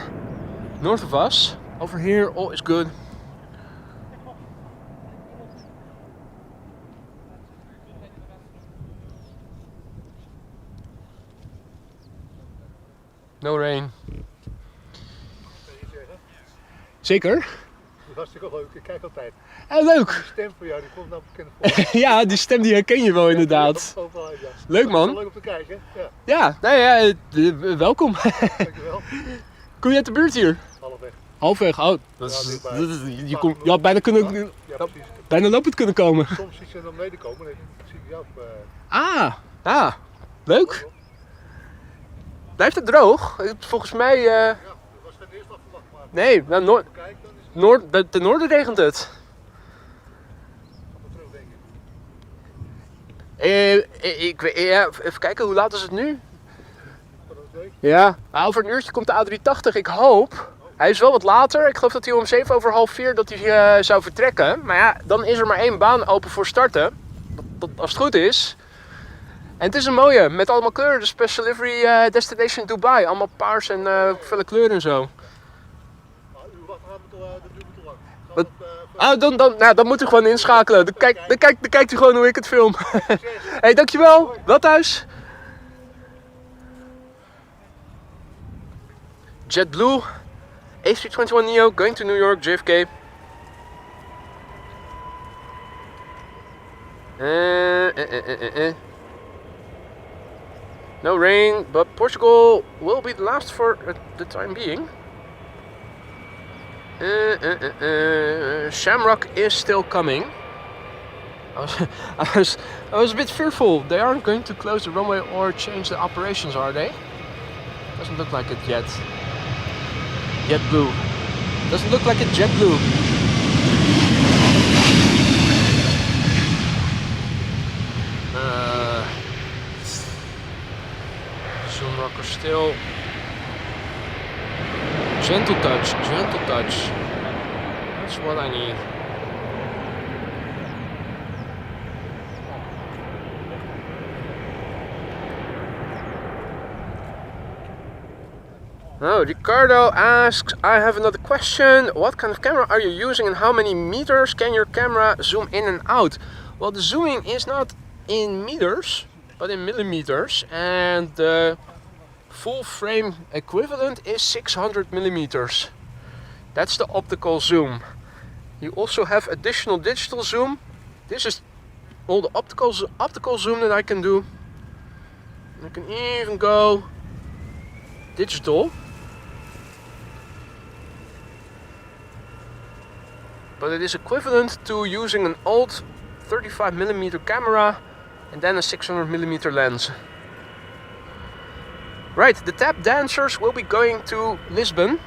[SPEAKER 1] north of us. Over here, all is good. No rain. Zeker?
[SPEAKER 3] Hartstikke leuk, ik kijk altijd.
[SPEAKER 1] Leuk!
[SPEAKER 3] Die stem van jou, die komt nou bekend voor.
[SPEAKER 1] Ja, die stem die herken je wel inderdaad. Leuk man.
[SPEAKER 3] Leuk om te kijken. Ja.
[SPEAKER 1] Ja, nou ja, welkom.
[SPEAKER 3] Dankjewel.
[SPEAKER 1] Kom je uit de buurt hier?
[SPEAKER 3] Halfweg.
[SPEAKER 1] Halfweg, oh. Je had bijna, bijna lopend kunnen komen.
[SPEAKER 3] Soms zie je naar beneden komen en dan zie ik jou
[SPEAKER 1] Ah, leuk. Blijft het droog? Volgens mij...
[SPEAKER 3] Ja, dat was geen eerste afgewacht, maar...
[SPEAKER 1] Nee, nou, ten noorden regent het.
[SPEAKER 3] Terug, denk ik.
[SPEAKER 1] Ja, even kijken, hoe laat is het nu?
[SPEAKER 3] Wat een week.
[SPEAKER 1] Ja, over een uurtje komt de A380, ik hoop. Hij is wel wat later, ik geloof dat hij om 4:07 dat hij zou vertrekken. Maar ja, dan is er maar één baan open voor starten. Als het goed is. En het is een mooie, met allemaal kleuren. De Special Livery Destination Dubai. Allemaal paars en felle kleuren en zo.
[SPEAKER 3] Uw wacht gaat me dat duurt me te lang.
[SPEAKER 1] Wat? Dan moet u gewoon inschakelen. Dan kijkt u gewoon hoe ik het film. Hey, dankjewel. Wel thuis. JetBlue. A321neo going to New York, JFK. No rain, but Portugal will be the last for the time being. Shamrock is still coming. I was a bit fearful. They aren't going to close the runway or change the operations, are they? Doesn't look like it yet. JetBlue. Doesn't look like it, JetBlue. Zoom rocker still. Gentle touch, gentle touch. That's what I need. Oh, Ricardo asks, I have another question. What kind of camera are you using and how many meters can your camera zoom in and out? Well, the zooming is not in meters, but in millimeters. And the full frame equivalent is 600 millimeters. That's the optical zoom. You also have additional digital zoom. This is all the optical zoom that I can do. I can even go digital. But it is equivalent to using an old 35mm camera and then a 600mm lens. Right, the tap dancers will be going to Lisbon.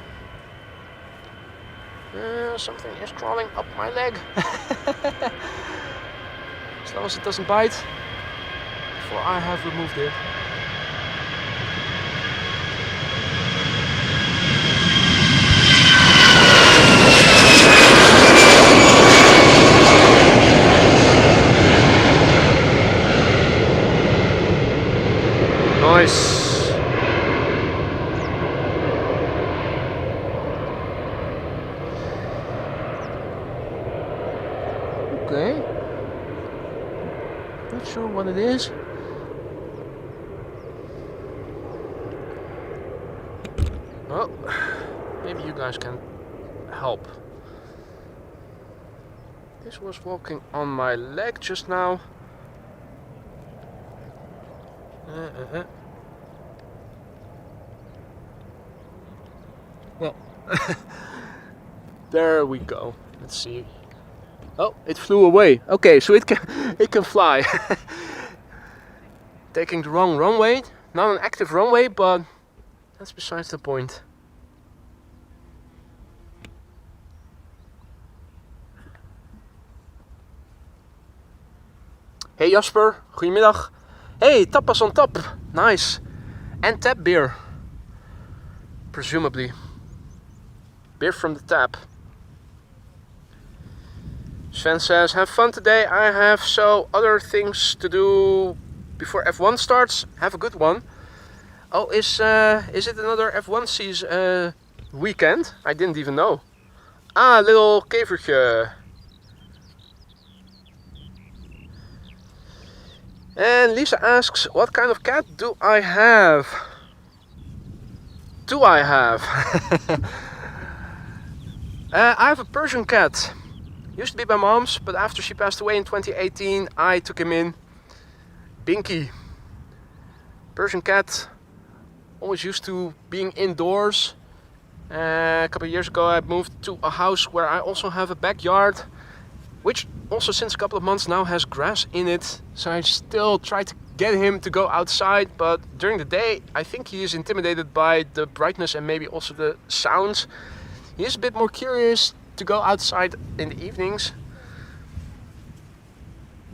[SPEAKER 1] Something is crawling up my leg. As long as it doesn't bite before I have removed it. Nice. Okay. Not sure what it is. Well, maybe you guys can help. This was walking on my leg just now. Well, there we go. Let's see. Oh, it flew away. Okay, so it can fly. Taking the wrong runway. Not an active runway, but that's besides the point. Hey Jasper, goedemiddag. Hey, tapas on top. Nice. And tap beer. Presumably. Beer from the tap. Sven says, have fun today. I have so other things to do before F1 starts. Have a good one. Oh, is it another F1 season weekend? I didn't even know. Ah, little kevertje. And Lisa asks, what kind of cat do I have? I have a Persian cat. Used to be my mom's, but after she passed away in 2018, I took him in. Binky. Persian cat. Always used to being indoors. A couple of years ago I moved to a house where I also have a backyard, which also since a couple of months now has grass in it. So I still try to get him to go outside, but during the day I think he is intimidated by the brightness and maybe also the sounds. He is a bit more curious to go outside in the evenings.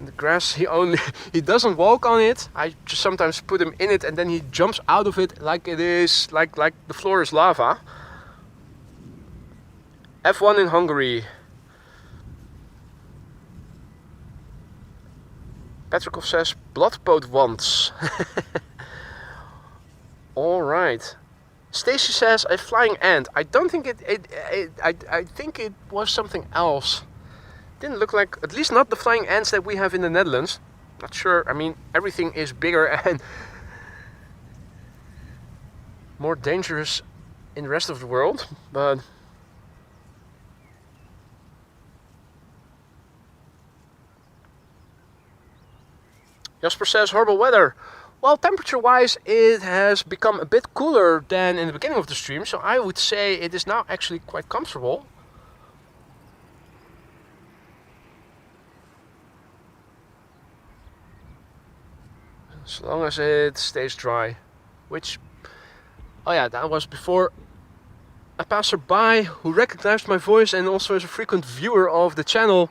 [SPEAKER 1] The grass, he doesn't walk on it. I just sometimes put him in it and then he jumps out of it like it is, like the floor is lava. F1 in Hungary. Petrikov says blood boat once. All right. Stacy says a flying ant. I don't think I think it was something else. Didn't look like, at least not the flying ants that we have in the Netherlands. Not sure. I mean, everything is bigger and more dangerous in the rest of the world, but Jasper says horrible weather. Well, temperature-wise, it has become a bit cooler than in the beginning of the stream, so I would say it is now actually quite comfortable. As long as it stays dry. Which, oh yeah, that was before a passerby who recognized my voice and also is a frequent viewer of the channel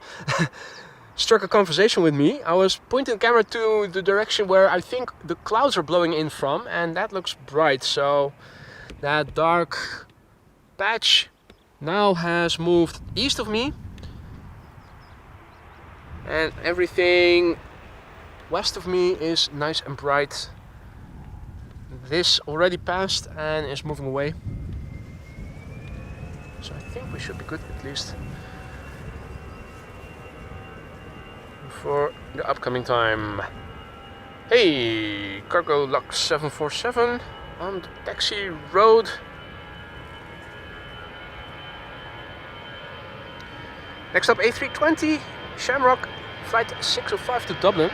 [SPEAKER 1] struck a conversation with me. I was pointing the camera to the direction where I think the clouds are blowing in from, and that looks bright. So that dark patch now has moved east of me, and everything west of me is nice and bright. This already passed and is moving away, so I think we should be good at least for the upcoming time. Hey, Cargo Lux 747 on the taxi road. Next up, A320 Shamrock flight 605 to Dublin.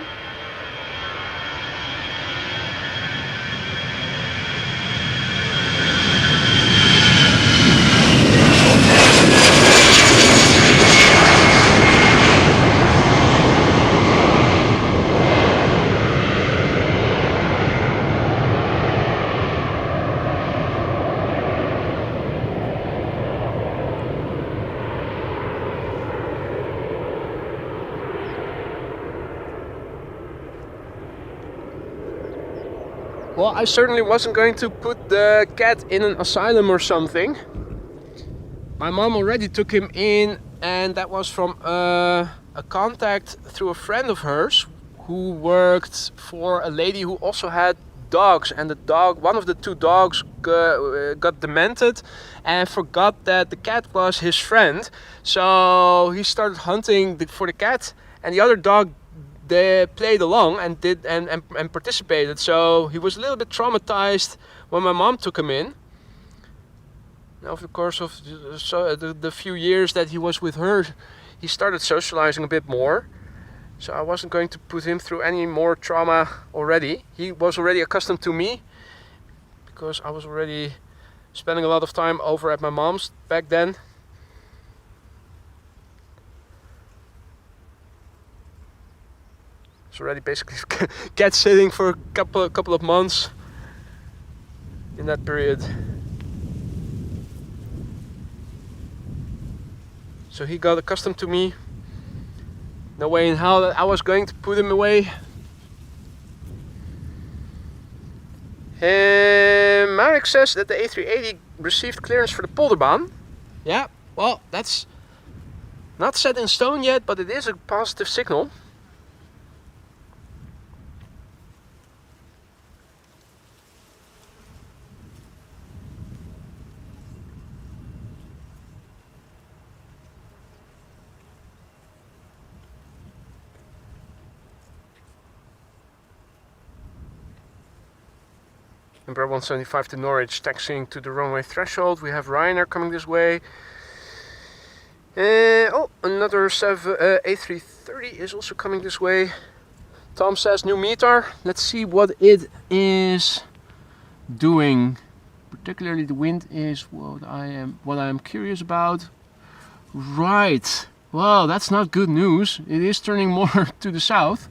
[SPEAKER 1] Well, I certainly wasn't going to put the cat in an asylum or something. My mom already took him in, and that was from a contact through a friend of hers who worked for a lady who also had dogs, and the dog, one of the two dogs got demented and forgot that the cat was his friend. So he started hunting for the cat, and the other dog, they played along and did and participated. So he was a little bit traumatized when my mom took him in. Over the course of the few years that he was with her, he started socializing a bit more. So I wasn't going to put him through any more trauma already. He was already accustomed to me because I was already spending a lot of time over at my mom's back then. It's already basically cat sitting for a couple of months in that period. So he got accustomed to me. No way in hell that I was going to put him away. Marek says that the A380 received clearance for the Polderbaan. Yeah, well, that's not set in stone yet, but it is a positive signal. Embraer 175 to Norwich, taxiing to the runway threshold. We have Ryanair coming this way. Oh, another A330 is also coming this way. Tom says new meter. Let's see what it is doing. Particularly the wind is what I am curious about. Right. Well, that's not good news. It is turning more to the south.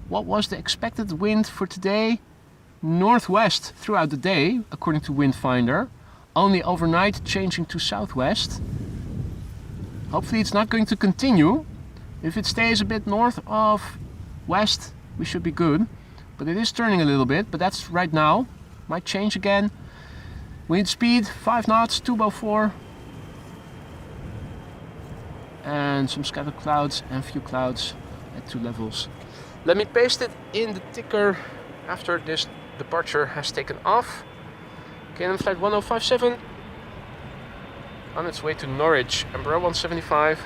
[SPEAKER 1] What was the expected wind for today? Northwest throughout the day, according to Windfinder. Only overnight changing to southwest. Hopefully it's not going to continue. If it stays a bit north of west, we should be good. But it is turning a little bit, but that's right now. Might change again. Wind speed 5 knots, 204. And some scattered clouds and few clouds at 2 levels. Let me paste it in the ticker after this departure has taken off. KLM flight 1057 on its way to Norwich, Embraer 175.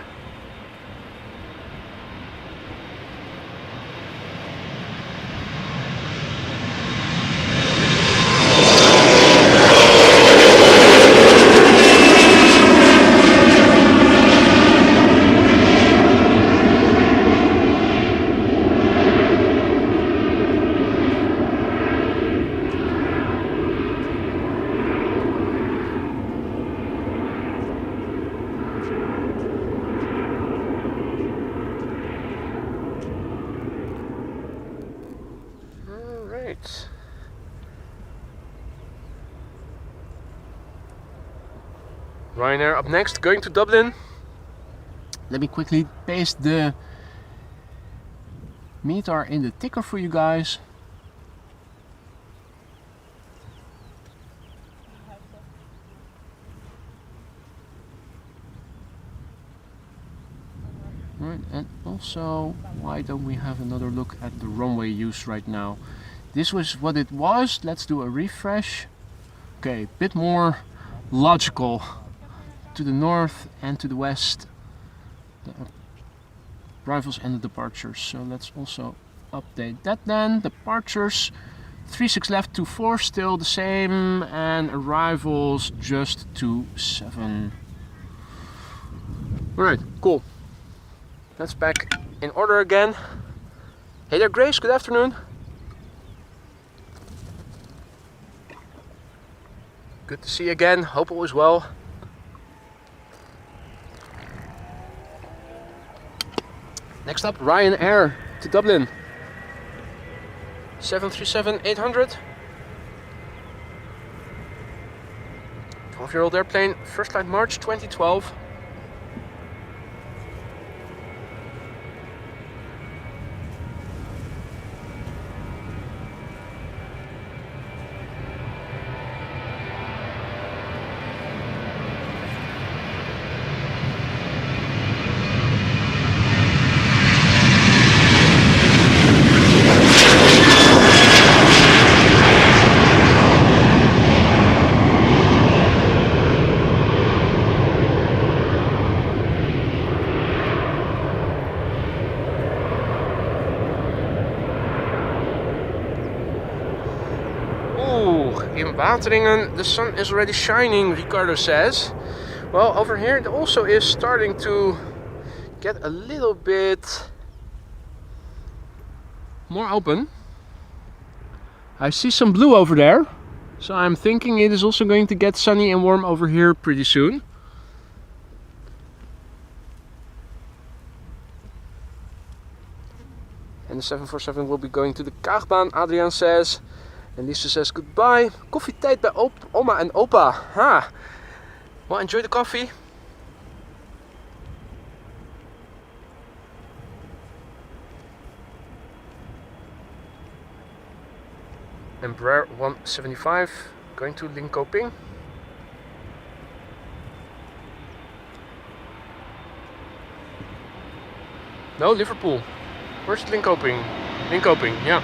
[SPEAKER 1] Ryanair up next, going to Dublin. Let me quickly paste the meter in the ticker for you guys. Right, and also, why don't we have another look at the runway use right now? This was what it was. Let's do a refresh. Okay, a bit more logical to the north and to the west, the arrivals and the departures. So let's also update that then. Departures 36 left, 24 still the same, and arrivals just 27. Alright, cool. That's back in order again. Hey there, Grace, good afternoon. Good to see you again, hope all is well. Next up, Ryanair to Dublin. 737-800. 12-year-old airplane, first flight March 2012. In Wateringen, the sun is already shining, Ricardo says. Well, over here it also is starting to get a little bit more open. I see some blue over there, so I'm thinking it is also going to get sunny and warm over here pretty soon. And the 747 will be going to the Kaagbaan, Adriaan says. And Lisa says goodbye. Koffietijd bij oma en opa. Ha. Well, enjoy the coffee. Embraer 175 going to Linköping. No, Liverpool. Where's Linköping? Linköping, yeah.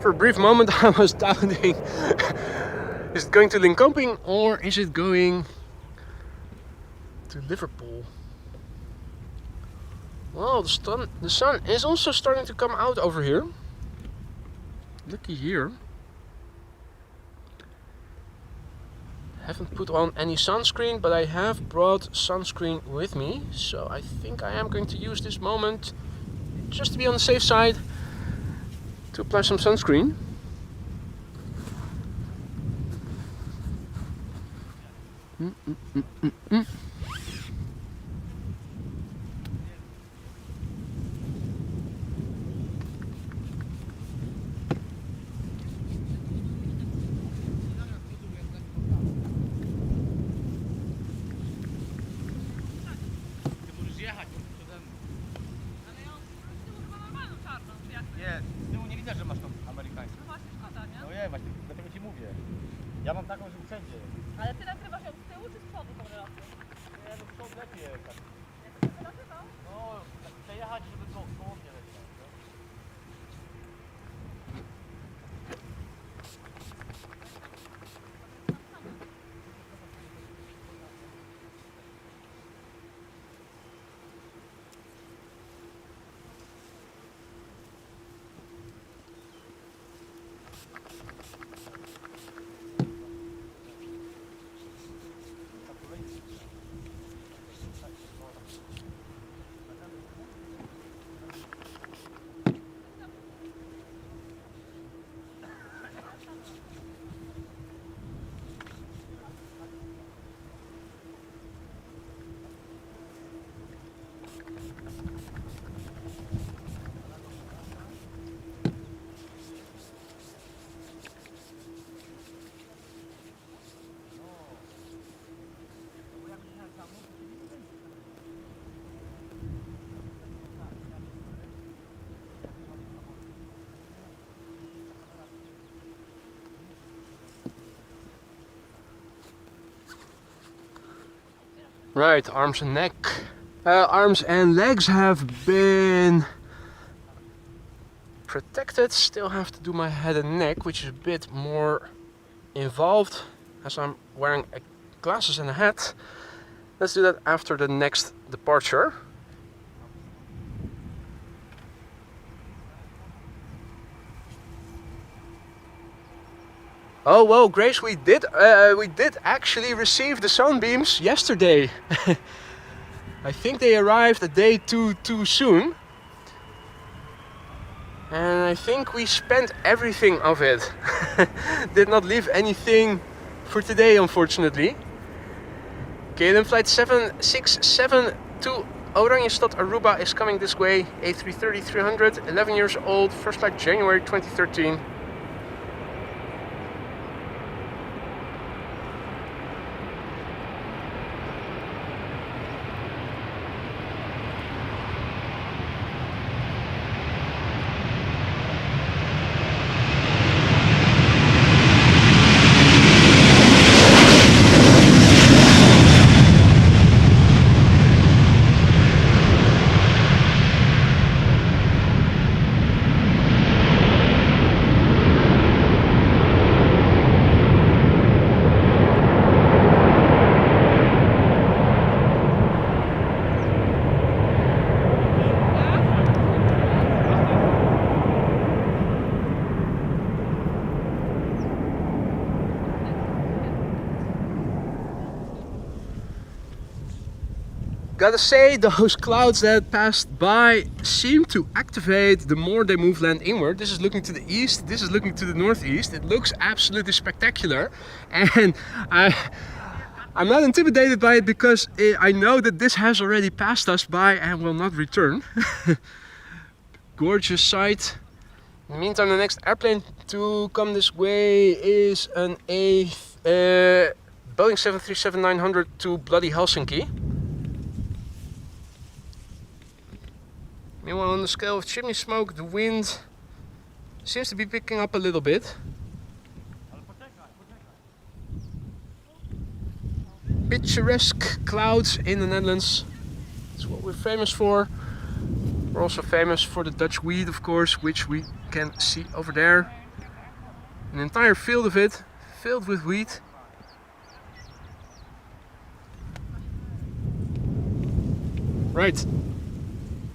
[SPEAKER 1] For a brief moment I was doubting, is it going to Linköping or is it going to Liverpool? Well, the sun is also starting to come out over here. Looky here. haven't put on any sunscreen, but I have brought sunscreen with me, so I think I am going to use this moment just to be on the safe side to apply some sunscreen.
[SPEAKER 3] Nie, z tyłu nie widzę, że masz tą amerykańską.
[SPEAKER 4] No właśnie, szkoda, nie?
[SPEAKER 3] No nie, właśnie, dlatego ci mówię. Ja mam taką, że wszędzie.
[SPEAKER 4] Ale ty nagrywasz ją z tyłu czy z przodu tą relację?
[SPEAKER 3] Nie, no to lepiej tak.
[SPEAKER 4] Jak to się nazywa?
[SPEAKER 3] No, tak przejechać, żeby koło mnie leciał. No.
[SPEAKER 1] Right, arms and neck. Arms and legs have been protected. Still have to do my head and neck, which is a bit more involved as I'm wearing glasses and a hat. Let's do that after the next departure. Oh well, Grace, we did actually receive the sunbeams yesterday. I think they arrived a day too soon, and I think we spent everything of it. Did not leave anything for today, unfortunately. KLM flight 767 to Oranjestad, Aruba is coming this way. A330-300, 11 years old, first flight January 2013. Gotta say, those clouds that passed by seem to activate the more they move land inward. This is looking to the east, this is looking to the northeast. It looks absolutely spectacular, and I'm not intimidated by it because I know that this has already passed us by and will not return. Gorgeous sight. In the meantime, the next airplane to come this way is an Boeing 737-900 to bloody Helsinki. Meanwhile, on the scale of chimney smoke, the wind seems to be picking up a little bit. Picturesque clouds in the Netherlands. That's what we're famous for. We're also famous for the Dutch wheat, of course, which we can see over there. An entire field of it, filled with wheat. Right.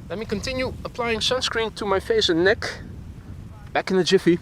[SPEAKER 1] Let me continue applying sunscreen to my face and neck. Back in a jiffy.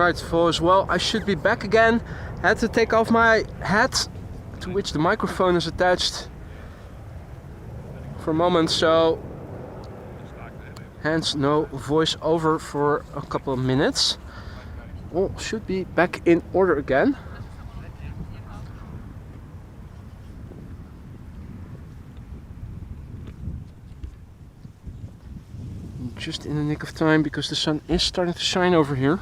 [SPEAKER 1] Right, folks, well, I should be back again. Had to take off my hat, to which the microphone is attached, for a moment, so hence no voice over for a couple of minutes. All should be back in order again. Just in the nick of time because the sun is starting to shine over here.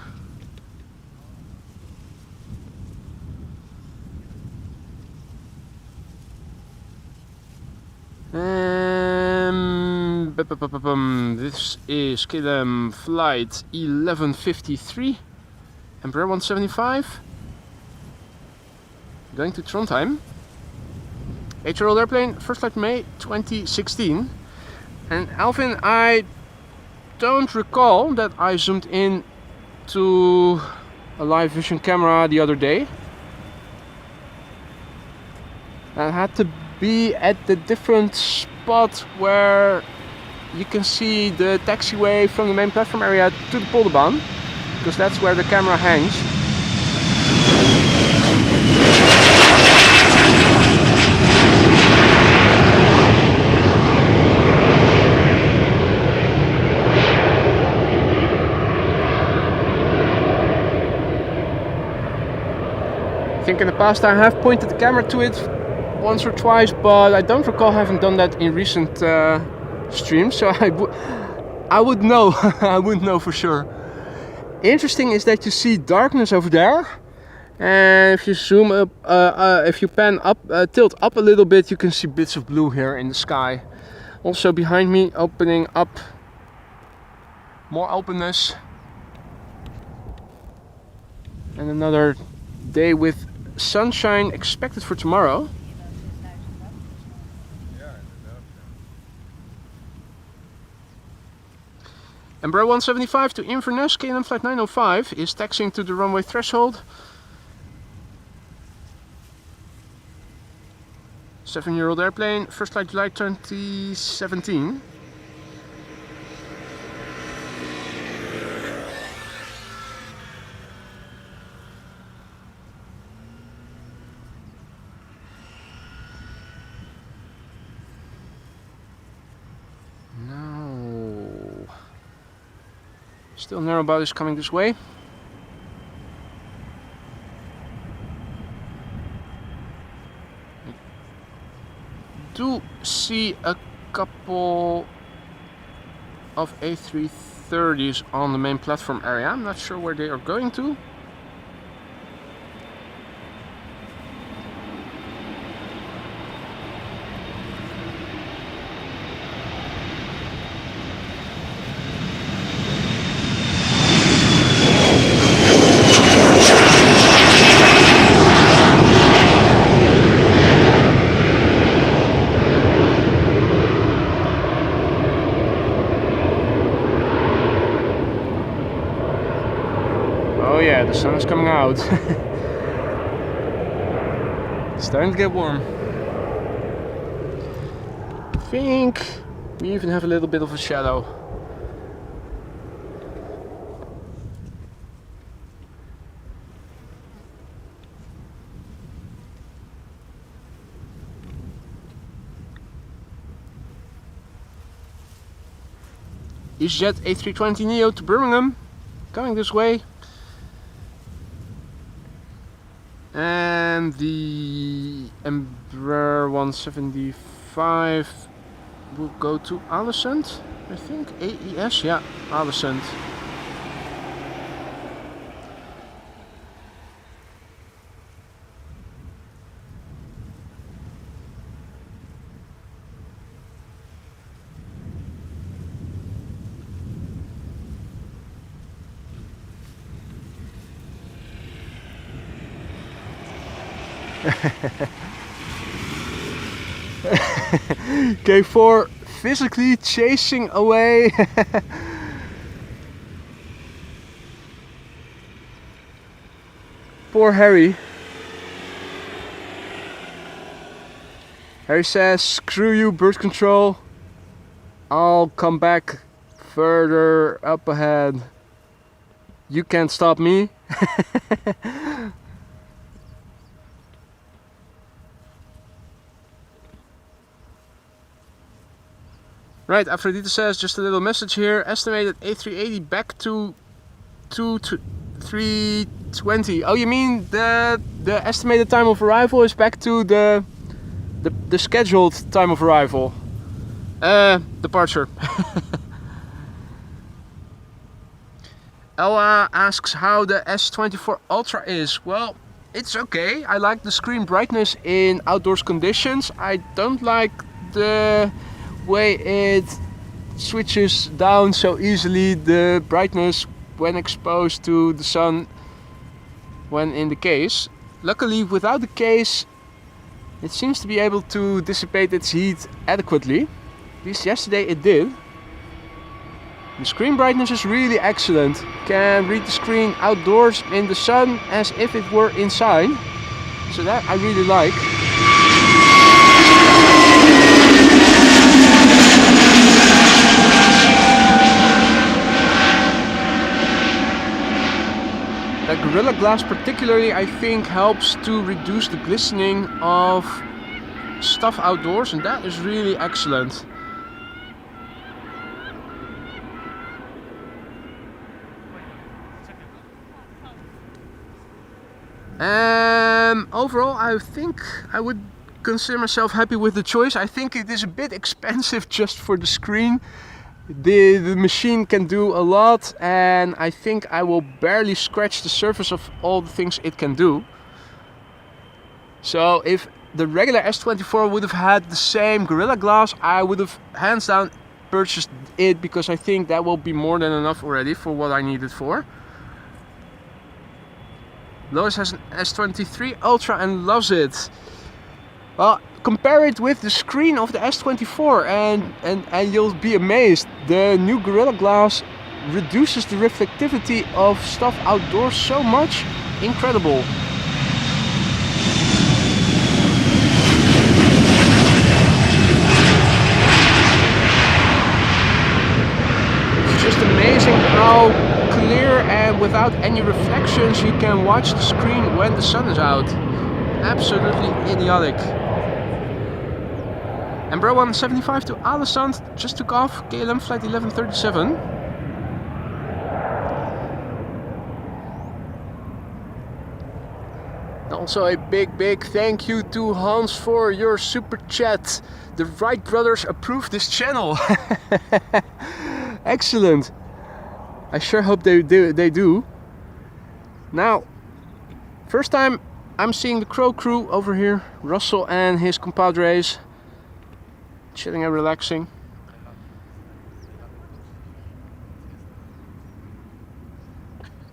[SPEAKER 1] This is KLM flight 1153, Embraer 175, going to Trondheim. 8-year-old airplane, first flight May 2016. And Alvin, I don't recall that I zoomed in to a live vision camera the other day. That had to be at the different spot where you can see the taxiway from the main platform area to the Polderbaan, because that's where the camera hangs. I think in the past I have pointed the camera to it once or twice, but I don't recall having done that in recent streams, so I would know. I wouldn't know for sure. Interesting is that you see darkness over there, and if you zoom up, if you pan up, tilt up a little bit, you can see bits of blue here in the sky. Also behind me, opening up more openness, and another day with sunshine expected for tomorrow. Embraer 175 to Inverness, KLM flight 905 is taxiing to the runway threshold. 7-year-old airplane, first flight July 2017. Still narrow body is coming this way. I do see a couple of A330s on the main platform area. I'm not sure where they are going to. Oh yeah, the sun is coming out. It's starting to get warm. I think we even have a little bit of a shadow. EasyJet A320neo to Birmingham, coming this way. And the Embraer 175 will go to Alicent, I think. AES, yeah, Alicent. K4 physically chasing away. Poor Harry. Harry says, screw you, bird control. I'll come back further up ahead. You can't stop me. Right, Aphrodite says, just a little message here. Estimated A380 back to 320. Oh, you mean the estimated time of arrival is back to the scheduled time of arrival? Departure. Ella asks how the S24 Ultra is. Well, it's okay. I like the screen brightness in outdoors conditions. I don't like the way it switches down so easily, the brightness when exposed to the sun when in the case. Luckily, without the case, it seems to be able to dissipate its heat adequately. At least yesterday it did. The screen brightness is really excellent. Can read the screen outdoors in the sun as if it were inside. So that I really like. That Gorilla Glass particularly, I think, helps to reduce the glistening of stuff outdoors, and that is really excellent. Overall, I think I would consider myself happy with the choice. I think it is a bit expensive just for the screen. The machine can do a lot, and I think I will barely scratch the surface of all the things it can do. So if the regular S24 would have had the same Gorilla Glass, I would have hands down purchased it, because I think that will be more than enough already for what I need it for. Lois has an S23 Ultra and loves it. Well, compare it with the screen of the S24 and you'll be amazed. The new Gorilla Glass reduces the reflectivity of stuff outdoors so much. Incredible. It's just amazing how clear and without any reflections you can watch the screen when the sun is out. Absolutely idiotic. And Bro 175 to Alessand just took off, KLM flight 1137. Also a big thank you to Hans for your super chat. The Wright brothers approved this channel. Excellent. I sure hope they do. Now, first time I'm seeing the Crow crew over here. Russell and his compadres. Chilling and relaxing.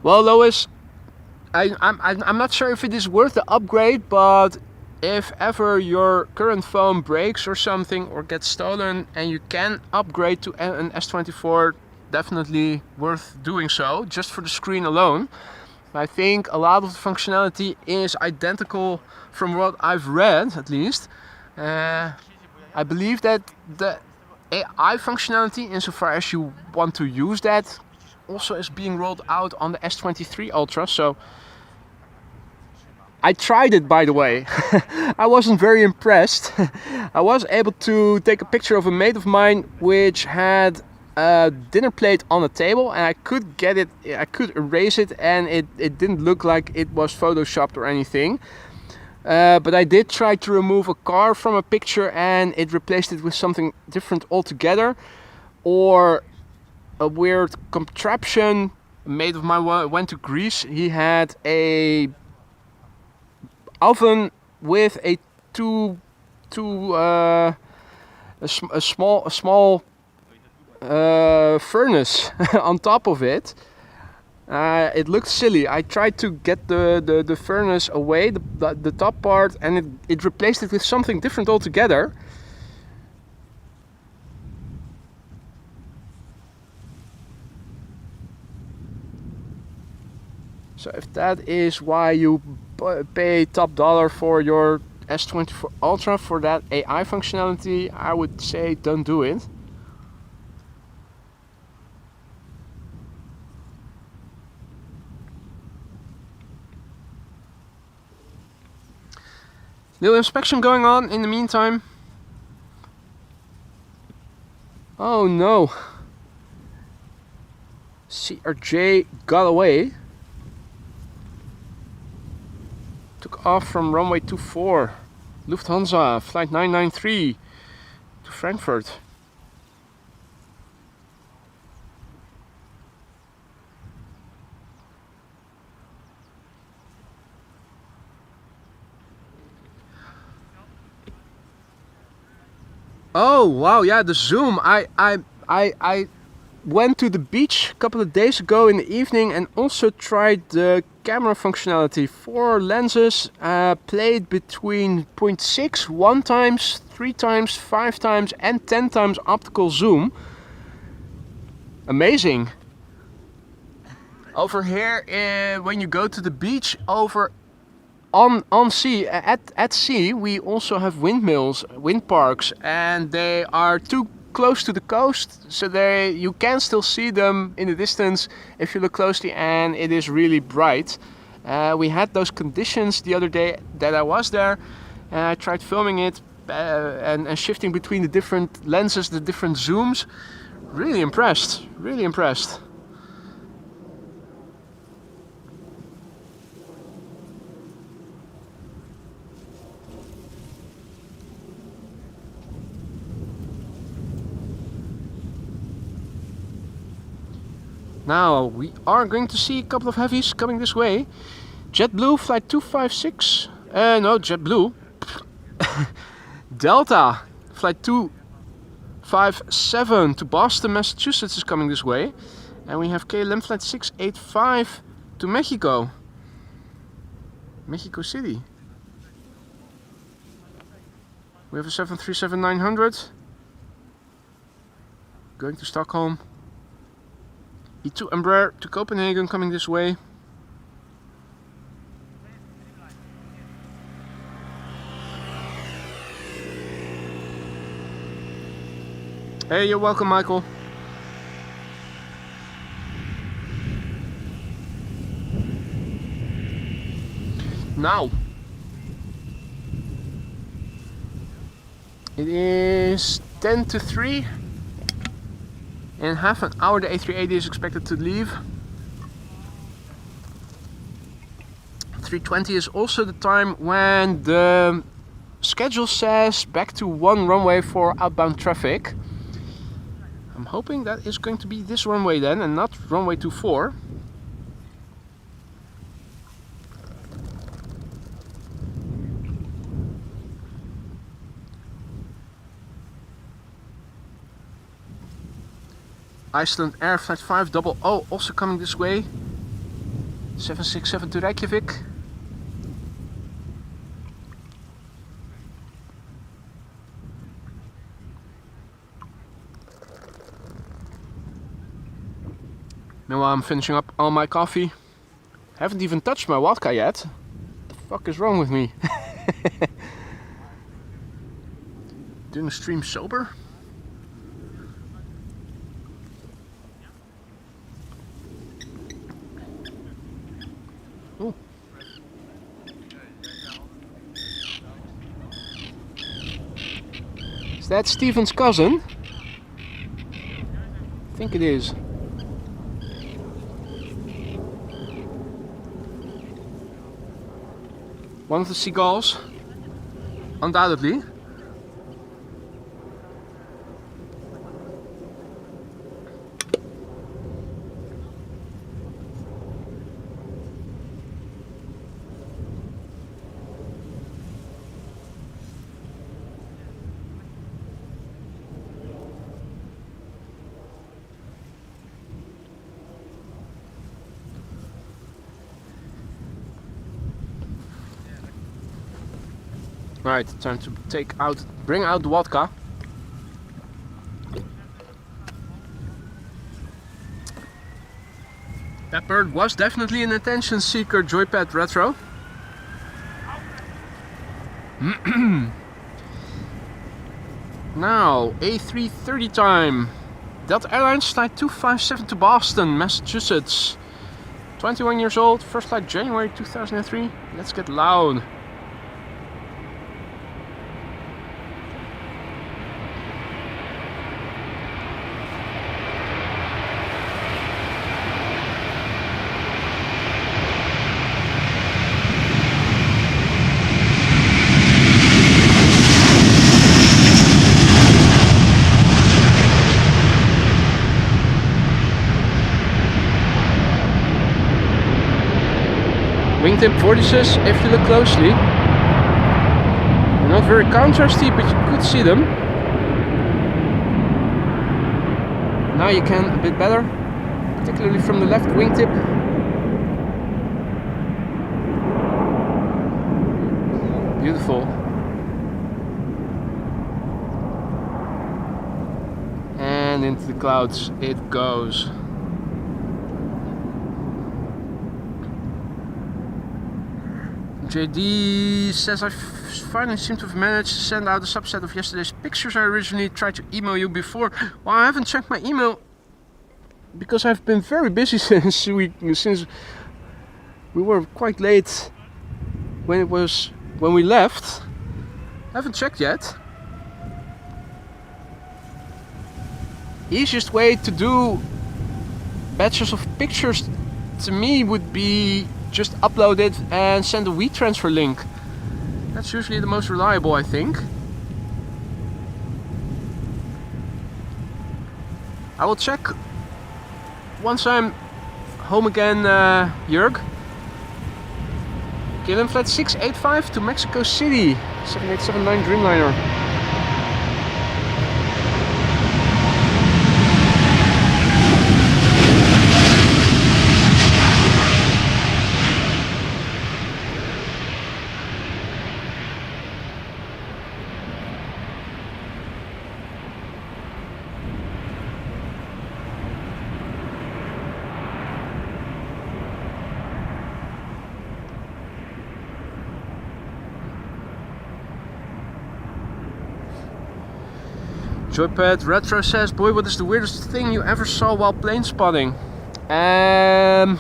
[SPEAKER 1] Well, Lois, I'm not sure if it is worth the upgrade, but if ever your current phone breaks or something or gets stolen and you can upgrade to an S24, definitely worth doing so, just for the screen alone. I think a lot of the functionality is identical from what I've read, at least. I believe that the AI functionality, insofar as you want to use that, also is being rolled out on the S23 Ultra. So I tried it, by the way. I wasn't very impressed. I was able to take a picture of a mate of mine which had a dinner plate on a table, and I could get it, I could erase it, and it didn't look like it was photoshopped or anything. But I did try to remove a car from a picture and it replaced it with something different altogether. Or a weird contraption. A mate of mine went to Greece. He had a oven with a small furnace on top of it. It looked silly. I tried to get the furnace away, the top part, and it replaced it with something different altogether. So if that is why you pay top dollar for your S24 Ultra for that AI functionality, I would say don't do it. Little inspection going on in the meantime. Oh no. CRJ got away. Took off from runway 24. Lufthansa, flight 993 to Frankfurt. Oh wow, yeah, the zoom. I went to the beach a couple of days ago in the evening and also tried the camera functionality. 4 lenses, played between 0.6, 1 times, 3 times, 5 times and 10 times optical zoom. Amazing. Over here, when you go to the beach, over on sea, at sea, we also have windmills, wind parks, and they are too close to the coast, so you can still see them in the distance if you look closely, and it is really bright. We had those conditions the other day that I was there, and I tried filming it and shifting between the different lenses, the different zooms. Really impressed, really impressed. Now we are going to see a couple of heavies coming this way. JetBlue flight 256, no, JetBlue. Delta flight 257 to Boston, Massachusetts is coming this way. And we have KLM flight 685 to Mexico. Mexico City. We have a 737-900 going to Stockholm. E2 Embraer to Copenhagen coming this way. Hey, you're welcome, Michael. Now, it is 10 to 3. In half an hour the A380 is expected to leave. 3:20 is also the time when the schedule says back to 1 runway for outbound traffic. I'm hoping that is going to be this runway then and not runway 24. Icelandair flight 500 also coming this way. 767 to Reykjavik. Meanwhile, I'm finishing up all my coffee. Haven't even touched my vodka yet. What the fuck is wrong with me? Doing a stream sober? Is that Steven's cousin? I think it is. One of the seagulls, undoubtedly. Right, time to bring out the vodka. That bird was definitely an attention seeker, Joypad Retro. Now, A330 time. Delta Airlines flight 257 to Boston, Massachusetts. 21 years old, first flight January 2003. Let's get loud. Wingtip vortices, if you look closely. They're not very contrasty, but you could see them. Now you can a bit better, particularly from the left wingtip. Beautiful. And into the clouds it goes. JD says, I finally seem to have managed to send out a subset of yesterday's pictures. I originally tried to email you before. Well, I haven't checked my email because I've been very busy since we were quite late when we left. I haven't checked yet. Easiest way to do batches of pictures to me would be just upload it and send a WeTransfer link. That's usually the most reliable, I think. I will check once I'm home again, Jörg. KLM flight 685 to Mexico City, 7879 Dreamliner. Joypad Retro says, boy, what is the weirdest thing you ever saw while plane spotting? That's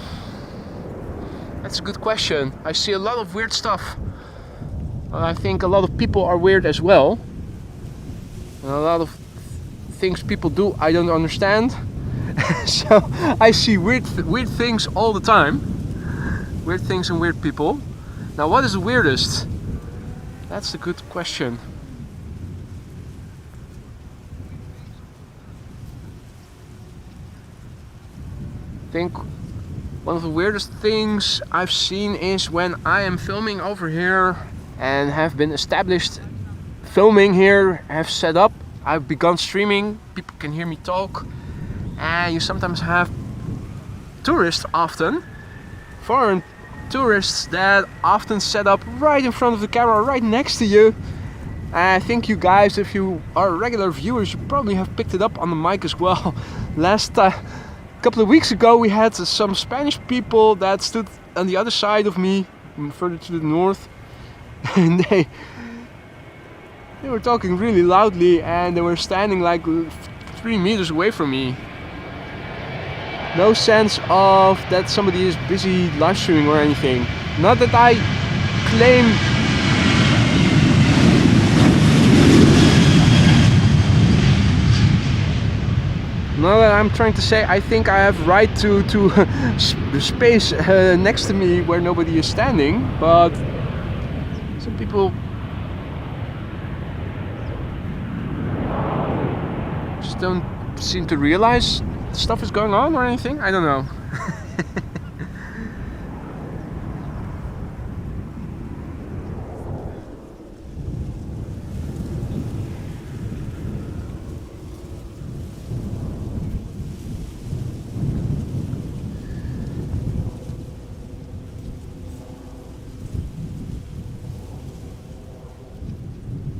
[SPEAKER 1] a good question. I see a lot of weird stuff. I think a lot of people are weird as well. And a lot of things people do I don't understand. So I see weird things all the time. Weird things and weird people. Now, what is the weirdest? That's a good question. I think one of the weirdest things I've seen is when I am filming over here and have been established filming here, have set up, I've begun streaming, people can hear me talk, and you sometimes have tourists, often foreign tourists, that often set up right in front of the camera, right next to you. And I think you guys, if you are regular viewers, you probably have picked it up on the mic as well. A couple of weeks ago we had some Spanish people that stood on the other side of me, further to the north, and they were talking really loudly and they were standing like 3 meters away from me. No sense of that somebody is busy live streaming or anything. Not that I claim Not that I'm trying to say I think I have right to space next to me where nobody is standing, but some people just don't seem to realize stuff is going on or anything. I don't know.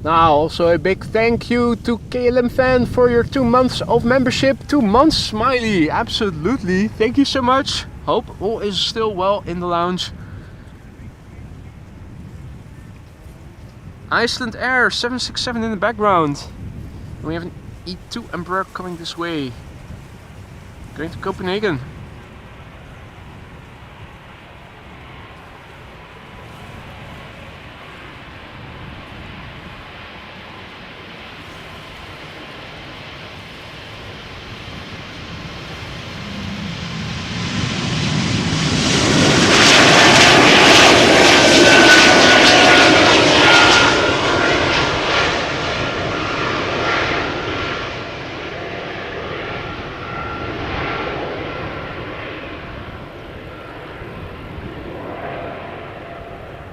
[SPEAKER 1] Now, also a big thank you to KLM Fan for your 2 months of membership. 2 months, smiley, absolutely. Thank you so much. Hope all is still well in the lounge. Icelandair 767 in the background. And we have an E2 Embraer coming this way. Going to Copenhagen.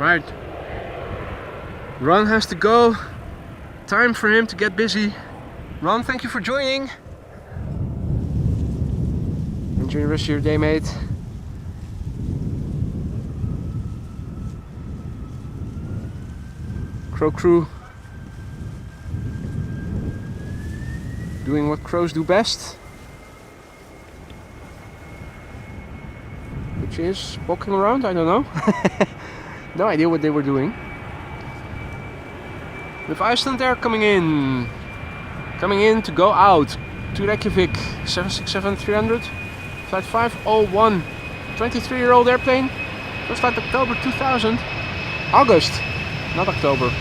[SPEAKER 1] Right. Ron has to go. Time for him to get busy. Ron, thank you for joining. Enjoy the rest of your day, mate. Crow crew doing what crows do best, which is walking around. I don't know. No idea what they were doing. With Icelandair coming in to go out to Reykjavik, 767-300, flight 501, 23-year-old airplane, first flight October 2000, August, not October.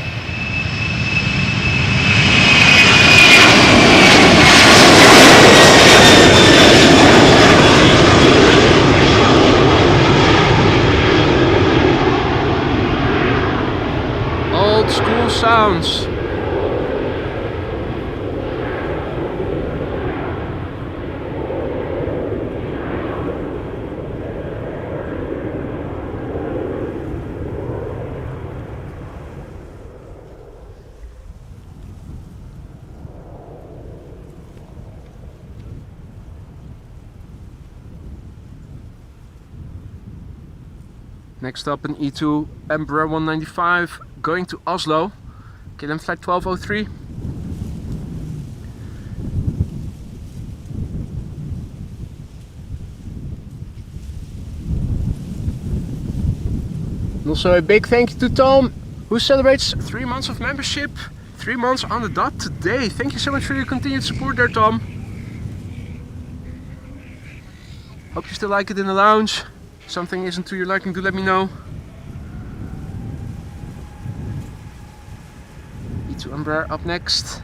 [SPEAKER 1] Old school sounds. Next up an E2 Embraer 195 going to Oslo, KLM flight 1203. And also a big thank you to Tom, who celebrates 3 months of membership, 3 months on the dot today. Thank you so much for your continued support there, Tom. Hope you still like it in the lounge. If something isn't to your liking, do let me know. E2 Embraer up next.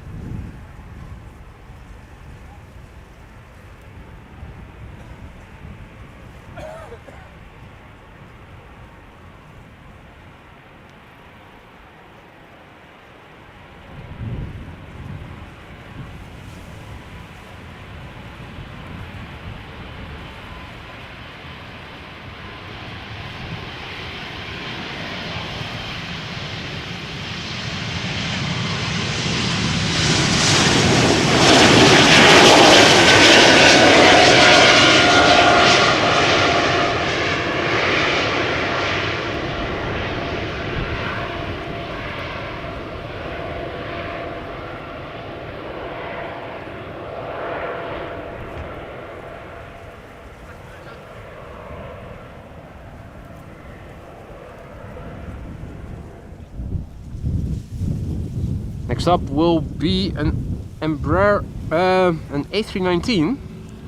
[SPEAKER 1] Next up will be an Embraer, an A319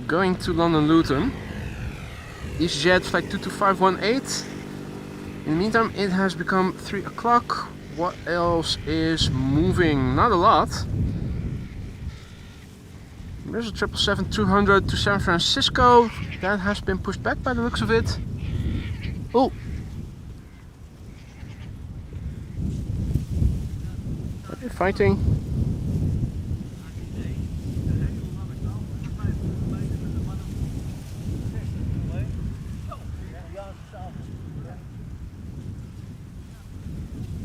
[SPEAKER 1] going to London Luton. EasyJet flight 22518. In the meantime, it has become 3 o'clock. What else is moving? Not a lot. There's a 777-200 to San Francisco. That has been pushed back by the looks of it. Oh! They're fighting.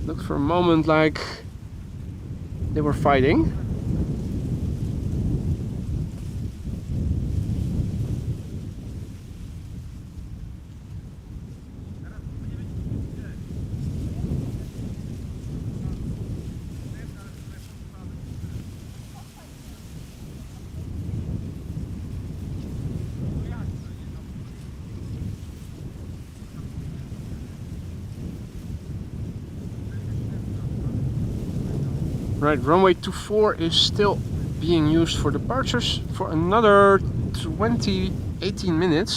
[SPEAKER 1] Looked for a moment like they were fighting. Right, runway 24 is still being used for departures for another 18 minutes.